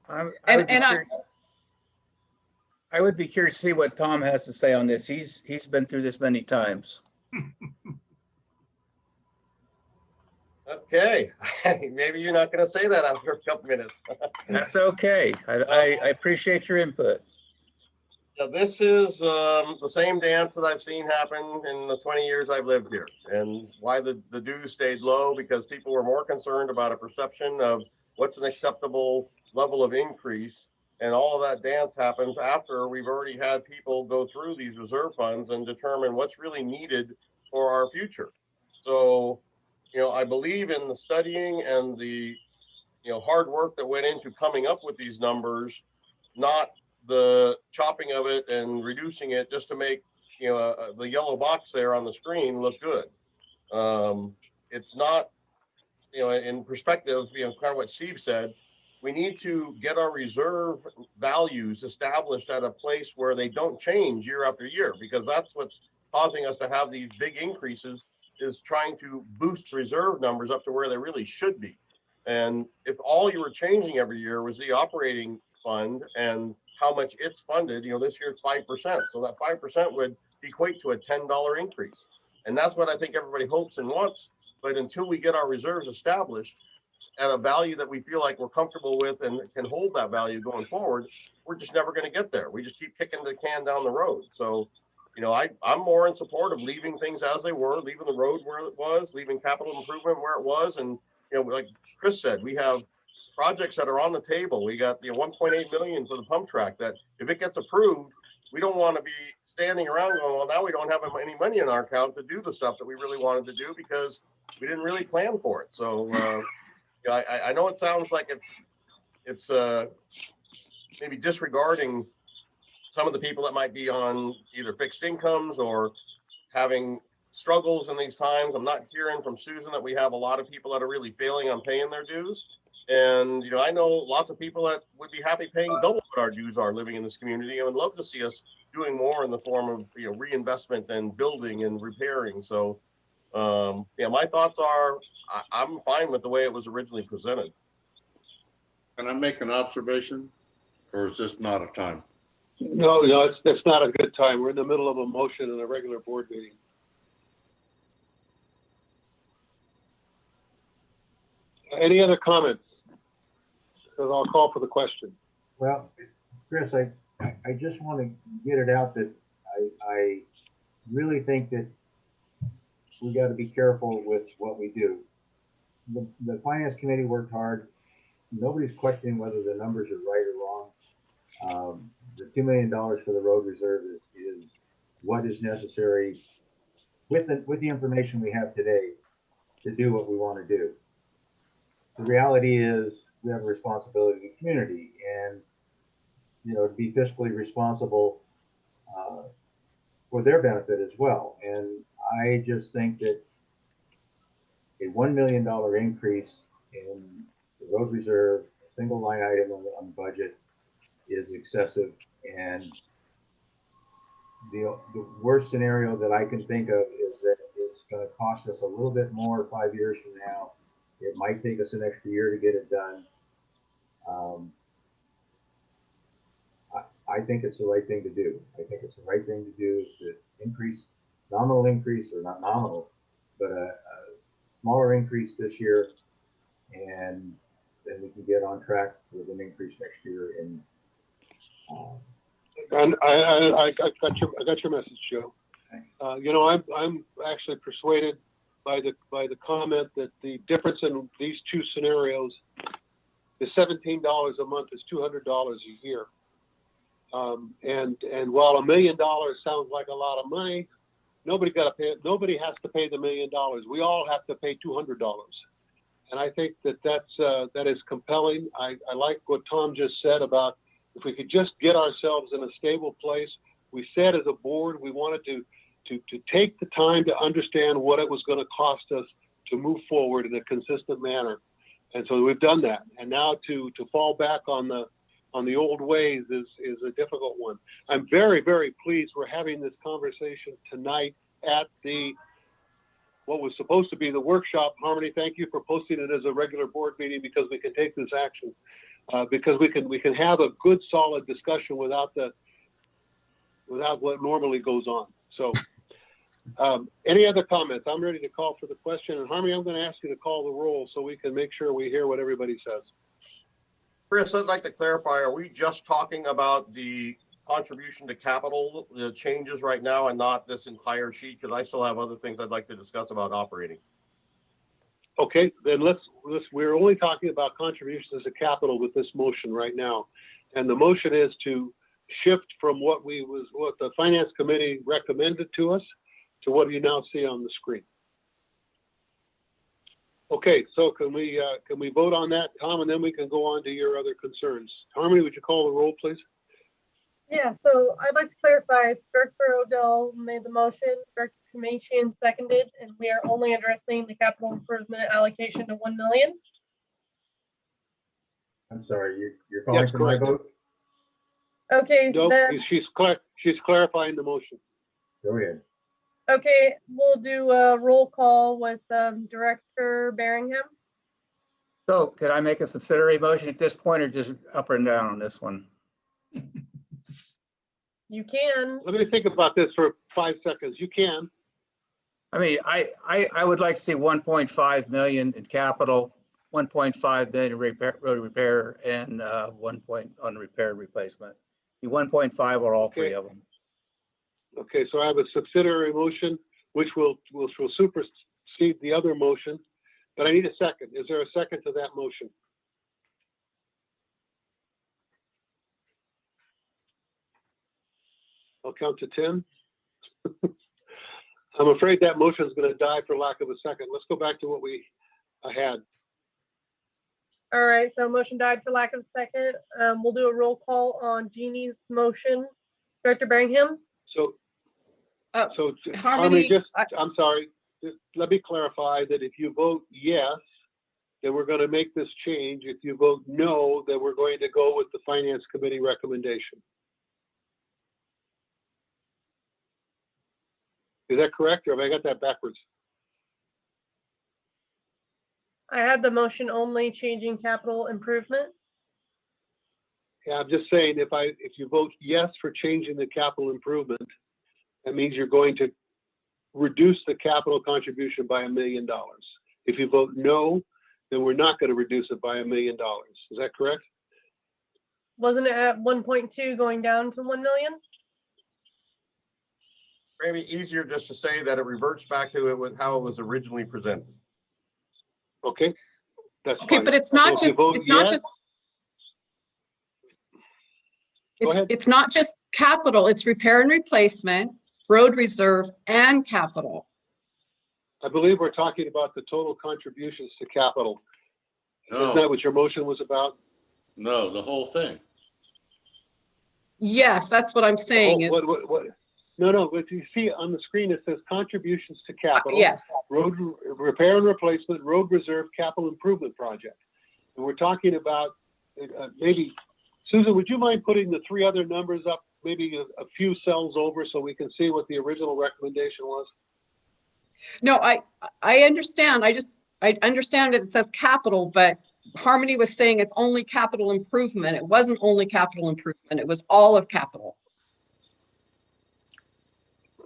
I would be curious to see what Tom has to say on this. He's been through this many times. Okay, maybe you're not going to say that after a couple minutes. That's okay. I appreciate your input. Yeah, this is the same dance that I've seen happen in the 20 years I've lived here. And why the dues stayed low, because people were more concerned about a perception of what's an acceptable level of increase. And all of that dance happens after we've already had people go through these reserve funds and determine what's really needed for our future. So, I believe in the studying and the, hard work that went into coming up with these numbers, not the chopping of it and reducing it just to make, the yellow box there on the screen look good. It's not, in perspective, kind of what Steve said, we need to get our reserve values established at a place where they don't change year after year, because that's what's causing us to have these big increases, is trying to boost reserve numbers up to where they really should be. And if all you were changing every year was the operating fund and how much it's funded, this year's 5%. So that 5% would equate to a $10 increase. And that's what I think everybody hopes and wants. But until we get our reserves established at a value that we feel like we're comfortable with and can hold that value going forward, we're just never going to get there. We just keep kicking the can down the road. So, I'm more in support of leaving things as they were, leaving the road where it was, leaving capital improvement where it was. And, like Chris said, we have projects that are on the table. We got the 1.8 million for the pump track that if it gets approved, we don't want to be standing around going, well, now we don't have any money in our account to do the stuff that we really wanted to do because we didn't really plan for it. So, I know it sounds like it's maybe disregarding some of the people that might be on either fixed incomes or having struggles in these times. I'm not hearing from Susan that we have a lot of people that are really failing on paying their dues. And, I know lots of people that would be happy paying double what our dues are living in this community and would love to see us doing more in the form of, reinvestment and building and repairing. So, my thoughts are I'm fine with the way it was originally presented. Can I make an observation, or is this not a time? No, it's not a good time. We're in the middle of a motion in a regular board meeting. Any other comments? Because I'll call for the question. Well, Chris, I just want to get it out that I really think that we got to be careful with what we do. The finance committee worked hard. Nobody's questioning whether the numbers are right or wrong. The $2 million for the road reserve is what is necessary with the information we have today to do what we want to do. The reality is we have a responsibility to the community, and to be fiscally responsible for their benefit as well. And I just think that a $1 million increase in the road reserve, a single line item on the budget, is excessive. And the worst scenario that I can think of is that it's going to cost us a little bit more 5 years from now. It might take us an extra year to get it done. I think it's the right thing to do. I think it's the right thing to do is to increase, nominal increase, or not nominal, but a smaller increase this year, and then we can get on track with an increase next year. And I got your message, Joe. I'm actually persuaded by the comment that the difference in these two scenarios is $17 a month is $200 a year. And while $1 million sounds like a lot of money, nobody has to pay the $1 million. We all have to pay $200. And I think that is compelling. I like what Tom just said about if we could just get ourselves in a stable place. We said as a board we wanted to take the time to understand what it was going to cost us to move forward in a consistent manner. And so we've done that. And now to fall back on the old ways is a difficult one. I'm very, very pleased we're having this conversation tonight at what was supposed to be the workshop. Harmony, thank you for posting it as a regular board meeting, because we can take this action, because we can have a good, solid discussion without what normally goes on. So any other comments? I'm ready to call for the question. And Harmony, I'm going to ask you to call the roll so we can make sure we hear what everybody says. Chris, I'd like to clarify, are we just talking about the contribution to capital, the changes right now, and not this entire sheet? Because I still have other things I'd like to discuss about operating. Okay, then we're only talking about contributions to capital with this motion right now. And the motion is to shift from what the finance committee recommended to us to what you now see on the screen. Okay, so can we vote on that, Tom, and then we can go on to your other concerns. Harmony, would you call the roll, please? Yeah, so I'd like to clarify, it's Director Odell made the motion, Director Comatian seconded, and we are only addressing the capital improvement allocation to 1 million. I'm sorry, you're calling for my vote? Okay, no, then, she's clarifying the motion. Go ahead. okay, we'll do a roll call with Director Berringham. So could I make a subsidiary motion at this point, or just up and down on this one? You can. Let me think about this for 5 seconds. You can. I mean, I would like to see 1.5 million in capital, 1.5 million in road repair, and 1 point on repair and replacement. The 1.5 are all three of them. Okay, so I have a subsidiary motion, which will supersede the other motion, but I need a second. Is there a second to that motion? I'll count to 10. I'm afraid that motion is going to die for lack of a second. Let's go back to what I had. All right, so motion died for lack of a second. We'll do a roll call on Jeannie's motion. Director Berringham? So Harmony, I'm sorry, just let me clarify that if you vote yes, then we're going to make this change. If you vote no, then we're going to go with the Finance Committee recommendation. Is that correct, or have I got that backwards? I had the motion only changing capital improvement. Yeah, I'm just saying, if you vote yes for changing the capital improvement, that means you're going to reduce the capital contribution by $1 million. If you vote no, then we're not going to reduce it by $1 million. Is that correct? Wasn't it at 1.2 going down to 1 million? Maybe easier just to say that it reverts back to it with how it was originally presented. Okay, that's Okay, fine. but it's So not if you just, vote it's not yes- just. Go It's, ahead. it's not just capital, it's repair and replacement, road reserve, and capital. I believe we're talking about the total contributions to capital. Isn't that No, what your motion was about? no, the whole thing. Yes, that's what I'm saying is, What? No, if you see on the screen, it says contributions to capital. yes. Road repair and replacement, road reserve, capital improvement project. And we're talking about maybe, Susan, would you mind putting the three other numbers up, maybe a few cells over so we can see what the original recommendation was? No, I understand. I understand that it says capital, but Harmony was saying it's only capital improvement. It wasn't only capital improvement. It was all of capital.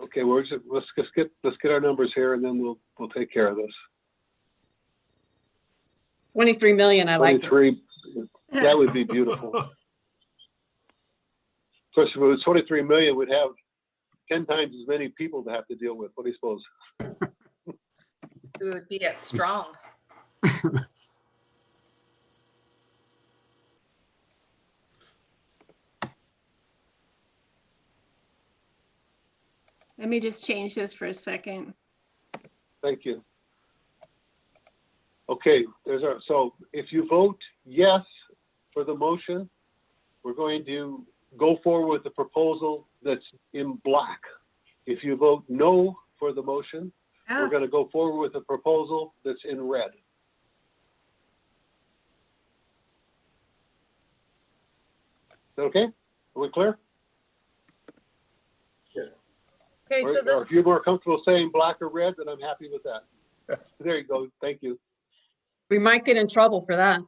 Okay, let's get our numbers here and then we'll take care of this. 23 million, I like. 23, that would be beautiful. Of course, if it was 23 million, we'd have 10 times as many people to have to deal with. What do you suppose? It would be at strong. Let me just change this for a second. Thank you. Okay, so if you vote yes for the motion, we're going to go forward with the proposal that's in black. If you vote no for the motion, we're going to go forward with a proposal that's in red. Is that okay? Are we clear? Okay, Or, so this, or if you're more comfortable saying black or red, then I'm happy with that. There you go. Thank you. We might get in trouble for that.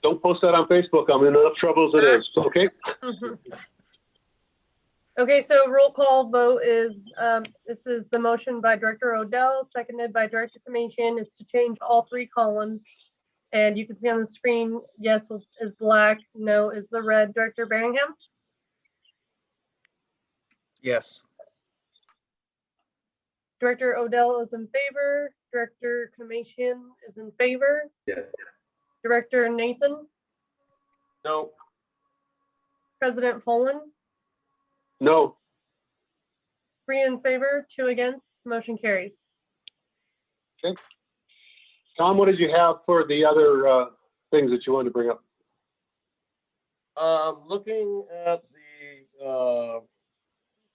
Don't post that on Facebook. I'm in enough trouble as it is. Okay. okay, so roll call vote is, this is the motion by Director Odell, seconded by Director Commission. It's to change all three columns. And you can see on the screen, yes is black, no is the red. Director Bellingham, Yes. Director Odell is in favor. Director Commission is in favor. Yes. Director Nathan, No, President Poland, No. 3 in favor, 2 against, motion carries. Okay. Tom, what did you have for the other things that you wanted to bring up? looking at the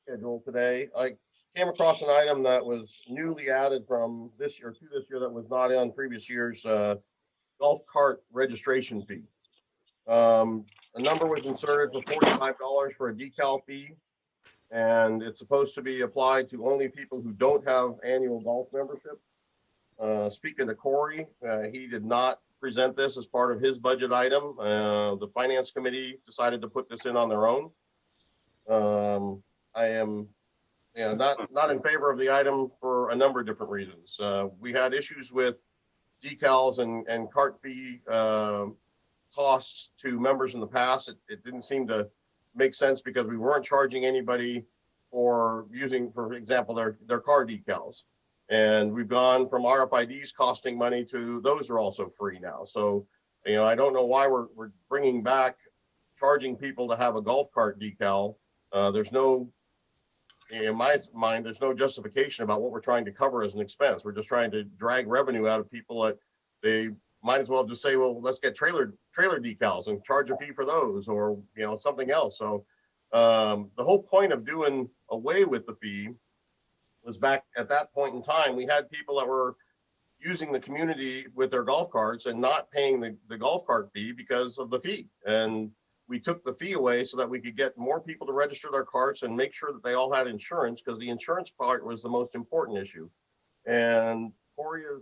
schedule today, I came across an item that was newly added from this year to this year that was not on previous year's golf cart registration fee. A number was inserted for $45 for a decal fee, and it's supposed to be applied to only people who don't have annual golf membership. Speaking to Corey, he did not present this as part of his budget item. The finance committee decided to put this in on their own. I am not in favor of the item for a number of different reasons. We had issues with decals and cart fee costs to members in the past. It didn't seem to make sense because we weren't charging anybody for using, for example, their car decals. And we've gone from RFIDs costing money to those are also free now. So, I don't know why we're bringing back charging people to have a golf cart decal. There's no, in my mind, there's no justification about what we're trying to cover as an expense. We're just trying to drag revenue out of people that they might as well just say, well, let's get trailer decals and charge a fee for those, or something else. So the whole point of doing away with the fee was back at that point in time, we had people that were using the community with their golf carts and not paying the golf cart fee because of the fee. And we took the fee away so that we could get more people to register their carts and make sure that they all had insurance, because the insurance part was the most important issue. And Corey has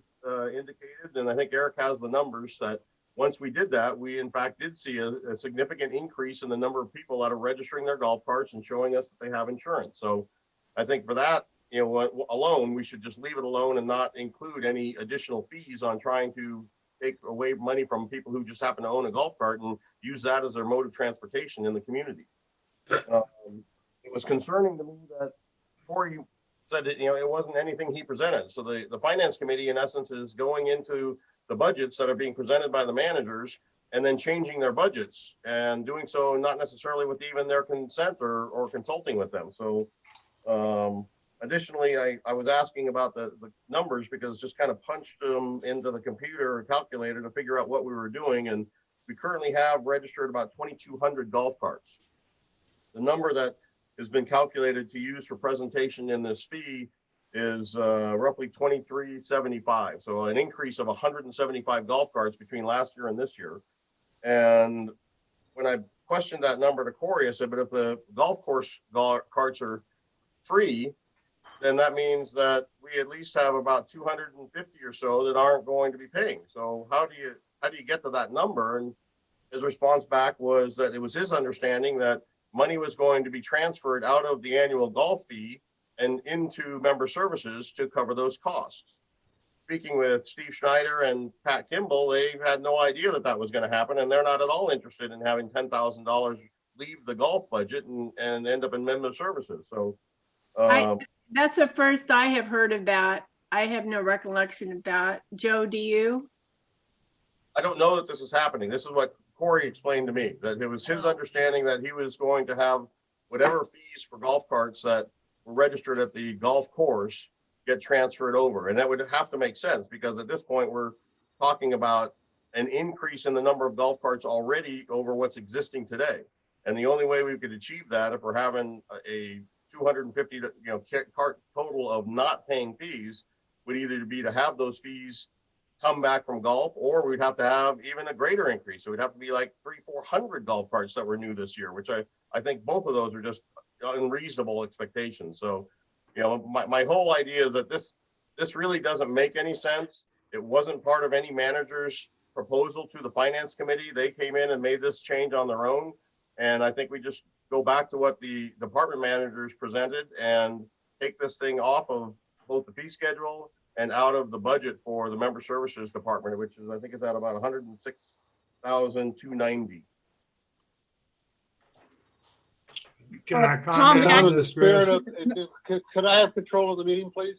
indicated, and I think Eric has the numbers, that once we did that, we in fact did see a significant increase in the number of people that are registering their golf carts and showing us that they have insurance. So I think for that, you know, alone, we should just leave it alone and not include any additional fees on trying to take away money from people who just happen to own a golf cart and use that as their mode of transportation in the community. It was concerning to me that Corey said that, you know, it wasn't anything he presented. So the finance committee, in essence, is going into the budgets that are being presented by the managers and then changing their budgets and doing so not necessarily with even their consent or consulting with them. So additionally, I was asking about the numbers because just kind of punched them into the computer or calculator to figure out what we were doing. And we currently have registered about 2,200 golf carts. The number that has been calculated to use for presentation in this fee is roughly 2,375. So an increase of 175 golf carts between last year and this year. And when I questioned that number to Corey, I said, but if the golf course carts are free, then that means that we at least have about 250 or so that aren't going to be paying. So how do you get to that number? And his response back was that it was his understanding that money was going to be transferred out of the annual golf fee and into member services to cover those costs. Speaking with Steve Schneider and Pat Kimball, they had no idea that that was going to happen, and they're not at all interested in having $10,000 leave the golf budget and end up in member services. So that's the first I have heard of that. I have no recollection of that. Joe, do you? I don't know that this is happening. This is what Corey explained to me, that it was his understanding that he was going to have whatever fees for golf carts that were registered at the golf course get transferred over. And that would have to make sense because at this point we're talking about an increase in the number of golf carts already over what's existing today. And the only way we could achieve that if we're having a 250 cart total of not paying fees would either be to have those fees come back from golf, or we'd have to have even a greater increase. So we'd have to be like 300-400 golf carts that were new this year, which I think both of those are just unreasonable expectations. So, you know, my whole idea is that this really doesn't make any sense. It wasn't part of any manager's proposal to the finance committee. They came in and made this change on their own. And I think we just go back to what the department managers presented and take this thing off of both the fee schedule and out of the budget for the member services department, which is, I think it's at about 106,290. Can I Tom, comment on this, Chris? Could I have control of the meeting, please?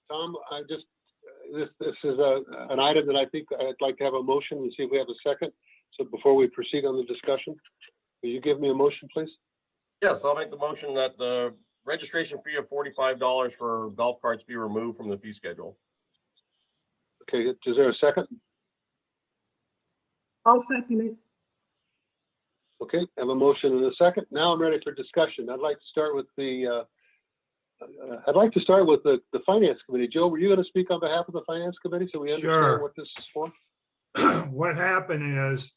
Tom, this is an item that I think I'd like to have a motion and see if we have a second. So before we proceed on the discussion, will you give me a motion, please? Yes, I'll make the motion that the registration fee of $45 for golf carts be removed from the fee schedule. Okay, is there a second? I'll second it. Okay, I have a motion and a second. Now I'm ready for discussion. I'd like to start with the finance committee. Joe, were you going to speak on behalf of the finance committee so we understand Sure. what this is for? What happened is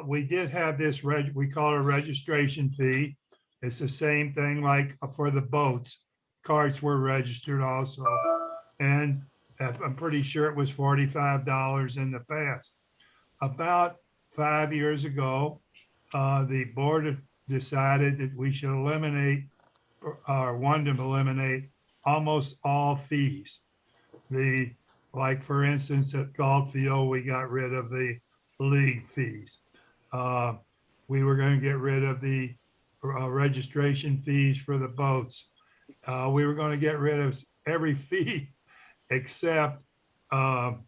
we did have this, we call it a registration fee. It's the same thing like for the boats. Carts were registered also. And I'm pretty sure it was $45 in the past. About 5 years ago, the board decided that we should eliminate or wanted to eliminate almost all fees. Like for instance, at Golf Field, we got rid of the league fees. We were going to get rid of the registration fees for the boats. We were going to get rid of every fee except the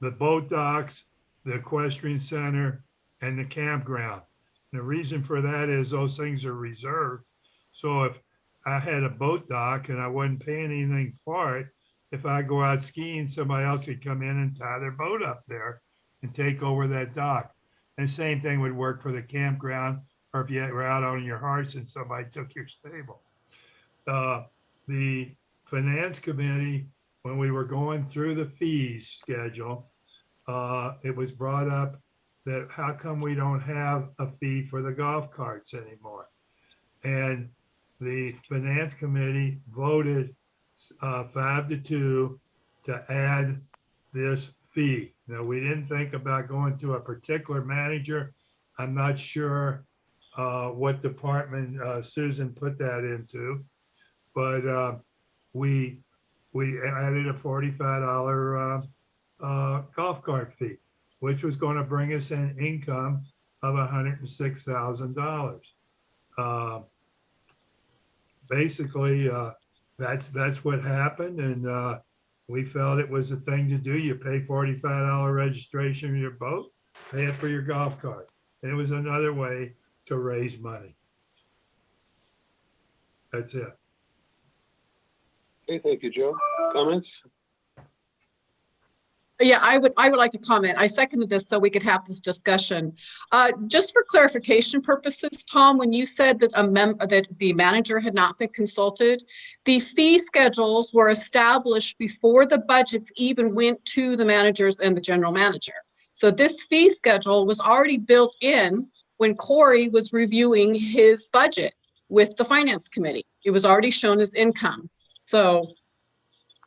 boat docks, the equestrian center, and the campground. And the reason for that is those things are reserved. So if I had a boat dock and I wasn't paying anything for it, if I go out skiing, somebody else could come in and tie their boat up there and take over that dock. And the same thing would work for the campground, or if you were out on your horse and somebody took your stable. The finance committee, when we were going through the fees schedule, it was brought up that how come we don't have a fee for the golf carts anymore? And the finance committee voted 5-2 to add this fee. Now, we didn't think about going to a particular manager. I'm not sure what department Susan put that into, but we added a $45 golf cart fee, which was going to bring us an income of $106,000. Basically, that's what happened, and we felt it was a thing to do. You pay $45 registration for your boat, pay it for your golf cart. And it was another way to raise money. That's it. Okay, thank you, Joe. Comments? Yeah, I would like to comment. I seconded this so we could have this discussion. Just for clarification purposes, Tom, when you said that that the manager had not been consulted, the fee schedules were established before the budgets even went to the managers and the general manager. So this fee schedule was already built in when Corey was reviewing his budget with the finance committee. It was already shown as income. So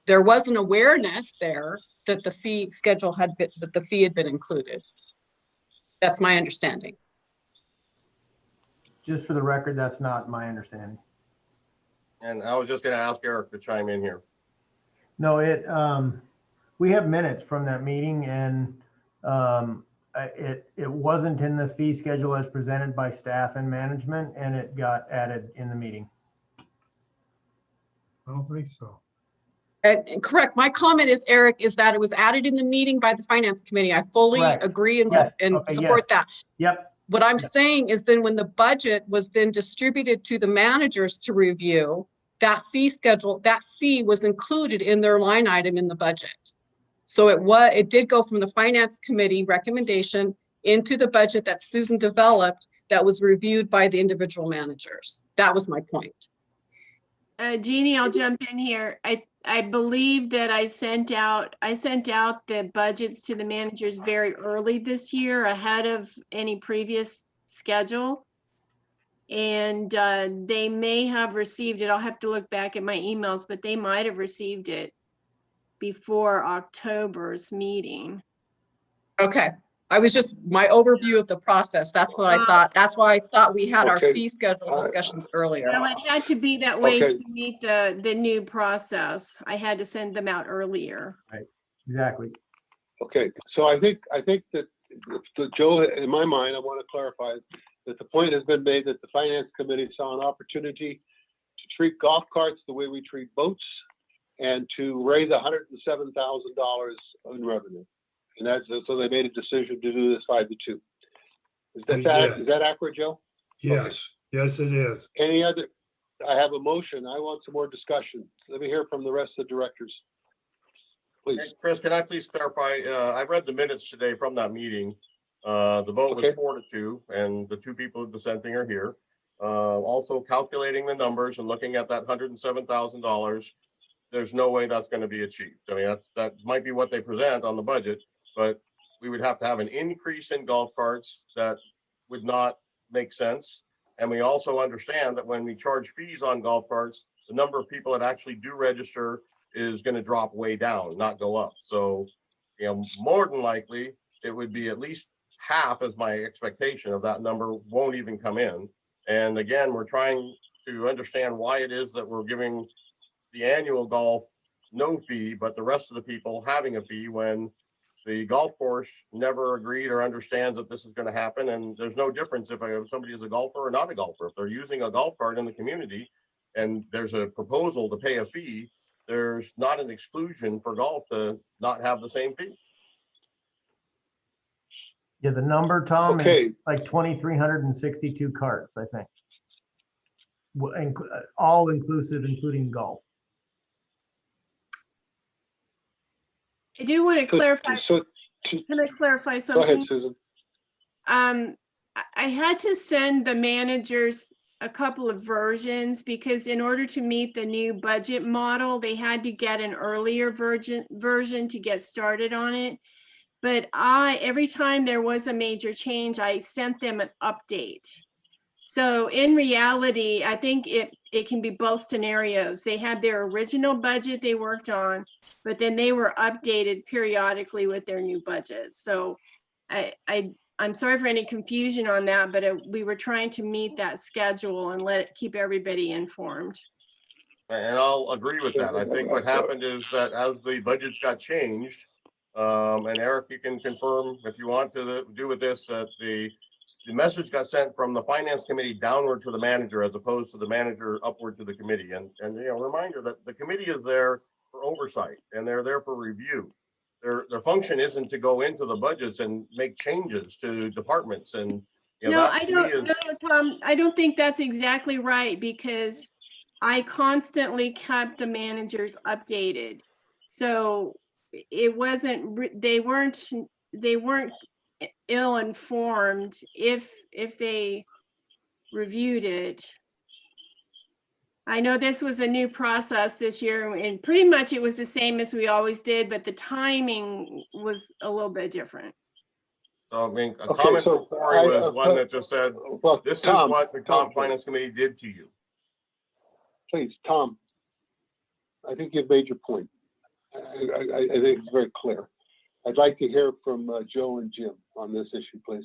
there was an awareness there that the fee schedule had been, that the fee had been included. That's my understanding. Just for the record, that's not my understanding. And I was just gonna ask Eric to chime in here. No, we have minutes from that meeting, and it wasn't in the fee schedule as presented by staff and management, and it got added in the meeting. I don't think so. And correct. My comment is, Eric, is that it was added in the meeting by the finance committee. I fully Correct. agree and, Yes. and Okay, support yes. that. Yep. What I'm Yep. saying is then when the budget was then distributed to the managers to review, that fee schedule, that fee was included in their line item in the budget. So it did go from the finance committee recommendation into the budget that Susan developed that was reviewed by the individual managers. That was my point. Jeannie, I'll jump in here. I believe that I sent out the budgets to the managers very early this year, ahead of any previous schedule. And they may have received it. I'll have to look back at my emails, but they might have received it before October's meeting. Okay. I was just my overview of the process. That's what I thought. That's why I thought we had our fee schedule discussions earlier. Well, it had to be that way Okay. to meet the new process. I had to send them out earlier. Right. Exactly. Okay, so I think that Joe, in my mind, I want to clarify that the point has been made that the finance committee saw an opportunity to treat golf carts the way we treat boats and to raise $107,000 in revenue. And that's, so they made a decision to do this 5-2. Is that accurate, Joe? Yes, yes, it is. Any other, I have a motion. I want some more discussion. Let me hear from the rest of the directors. Please. Hey, Chris, can I please clarify? I read the minutes today from that meeting. The vote was 4-2, and the two people dissenting are here. Also calculating the numbers and looking at that $107,000, there's no way that's going to be achieved. I mean, that might be what they present on the budget, but we would have to have an increase in golf carts that would not make sense. And we also understand that when we charge fees on golf carts, the number of people that actually do register is going to drop way down, not go up. So, more than likely, it would be at least half as my expectation of that number won't even come in. And again, we're trying to understand why it is that we're giving the annual golf no fee, but the rest of the people having a fee when the golf course never agreed or understands that this is going to happen. And there's no difference if somebody is a golfer or not a golfer. If they're using a golf cart in the community and there's a proposal to pay a fee, there's not an exclusion for golf to not have the same fee. Yeah, the number, Tom, Okay. is like 2,362 carts, I think. All inclusive, including golf. I do want to clarify. So, Can I clarify go something? ahead, Susan. I had to send the managers a couple of versions because in order to meet the new budget model, they had to get an earlier version to get started on it. But every time there was a major change, I sent them an update. So in reality, I think it it can be both scenarios. They had their original budget they worked on, but then they were updated periodically with their new budget. So I'm sorry for any confusion on that, but we were trying to meet that schedule and keep everybody informed. And I'll agree with that. I think what happened is that as the budgets got changed, and Eric, you can confirm if you want to do with this, that the message got sent from the finance committee downward to the manager as opposed to the manager upward to the committee. And reminder that the committee is there for oversight and they're there for review. Their function isn't to go into the budgets and make changes to departments. And no, Tom, I don't think that's exactly right, because I constantly kept the managers updated. So it wasn't, they weren't ill-informed if they reviewed it. I know this was a new process this year, and pretty much it was the same as we always did, but the timing was a little bit different. So, I mean, a comment from Corey was one that just said, this is what the finance committee did to you. Please, Tom, I think you've made your point. I think it's very clear. I'd like to hear from Joe and Jim on this issue, please.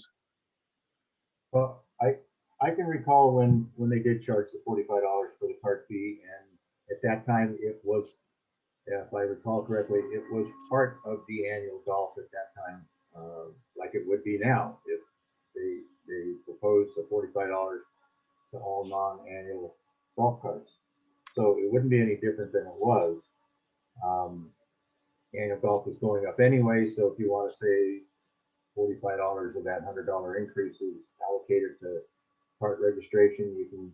Well, I can recall when they did charge the $45 for the cart fee, and at that time it was, if I recall correctly, it was part of the annual golf at that time, like it would be now if they proposed the $45 to all non-annual golf carts. So it wouldn't be any different than it was. Annual golf is going up anyway, so if you want to say $45 of that $100 increase is allocated to cart registration, you can,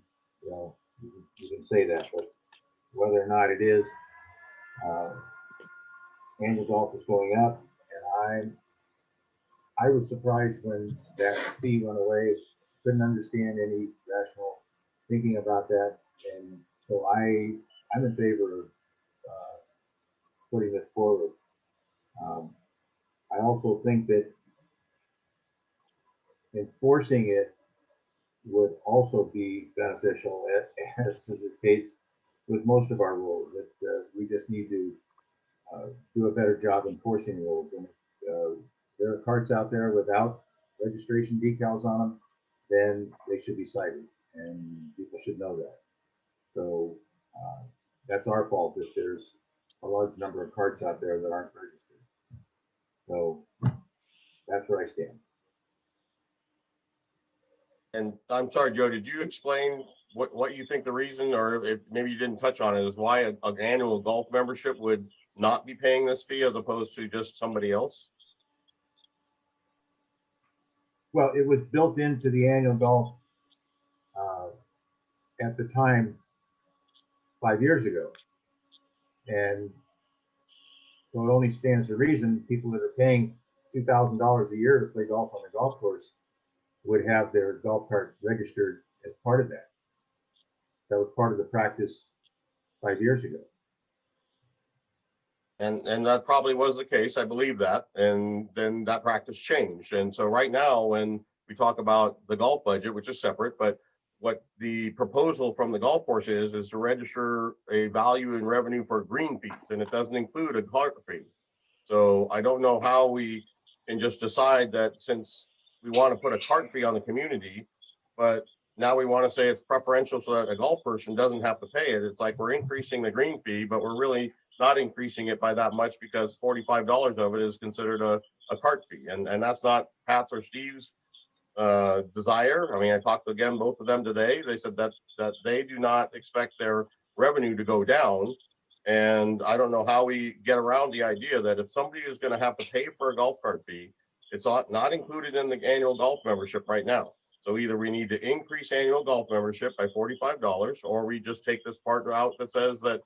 you can say that. But whether or not it is, annual golf is going up, and I was surprised when that fee went away. Couldn't understand any rational thinking about that, and so I'm in favor of putting this forward. I also think that enforcing it would also be beneficial, as is the case with most of our rules. That we just need to do a better job enforcing rules. And if there are carts out there without registration decals on them, then they should be cited, and people should know that. So that's our fault if there's a large number of carts out there that aren't registered. So that's where I stand. And I'm sorry, Joe, did you explain what you think the reason, or if maybe you didn't touch on it, is why an annual golf membership would not be paying this fee as opposed to just somebody else? Well, it was built into the annual golf at the time 5 years ago. And so it only stands to reason people that are paying $2,000 a year to play golf on the golf course would have their golf cart registered as part of that. That was part of the practice 5 years ago. And that probably was the case. I believe that. And then that practice changed. And so right now, when we talk about the golf budget, which is separate, but what the proposal from the golf course is to register a value in revenue for green fees, and it doesn't include a cart fee. So I don't know how we can just decide that since we want to put a cart fee on the community, but now we want to say it's preferential so that a golf person doesn't have to pay it. It's like we're increasing the green fee, but we're really not increasing it by that much because $45 of it is considered a cart fee. And that's not Pat's or Steve's desire. I mean, I talked to both of them today. They said that they do not expect their revenue to go down. And I don't know how we get around the idea that if somebody is going to have to pay for a golf cart fee, it's not included in the annual golf membership right now. So either we need to increase annual golf membership by $45, or we just take this part out that says that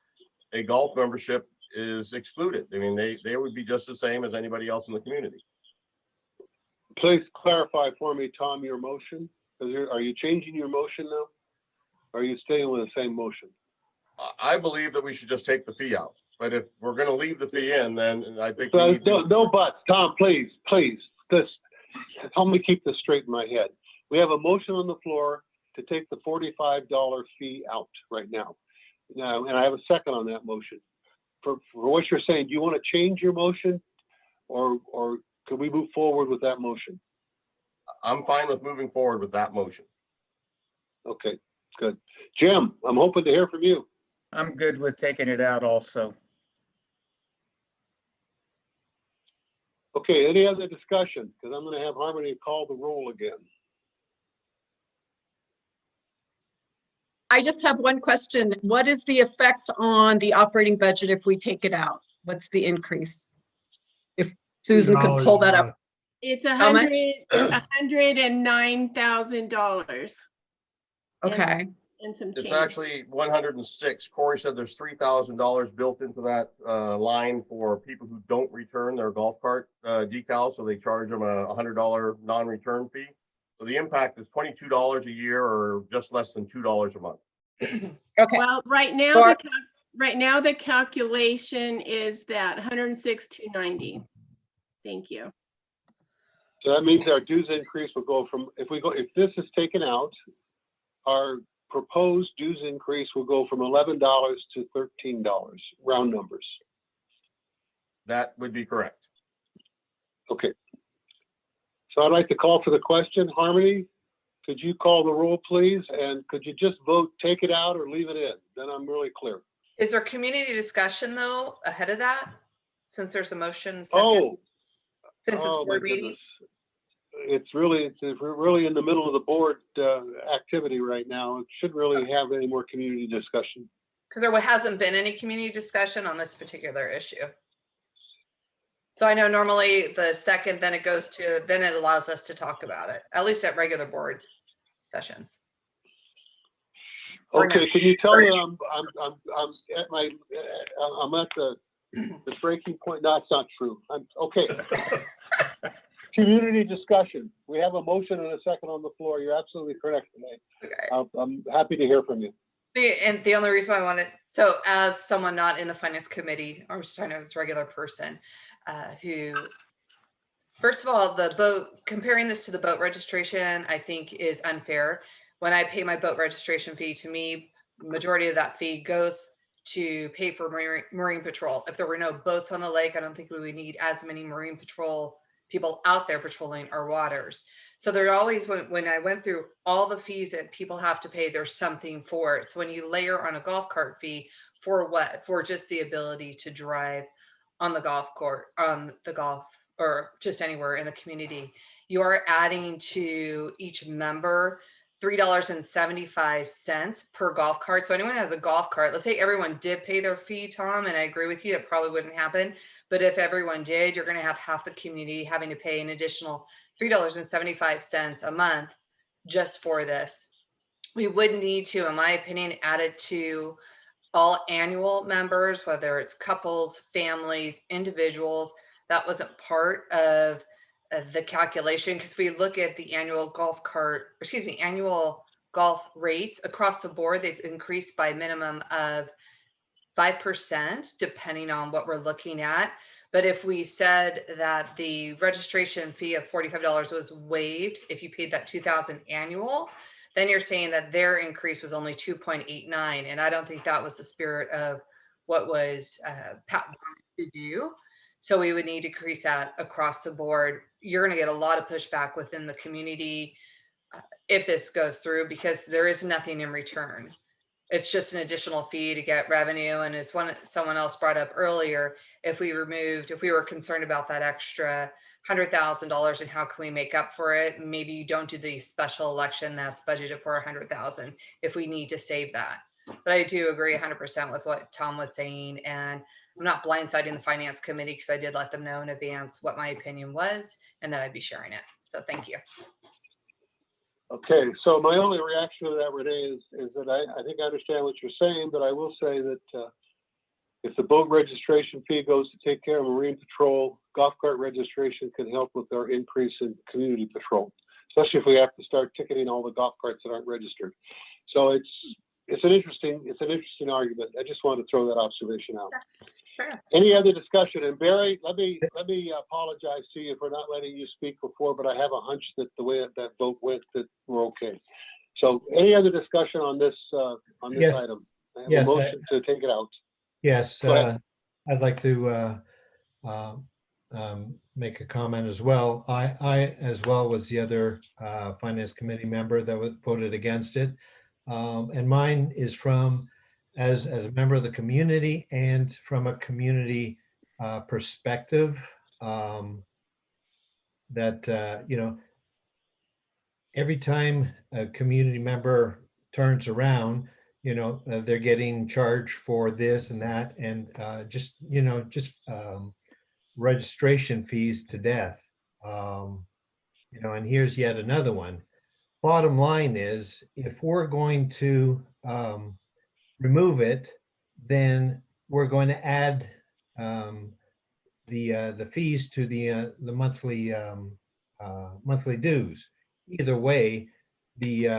a golf membership is excluded. I mean, they would be just the same as anybody else in the community. Please clarify for me, Tom, your motion. Are you changing your motion now? Or are you staying with the same motion? I believe that we should just take the fee out. But if we're going to leave the fee in, then I think we need to... No buts. Tom, please. Just help me keep this straight in my head. We have a motion on the floor to take the $45 fee out right now. Now, and I have a second on that motion. For what you're saying, do you want to change your motion, or could we move forward with that motion? I'm fine with moving forward with that motion. Okay, good. Jim, I'm hoping to hear from you. I'm good with taking it out also. Okay, any other discussion? Because I'm going to have Harmony call the roll again. I just have one question. What is the effect on the operating budget if we take it out? What's the increase? If Susan could pull that up. It's How much? $109,000. Okay. And some change. It's actually 106. Corey said there's $3,000 built into that line for people who don't return their golf cart decals, so they charge them a $100 non-return fee. So the impact is $22 a year, or just less than $2 a month. Okay. Well, right now, So the calculation is that 106,290. Thank you. So that means our dues increase will go from, if this is taken out, our proposed dues increase will go from $11 to $13, round numbers. That would be correct. Okay. So I'd like to call for the question. Harmony, could you call the roll, please? And could you just vote, take it out or leave it in? Then I'm really clear. Is there community discussion though, ahead of that? Since there's a motion. Second, Oh, since it's oh my board meeting? goodness. We're really in the middle of the board activity right now. It shouldn't really have any more community discussion. Because there hasn't been any community discussion on this particular issue. So I know normally the second, then it goes to, then it allows us to talk about it, at least at regular board sessions. Or Okay, no. can you tell me I'm at the breaking point? No, it's not true. Okay. Community discussion. We have a motion and a second on the floor. You're absolutely correct today. Okay. I'm happy to hear from you. And the only reason why I wanted, so as someone not in the finance committee, or just trying to as a regular person, who, first of all, the boat, comparing this to the boat registration, I think is unfair. When I pay my boat registration fee, to me, majority of that fee goes to pay for marine patrol. If there were no boats on the lake, I don't think we would need as many marine patrol people out there patrolling our waters. So there always, when I went through all the fees that people have to pay, there's something for it. So when you layer on a golf cart fee, for what? For just the ability to drive on the golf court, on the golf, or just anywhere in the community, you are adding to each member $3.75 per golf cart. So anyone who has a golf cart, let's say everyone did pay their fee, Tom, and I agree with you, it probably wouldn't happen. But if everyone did, you're going to have half the community having to pay an additional $3.75 a month just for this. We would need to, in my opinion, add it to all annual members, whether it's couples, families, individuals. That wasn't part of the calculation, because we look at the annual golf rates across the board, they've increased by a minimum of 5%, depending on what we're looking at. But if we said that the registration fee of $45 was waived, if you paid that $2,000 annual, then you're saying that their increase was only 2.89. And I don't think that was the spirit of what was Pat wanted to do. So we would need to increase that across the board. You're going to get a lot of pushback within the community if this goes through, because there is nothing in return. It's just an additional fee to get revenue. And as someone else brought up earlier, if we were concerned about that extra $100,000 and how can we make up for it, maybe you don't do the special election that's budgeted for $100,000 if we need to save that. But I do agree 100% with what Tom was saying, and I'm not blindsiding the finance committee because I did let them know in advance what my opinion was and that I'd be sharing it. So thank you. Okay, so my only reaction to that, Renee, is that I think I understand what you're saying, but I will say that if the boat registration fee goes to take care of marine patrol, golf cart registration can help with our increase in community patrol, especially if we have to start ticketing all the golf carts that aren't registered. So it's an interesting argument. I just wanted to throw that observation out. Sure. Any other discussion? And Barry, let me apologize to you for not letting you speak before, but I have a hunch that the way that vote went, that we're okay. So any other discussion on this Yes. item? I have a Yes, motion to take it out. Yes, Go ahead. I'd like to make a comment as well. I as well was the other Finance Committee member that voted against it. And mine is from, as a member of the community and from a community perspective, that, you know, every time a community member turns around, you know, they're getting charged for this and that, and just, you know, just registration fees to death. You know, and here's yet another one. Bottom line is, if we're going to remove it, then we're going to add the fees to the monthly dues. Either way, the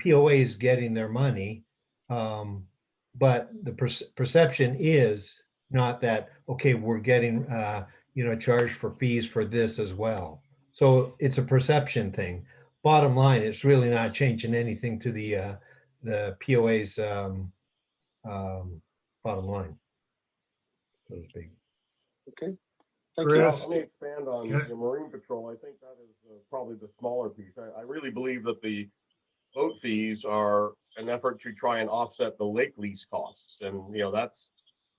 POA is getting their money, but the perception is not that, okay, we're getting you know, charged for fees for this as well. So it's a perception thing. Bottom line, it's really not changing anything to the POA's bottom line, so to speak. Okay. Chris? Let me expand on Yeah. the Marine Patrol. I think that is probably the smaller piece. I really believe that the boat fees are an effort to try and offset the lake lease costs. And, you know, that's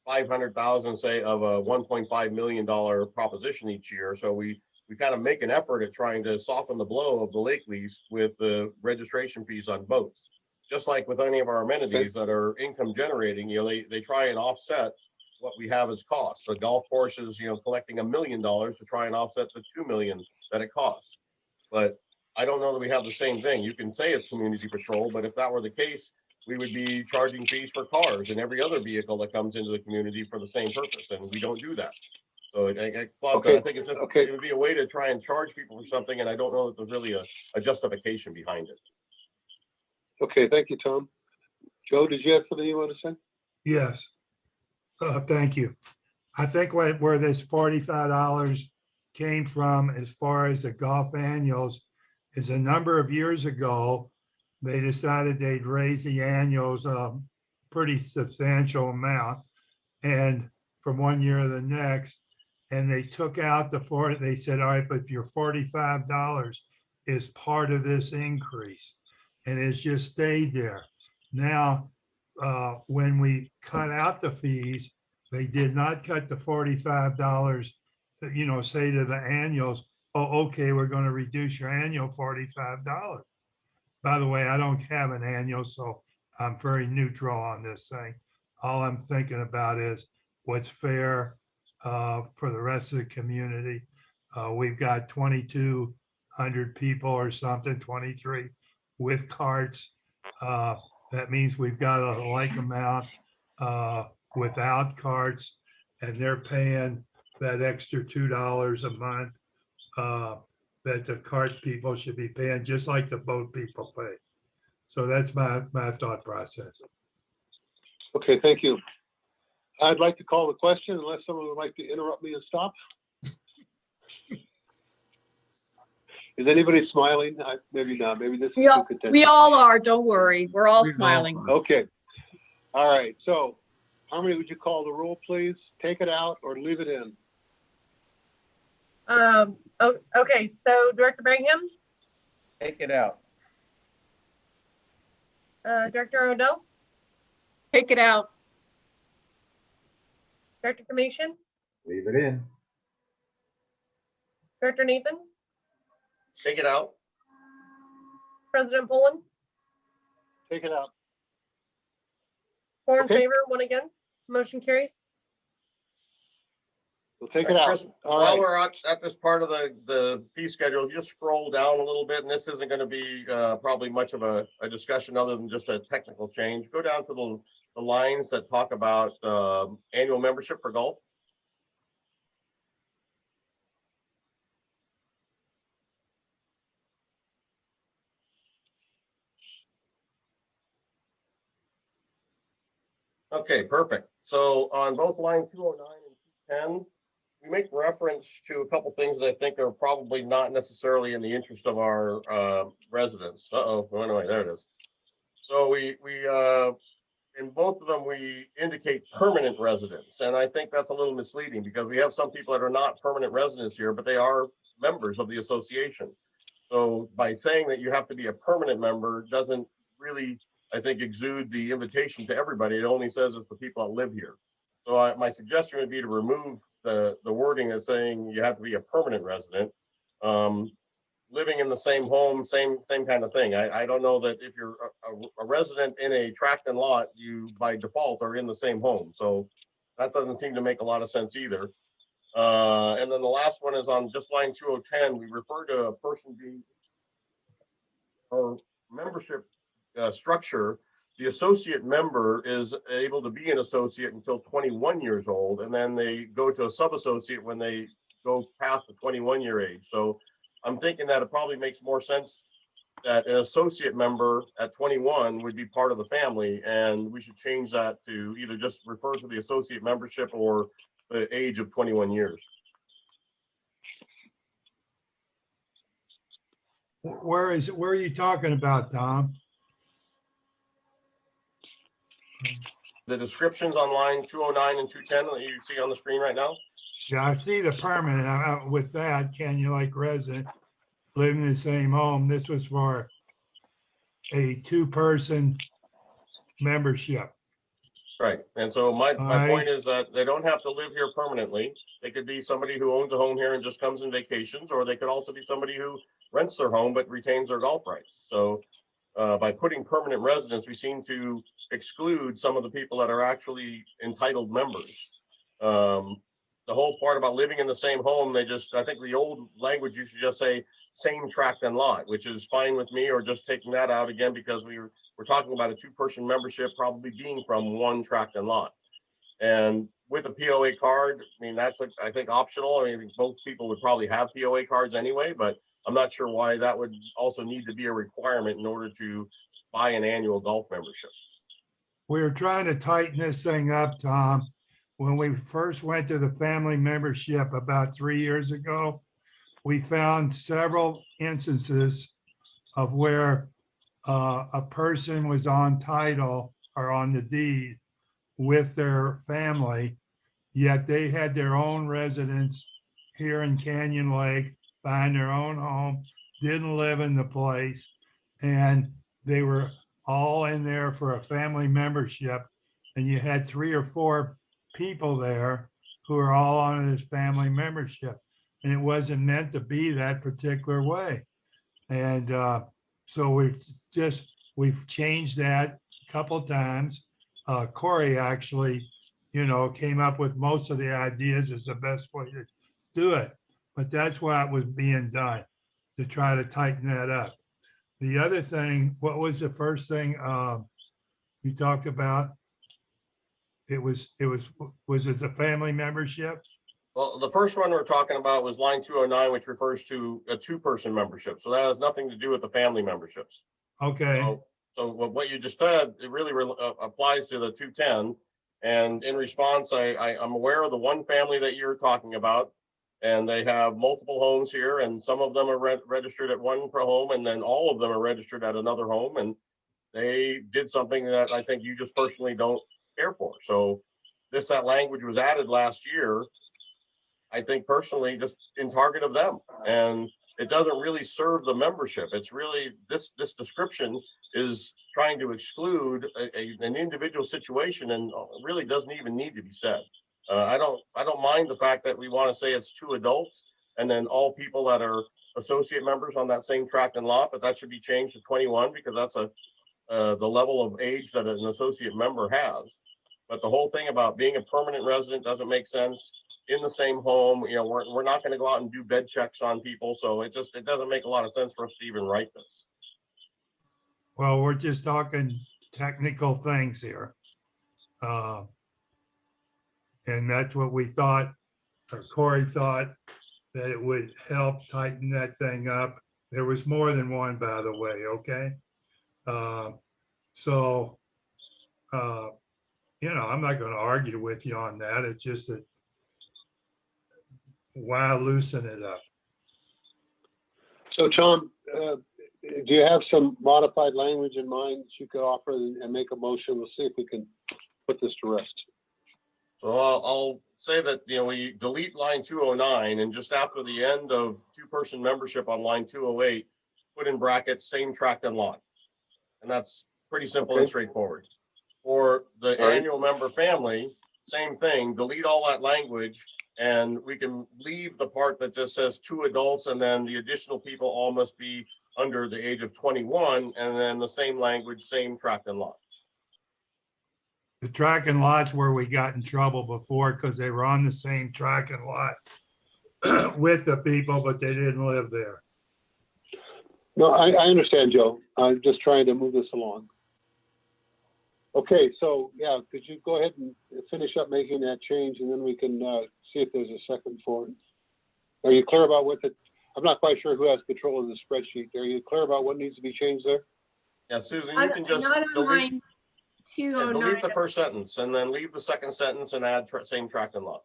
500,000, say, of a $1.5 million proposition each year. So we kind of make an effort at trying to soften the blow of the lake lease with the registration fees on boats. Just like with any of our amenities that are income generating, you know, they try and offset what we have as costs. The golf courses, you know, collecting $1 million to try and offset the $2 million that it costs. But I don't know that we have the same thing. You can say it's community patrol, but if that were the case, we would be charging fees for cars and every other vehicle that comes into the community for the same purpose, and we don't do that. So I think it's just, it would be a way to try and charge people for something, and I don't know that there's really a justification behind it. Okay, thank you, Tom. Joe, did you have something you want to say? Yes. Thank you. I think where this $45 came from as far as the golf annuals is a number of years ago, they decided they'd raise the annuals a pretty substantial amount, and from one year to the next, and they took out they said, all right, but your $45 is part of this increase, and it's just stayed there. Now, when we cut out the fees, they did not cut the $45, you know, say to the annuals, oh, okay, we're going to reduce your annual $45. By the way, I don't have an annual, so I'm very neutral on this thing. All I'm thinking about is what's fair for the rest of the community. We've got 2,200 people or something, 23 with carts. That means we've got a like amount without carts, and they're paying that extra $2 a month that the cart people should be paying, just like the boat people pay. So that's my thought process. Okay, thank you. I'd like to call the question unless someone would like to interrupt me and stop. Is anybody smiling? Maybe not. Maybe this is too contentious. We all are. Don't worry. We're all smiling. Okay. All right. So, Harmony, would you call the roll, please? Take it out or leave it in? Okay. So, Director Bingham, Take it out. Director Odell, Take it out. Director Commission, Leave it in. Director Nathan, Take it out. President Pullen, Take it out. 4 in Okay. favor, 1 against. Motion carries. We'll take it out. Chris, All while right. we're at this part of the fee schedule, just scroll down a little bit, and this isn't going to be probably much of a discussion other than just a technical change. Go down to the lines that talk about annual membership for golf. Okay, perfect. So on both line 209 and 210, we make reference to a couple things that I think are probably not necessarily in the interest of our residents. Uh-oh, anyway, there it is. So in both of them, we indicate permanent residents. And I think that's a little misleading because we have some people that are not permanent residents here, but they are members of the association. So by saying that you have to be a permanent member doesn't really, I think, exude the invitation to everybody. It only says it's the people that live here. So my suggestion would be to remove the wording that's saying you have to be a permanent resident. Living in the same home, same kind of thing. I don't know that if you're a resident in a tract and lot, you by default are in the same home. So that doesn't seem to make a lot of sense either. And then the last one is on just line 2010. We refer to a person being or membership structure. The associate member is able to be an associate until 21 years old, and then they go to a sub-associate when they go past the 21-year age. So I'm thinking that it probably makes more sense that an associate member at 21 would be part of the family, and we should change that to either just refer to the associate membership or the age of 21 years. Where are you talking about, Tom? The descriptions on line 209 and 210 that you see on the screen right now. Yeah, I see the permanent. With that, can you like resident live in the same home? This was for a two-person membership. Right. And so my point is that they don't have to live here permanently. They could be somebody who owns a home here and just comes in vacations, or they could also be somebody who rents their home but retains their golf rights. So by putting permanent residents, we seem to exclude some of the people that are actually entitled members. The whole part about living in the same home, I think the old language used to just say same tract and lot, which is fine with me, or just taking that out again because we're talking about a two-person membership probably being from one tract and lot. And with a POA card, I mean, that's, I think, optional. I mean, both people would probably have POA cards anyway, but I'm not sure why that would also need to be a requirement in order to buy an annual golf membership. We were trying to tighten this thing up, Tom. When we first went to the family membership about 3 years ago, we found several instances of where a person was on title or on the deed with their family, yet they had their own residence here in Canyon Lake, buying their own home, didn't live in the place, and they were all in there for a family membership. And you had 3 or 4 people there who are all on this family membership. And it wasn't meant to be that particular way. And so we've changed that a couple of times. Corey actually, came up with most of the ideas as the best way to do it. But that's why it was being done, to try to tighten that up. The other thing, what was the first thing you talked about? Was it a family membership? Well, the first one we're talking about was line 209, which refers to a two-person membership. So that has nothing to do with the family memberships. Okay. So what you just said, it really applies to the 210. And in response, I'm aware of the one family that you're talking about, and they have multiple homes here, and some of them are registered at one home, and then all of them are registered at another home. And they did something that I think you just personally don't care for. So that language was added last year, I think personally, just in target of them. And it doesn't really serve the membership. It's really, this description is trying to exclude an individual situation, and really doesn't even need to be said. I don't mind the fact that we want to say it's 2 adults and then all people that are associate members on that same tract and lot, but that should be changed to 21 because that's the level of age that an associate member has. But the whole thing about being a permanent resident doesn't make sense. In the same home, we're not going to go out and do bed checks on people, so it doesn't make a lot of sense for us to even write this. Well, we're just talking technical things here. And that's what we thought, or Corey thought, that it would help tighten that thing up. There was more than one, by the way, okay? I'm not going to argue with you on that. It's just that why loosen it up? So Tom, do you have some modified language in mind that you could offer and make a motion? We'll see if we can put this to rest. So I'll say that, we delete line 209 and just after the end of two-person membership on line 208, put in brackets, same tract and lot. And that's pretty simple and straightforward. For the annual member family, same thing, delete all that language and we can leave the part that just says 2 adults and then the additional people all must be under the age of 21 and then the same language, same tract and lot. The track and lots where we got in trouble before because they were on the same track and lot with the people, but they didn't live there. No, I understand, Joe. I'm just trying to move this along. Okay, so yeah, could you go ahead and finish up making that change and then we can see if there's a second for it. Are you clear about I'm not quite sure who has control of the spreadsheet. Are you clear about what needs to be changed there? Yeah, Susan, you can just delete the first sentence and then leave the second sentence and add same tract and lot.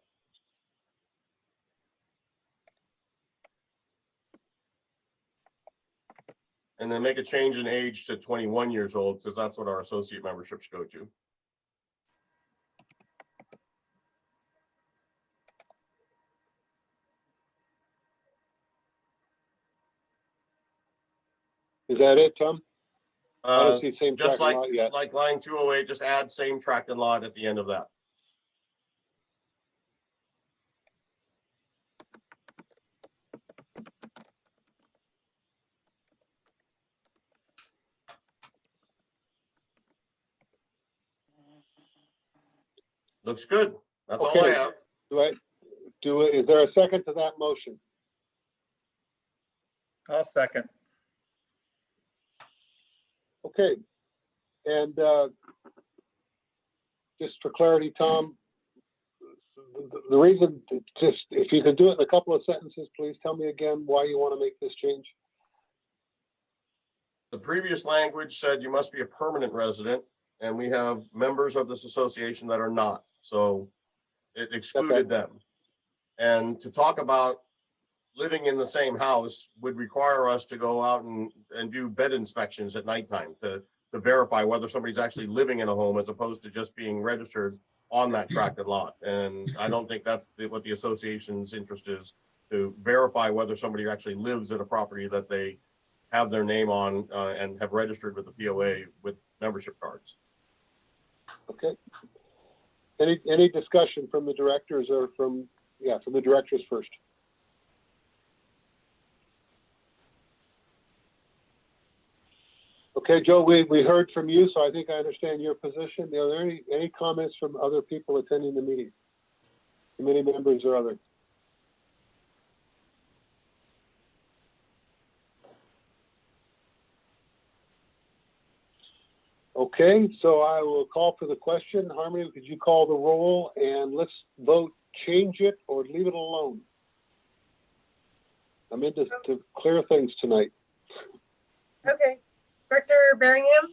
And then make a change in age to 21 years old because that's what our associate memberships go to. Is that it, Tom? I don't see same Just tract and lot yet. like line 208, just add same tract and lot at the end of that. Looks good. That's all I have. Is there a second to that motion? I'll second. Okay. And just for clarity, Tom, the reason, just if you could do it in a couple of sentences, please tell me again why you want to make this change. The previous language said you must be a permanent resident, and we have members of this association that are not. So it excluded them. And to talk about living in the same house would require us to go out and do bed inspections at nighttime to verify whether somebody's actually living in a home as opposed to just being registered on that tract and lot. And I don't think that's what the association's interest is, to verify whether somebody actually lives in a property that they have their name on and have registered with the POA with membership cards. Okay. Any discussion from the directors or from the directors first? Okay, Joe, we heard from you, so I think I understand your position. Are there any comments from other people attending the meeting? Committee members or others? Okay, so I will call for the question. Harmony, could you call the roll and let's vote, change it or leave it alone? I'm in to clear things tonight. Okay. Director Berringham?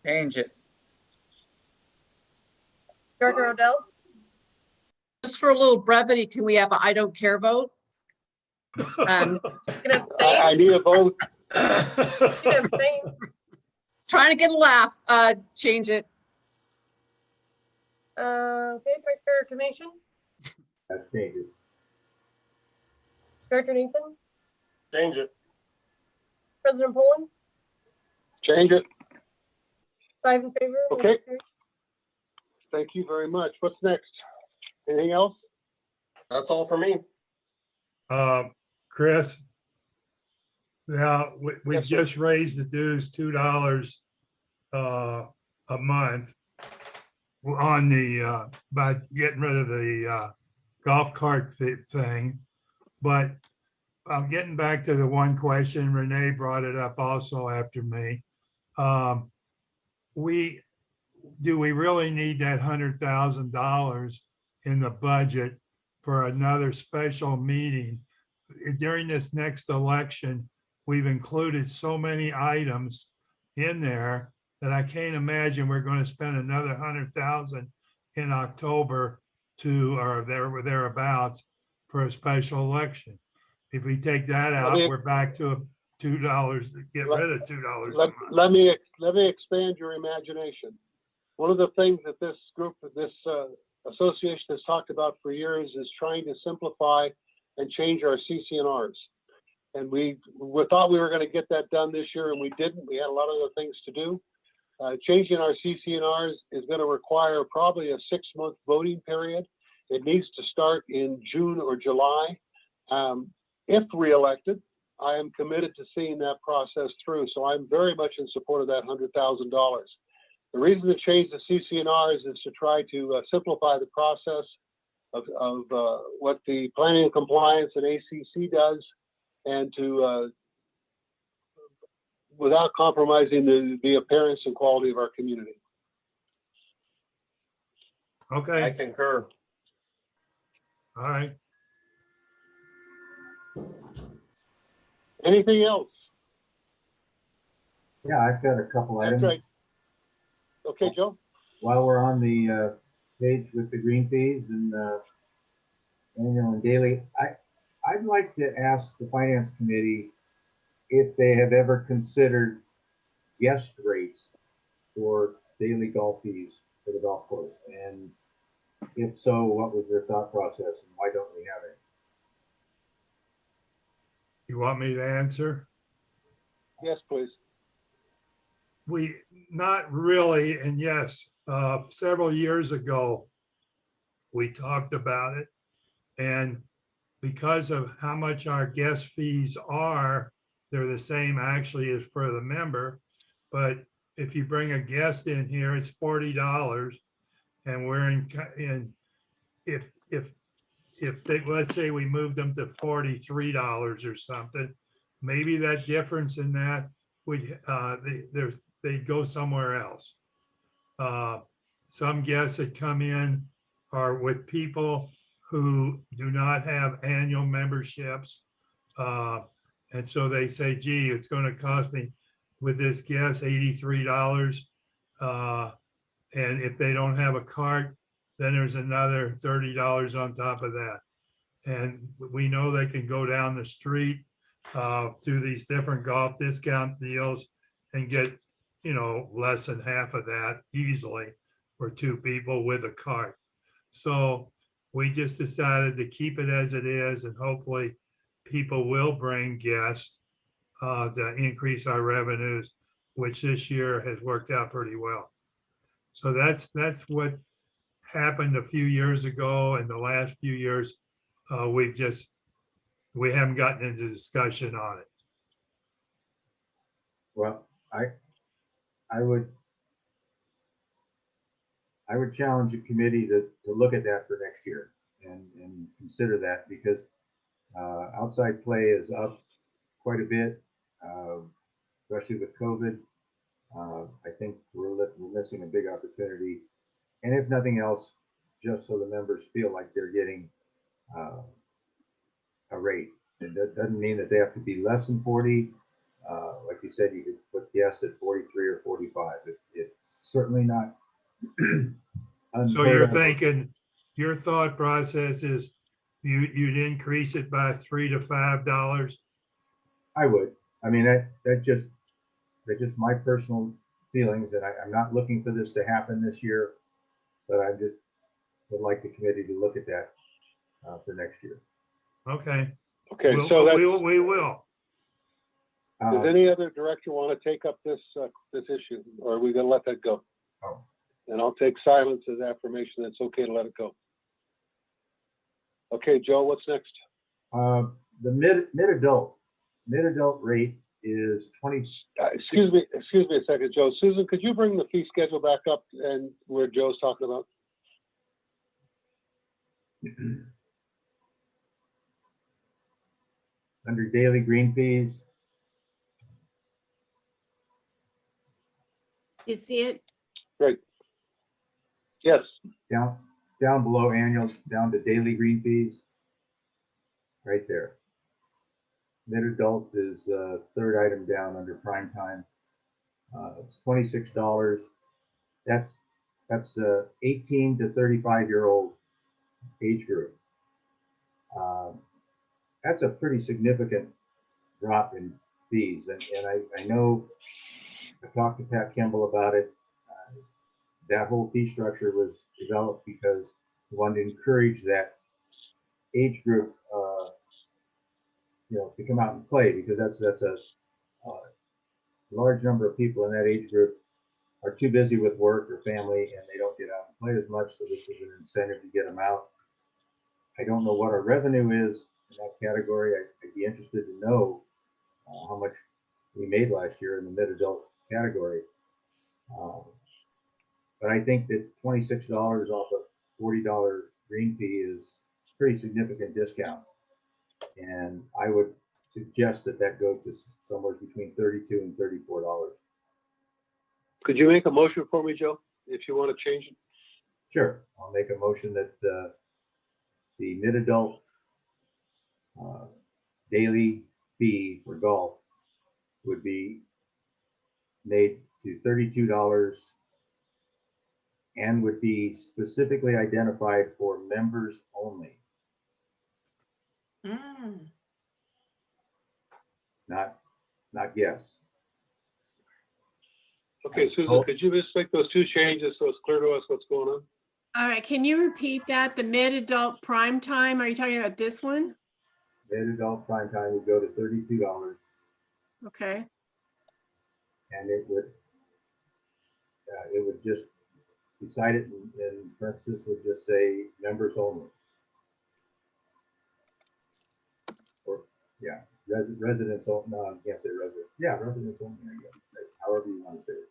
Change it. Director Odell? Just for a little brevity, can we have a I don't care vote? You can abstain. I need a vote. You can abstain. Trying to get a laugh. Change it. Okay, Director Commission? That's changes. Director Nathan? Change it. President Poland? Change it. 5 in favor. Okay. Thank you very much. What's next? Anything else? That's all for me. Chris? Yeah, we Yes, sir. just raised the dues $2 a month on the by getting rid of the golf cart thing. But I'm getting back to the one question, Renee brought it up also after me. Do we really need that $100,000 in the budget for another special meeting? During this next election, we've included so many items in there that I can't imagine we're going to spend another 100,000 in October or thereabouts for a special election. If we take that Let out, me- we're back to $2, get rid of $2 a Let, month. let me expand your imagination. One of the things that this group, this association has talked about for years is trying to simplify and change our CCNRs. And we thought we were going to get that done this year, and we didn't. We had a lot of other things to do. Changing our CCNRs is going to require probably a 6-month voting period. It needs to start in June or July. If reelected, I am committed to seeing that process through. So I'm very much in support of that $100,000. The reason to change the CCNRs is to try to simplify the process of what the planning and compliance and ACC does, and to without compromising the appearance and quality of our community. I Okay, concur. all right. Anything else? Yeah, I've got a couple That's items. right. Okay, Joe? While we're on the page with the green fees and annual and daily, I'd like to ask the finance committee if they have ever considered guest rates for daily golf fees for the golf course, and if so, what was their thought process and why don't we have it? You want me to answer? Yes, please. We, not really, and yes, several years ago, we talked about it. And because of how much our guest fees are, they're the same actually as for the member. But if you bring a guest in here, it's $40. And we're in if they, let's say we moved them to $43 or something, maybe that difference in that would, they go somewhere else. Some guests that come in are with people who do not have annual memberships. And so they say, gee, it's going to cost me with this guest $83. And if they don't have a cart, then there's another $30 on top of that. And we know they can go down the street to these different golf discount deals and get, you know, less than half of that easily for 2 people with a cart. So we just decided to keep it as it is, and hopefully people will bring guests to increase our revenues, which this year has worked out pretty well. So that's what happened a few years ago, and the last few years we haven't gotten into discussion on it. Well, I would challenge the committee to look at that for next year and consider that, because outside play is up quite a bit, especially with COVID. I think we're missing a big opportunity, and if nothing else, just so the members feel like they're getting a rate. And that doesn't mean that they have to be less than 40. Like you said, you could put guests at 43 or 45. It's certainly not. So you're thinking, your thought process is you'd increase it by $3 to $5? I would. I mean, that's just my personal feelings, and I'm not looking for this to happen this year, but I just would like the committee to look at that for next year. Okay. Okay, So we will. Does any other director want to take up this issue, or are we going to let that go? Oh. And I'll take silence as affirmation that it's okay to let it go. Okay, Joe, what's next? The mid-adult rate is 20. Excuse me a second, Joe. Susan, could you bring the fee schedule back up and where Joe's talking about? Under daily green fees. You see it? Great. Yes. Down below annuals, down to daily green fees. Right there. Mid-adult is third item down under prime time. It's $26. That's 18 to 35-year-old age group. That's a pretty significant drop in fees. And I know I talked to Pat Kimball about it. That whole fee structure was developed because we wanted to encourage that age group, to come out and play, because that's a large number of people in that age group are too busy with work or family, and they don't get out and play as much. So this was an incentive to get them out. I don't know what our revenue is in that category. I'd be interested to know how much we made last year in the mid-adult category. But I think that $26 off a $40 green fee is a pretty significant discount. And I would suggest that go to somewhere between $32 and $34. Could you make a motion for me, Joe, if you want to change it? Sure. I'll make a motion that the mid-adult daily fee for golf would be made to $32 and would be specifically identified for members only. Not guests. Okay, Susan, could you just make those two changes so it's clear to us what's going on? All right, can you repeat that? The mid-adult prime time, are you talking about this one? Mid-adult prime time would go to $32. Okay. And it would just, beside it in parentheses, would just say members only. Or, yeah, residents only. No, I can't say resident. Yeah, residents only, I guess. However you want to say it.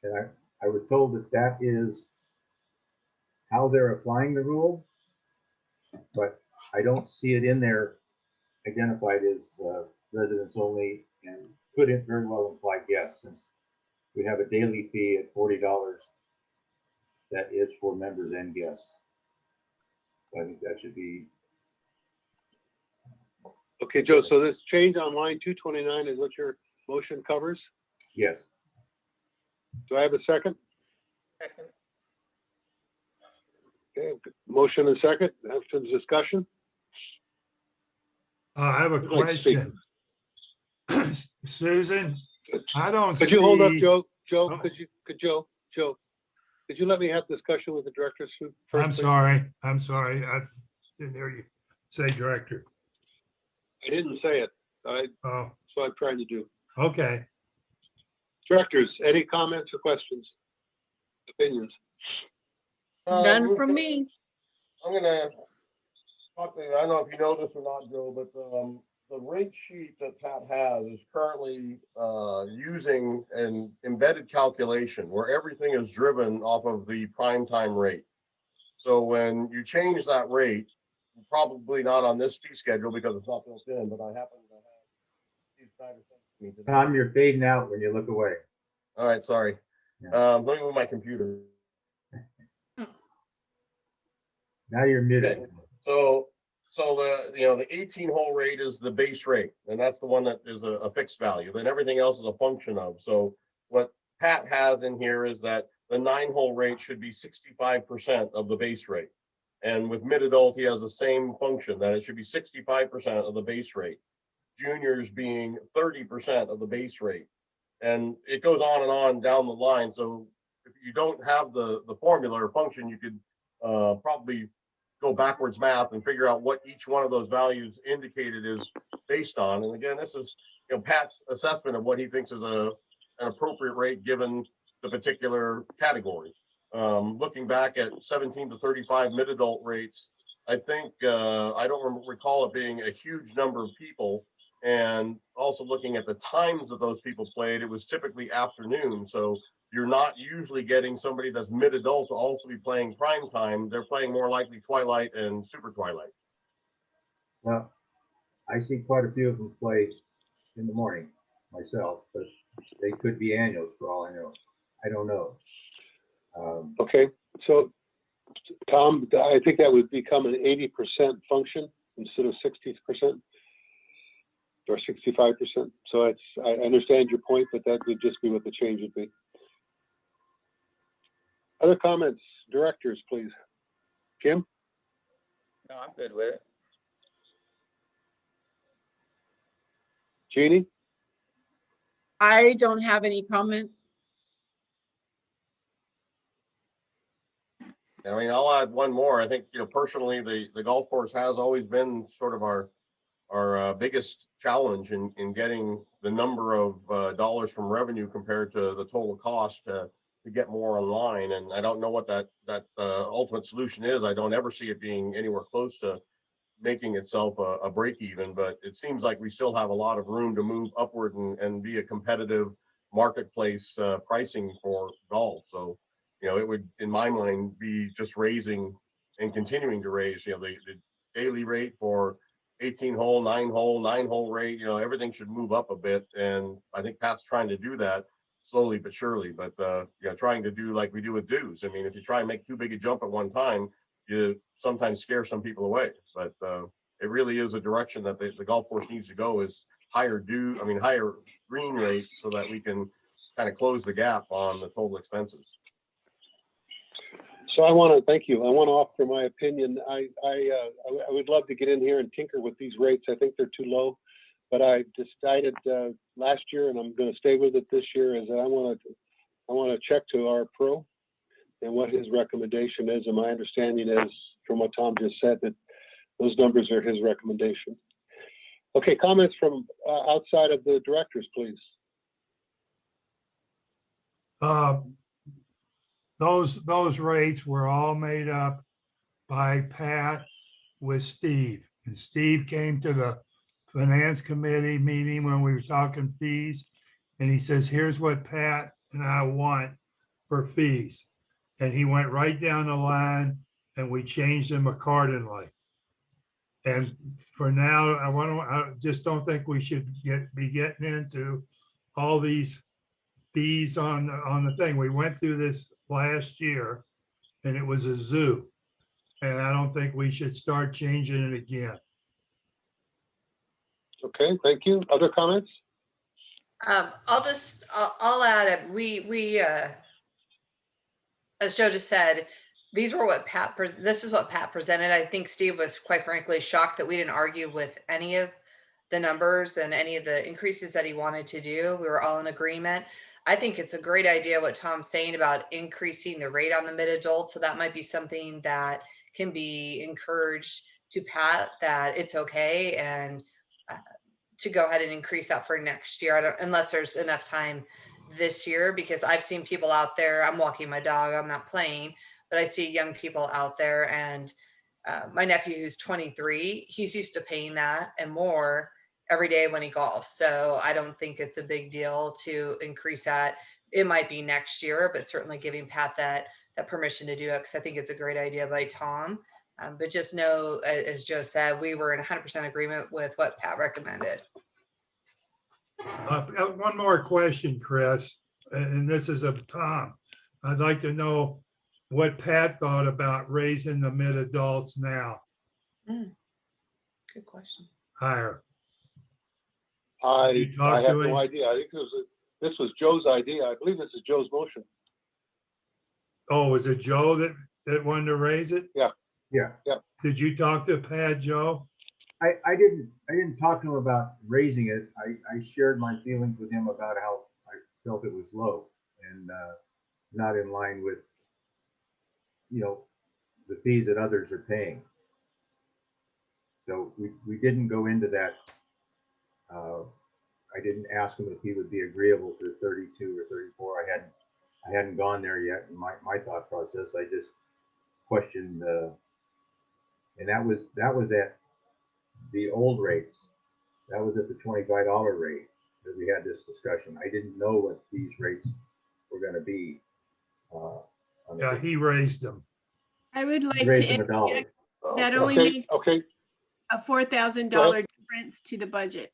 And I was told that is how they're applying the rule, but I don't see it in there identified as residents only, and could it very well imply guests, since we have a daily fee at $40 that is for members and guests. So I think that should be. Okay, Joe, so this change on line 229 is what your motion covers? Yes. Do I have a second? Second. Okay, motion and second. After the discussion. I have a Who'd like to speak? question. Susan, I don't see. Could you hold up, Joe? Joe, Oh. could you let me have discussion with the director first? I'm please? sorry. I didn't hear you say director. I didn't say it. Oh, That's what I'm trying to do. okay. Directors, any comments or questions? Opinions? None from me. I'm gonna talk to you. I don't know if you know this or not, Joe, but the rate sheet that Pat has is currently using an embedded calculation where everything is driven off of the prime time rate. So when you change that rate, probably not on this fee schedule because it's not built in, but I happen to have Steve Snyder sent me today. Tom, you're fading out when you look away. All right, sorry. Yeah. Let me move my computer. Now you're muted. Okay. So the 18 hole rate is the base rate, and that's the one that is a fixed value. Then everything else is a function of. So what Pat has in here is that the 9 hole rate should be 65% of the base rate. And with mid-adult, he has the same function, that it should be 65% of the base rate. Juniors being 30% of the base rate. And it goes on down the line. So if you don't have the formula or function, you could probably go backwards math and figure out what each one of those values indicated is based on. And again, this is Pat's assessment of what he thinks is an appropriate rate given the particular category. Looking back at 17 to 35 mid-adult rates, I think I don't recall it being a huge number of people. And also looking at the times that those people played, it was typically afternoon. So you're not usually getting somebody that's mid-adult to also be playing prime time. They're playing more likely twilight and super twilight. Well, I see quite a few of them play in the morning myself, but they could be annuals for all I know. I don't know. Okay, so Tom, I think that would become an 80% function instead of 60% or 65%. So I understand your point, but that would just be what the change would be. Other comments, directors, please. Kim? No, I'm good with it. Jeannie? I don't have any comment. I mean, I'll add one more. I think, personally, the golf course has always been sort of our biggest challenge in getting the number of dollars from revenue compared to the total cost to get more online. And I don't know what that ultimate solution is. I don't ever see it being anywhere close to making itself a break even, but it seems like we still have a lot of room to move upward and be a competitive marketplace pricing for golf. So, it would, in my mind, be just raising and continuing to raise, the daily rate for 18 hole, 9 hole rate, everything should move up a bit. And I think Pat's trying to do that slowly but surely, but trying to do like we do with dues. I mean, if you try and make too big a jump at one time, you sometimes scare some people away. But it really is a direction that the golf course needs to go, is higher green rates, so that we can kind of close the gap on the total expenses. So I want to thank you. I want to offer my opinion. I would love to get in here and tinker with these rates. I think they're too low, but I decided last year, and I'm going to stay with it this year, is that I want to check to our pro and what his recommendation is. And my understanding is, from what Tom just said, that those numbers are his recommendation. Okay, comments from outside of the directors, please. Those rates were all made up by Pat with Steve. And Steve came to the finance committee meeting when we were talking fees, and he says, here's what Pat and I want for fees. And he went right down the line, and we changed them accordingly. And for now, I just don't think we should be getting into all these fees on the thing. We went through this last year, and it was a zoo. And I don't think we should start changing it again. Okay, thank you. Other comments? I'll add, we as Joe just said, this is what Pat presented. I think Steve was, quite frankly, shocked that we didn't argue with any of the numbers and any of the increases that he wanted to do. We were all in agreement. I think it's a great idea what Tom's saying about increasing the rate on the mid-adult. So that might be something that can be encouraged to Pat, that it's okay, and to go ahead and increase that for next year. Unless there's enough time this year, because I've seen people out there, I'm walking my dog, I'm not playing, but I see young people out there, and my nephew, who's 23, he's used to paying that and more every day when he golfs. So I don't think it's a big deal to increase that. It might be next year, but certainly giving Pat that permission to do it, because I think it's a great idea by Tom. But just know, as Joe said, we were in 100% agreement with what Pat recommended. One more question, Chris, and this is of Tom. I'd like to know what Pat thought about raising the mid-adults now. Good question. Higher. I have no idea. I think this was Joe's idea. I believe this is Joe's motion. Oh, was it Joe that wanted to raise it? Yeah. Yeah. Did you talk to Pat, Joe? I didn't talk to him about raising it. I shared my feelings with him about how I felt it was low and not in line with, the fees that others are paying. So we didn't go into that. I didn't ask him if he would be agreeable to 32 or 34. I hadn't gone there yet in my thought process. I just questioned, and that was at the old rates. That was at the $25 rate that we had this discussion. I didn't know what these rates were going to be. Yeah, he raised them. I would like raised to them $1. that only makes a $4,000 difference to the budget.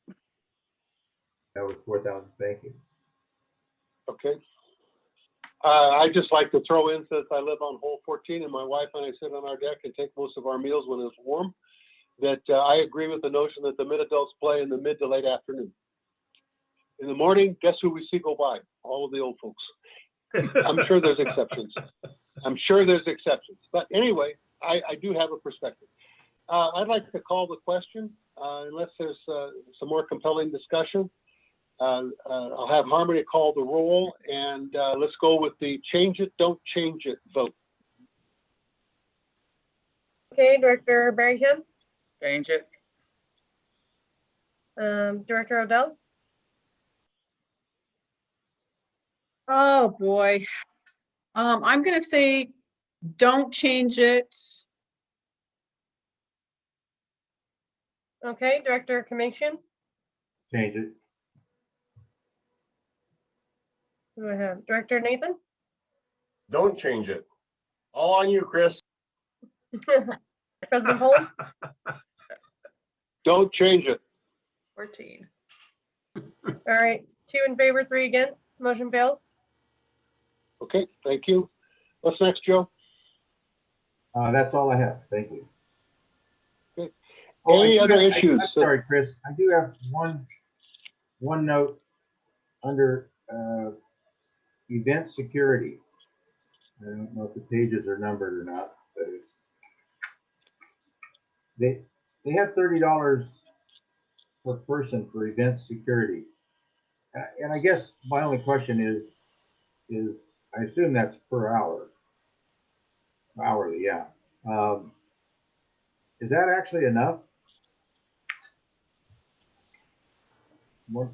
That was 4,000. Thank you. Okay. I just like to throw in, since I live on hole 14 and my wife and I sit on our deck and take most of our meals when it's warm, that I agree with the notion that the mid-adults play in the mid to late afternoon. In the morning, guess who we see go by? All of the old folks. I'm sure there's exceptions. I'm sure there's exceptions, but anyway, I do have a perspective. I'd like to call the question, unless there's some more compelling discussion. I'll have Harmony call the roll, and let's go with the change it, don't change it vote. Okay, Director Berryham, Change it. Director Odell, Oh, boy. I'm gonna say, don't change it. okay, Director Commission, Change it. who do I have? Director Nathan? Don't change it. All on you, Chris. President Poland? Don't change it. 14. All right, 2 in favor, 3 against, motion fails. Okay, thank you. What's next, Joe? That's all I have. Thank you. Okay. Oh, Any I do other have- issues? I'm sorry, Chris. I do have one note under event security. I don't know if the pages are numbered or not, but it's, they have $30 per person for event security. And I guess my only question is I assume that's per hour. Hourly, yeah. Is that actually enough? What?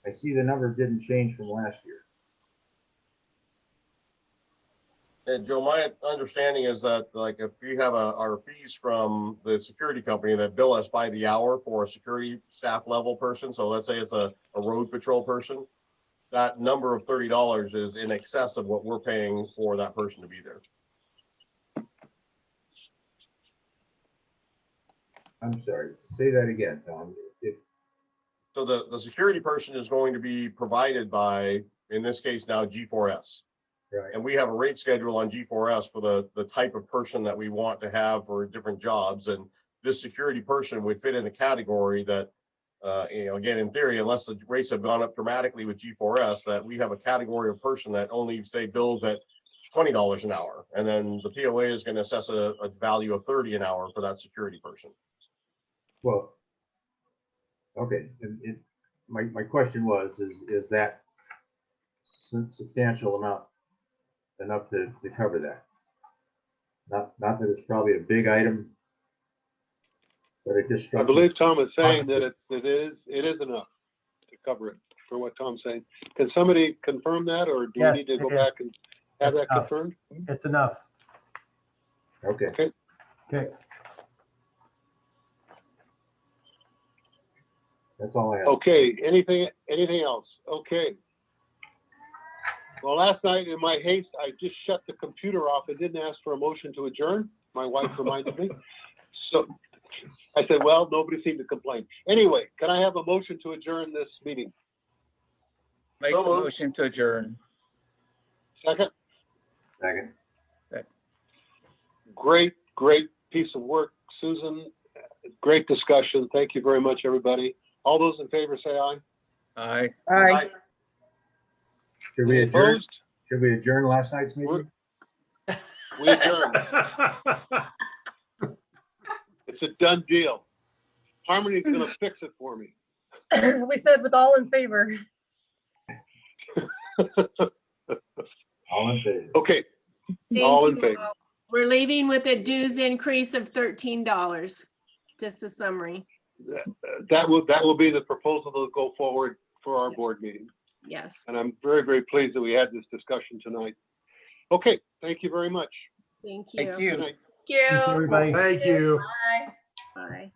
I see the number didn't change from last year. And Joe, my understanding is that, like, if we have our fees from the security company that bill us by the hour for a security staff level person, so let's say it's a road patrol person, that number of $30 is in excess of what we're paying for that person to be there. I'm sorry, say that again, Tom. So the security person is going to be provided by, in this case now, G4S. Right. And we have a rate schedule on G4S for the type of person that we want to have for different jobs. And this security person would fit in a category that, again, in theory, unless the rates have gone up dramatically with G4S, that we have a category of person that only, say, bills at $20 an hour. And then the POA is going to assess a value of $30 an hour for that security person. Well, okay. My question was, is that substantial amount enough to cover that? Not that it's probably a big item, but it just struck I me. believe Tom is saying that it is enough to cover it for what Tom's saying. Can somebody confirm that, or do Yes, we need to it go is. back and have It's that enough. confirmed? It's enough. Okay. Okay. Okay. That's all I have. Okay, anything else? Okay. Well, last night in my haste, I just shut the computer off and didn't ask for a motion to adjourn. My wife reminded me. So I said, well, nobody seemed to complain. Anyway, can I have a motion to adjourn this meeting? Make the motion to adjourn. Second? Second. Great piece of work, Susan. Great discussion. Thank you very much, everybody. All those in favor say aye. Aye. Aye. Should we Any adjourn? opposed? Should we adjourn last night's meeting? We adjourn. It's a done deal. Harmony's gonna fix it for me. We said with all in favor. All in favor. Okay, Thank all in you favor. all. We're leaving with a dues increase of $13. Just a summary. That will be the proposal that will go forward for our board meeting. Yes. And I'm very, very pleased that we had this discussion tonight. Okay, thank you very much. Thank you. Thank you. Good night. Thank you. Everybody. Thank you. Bye. Bye.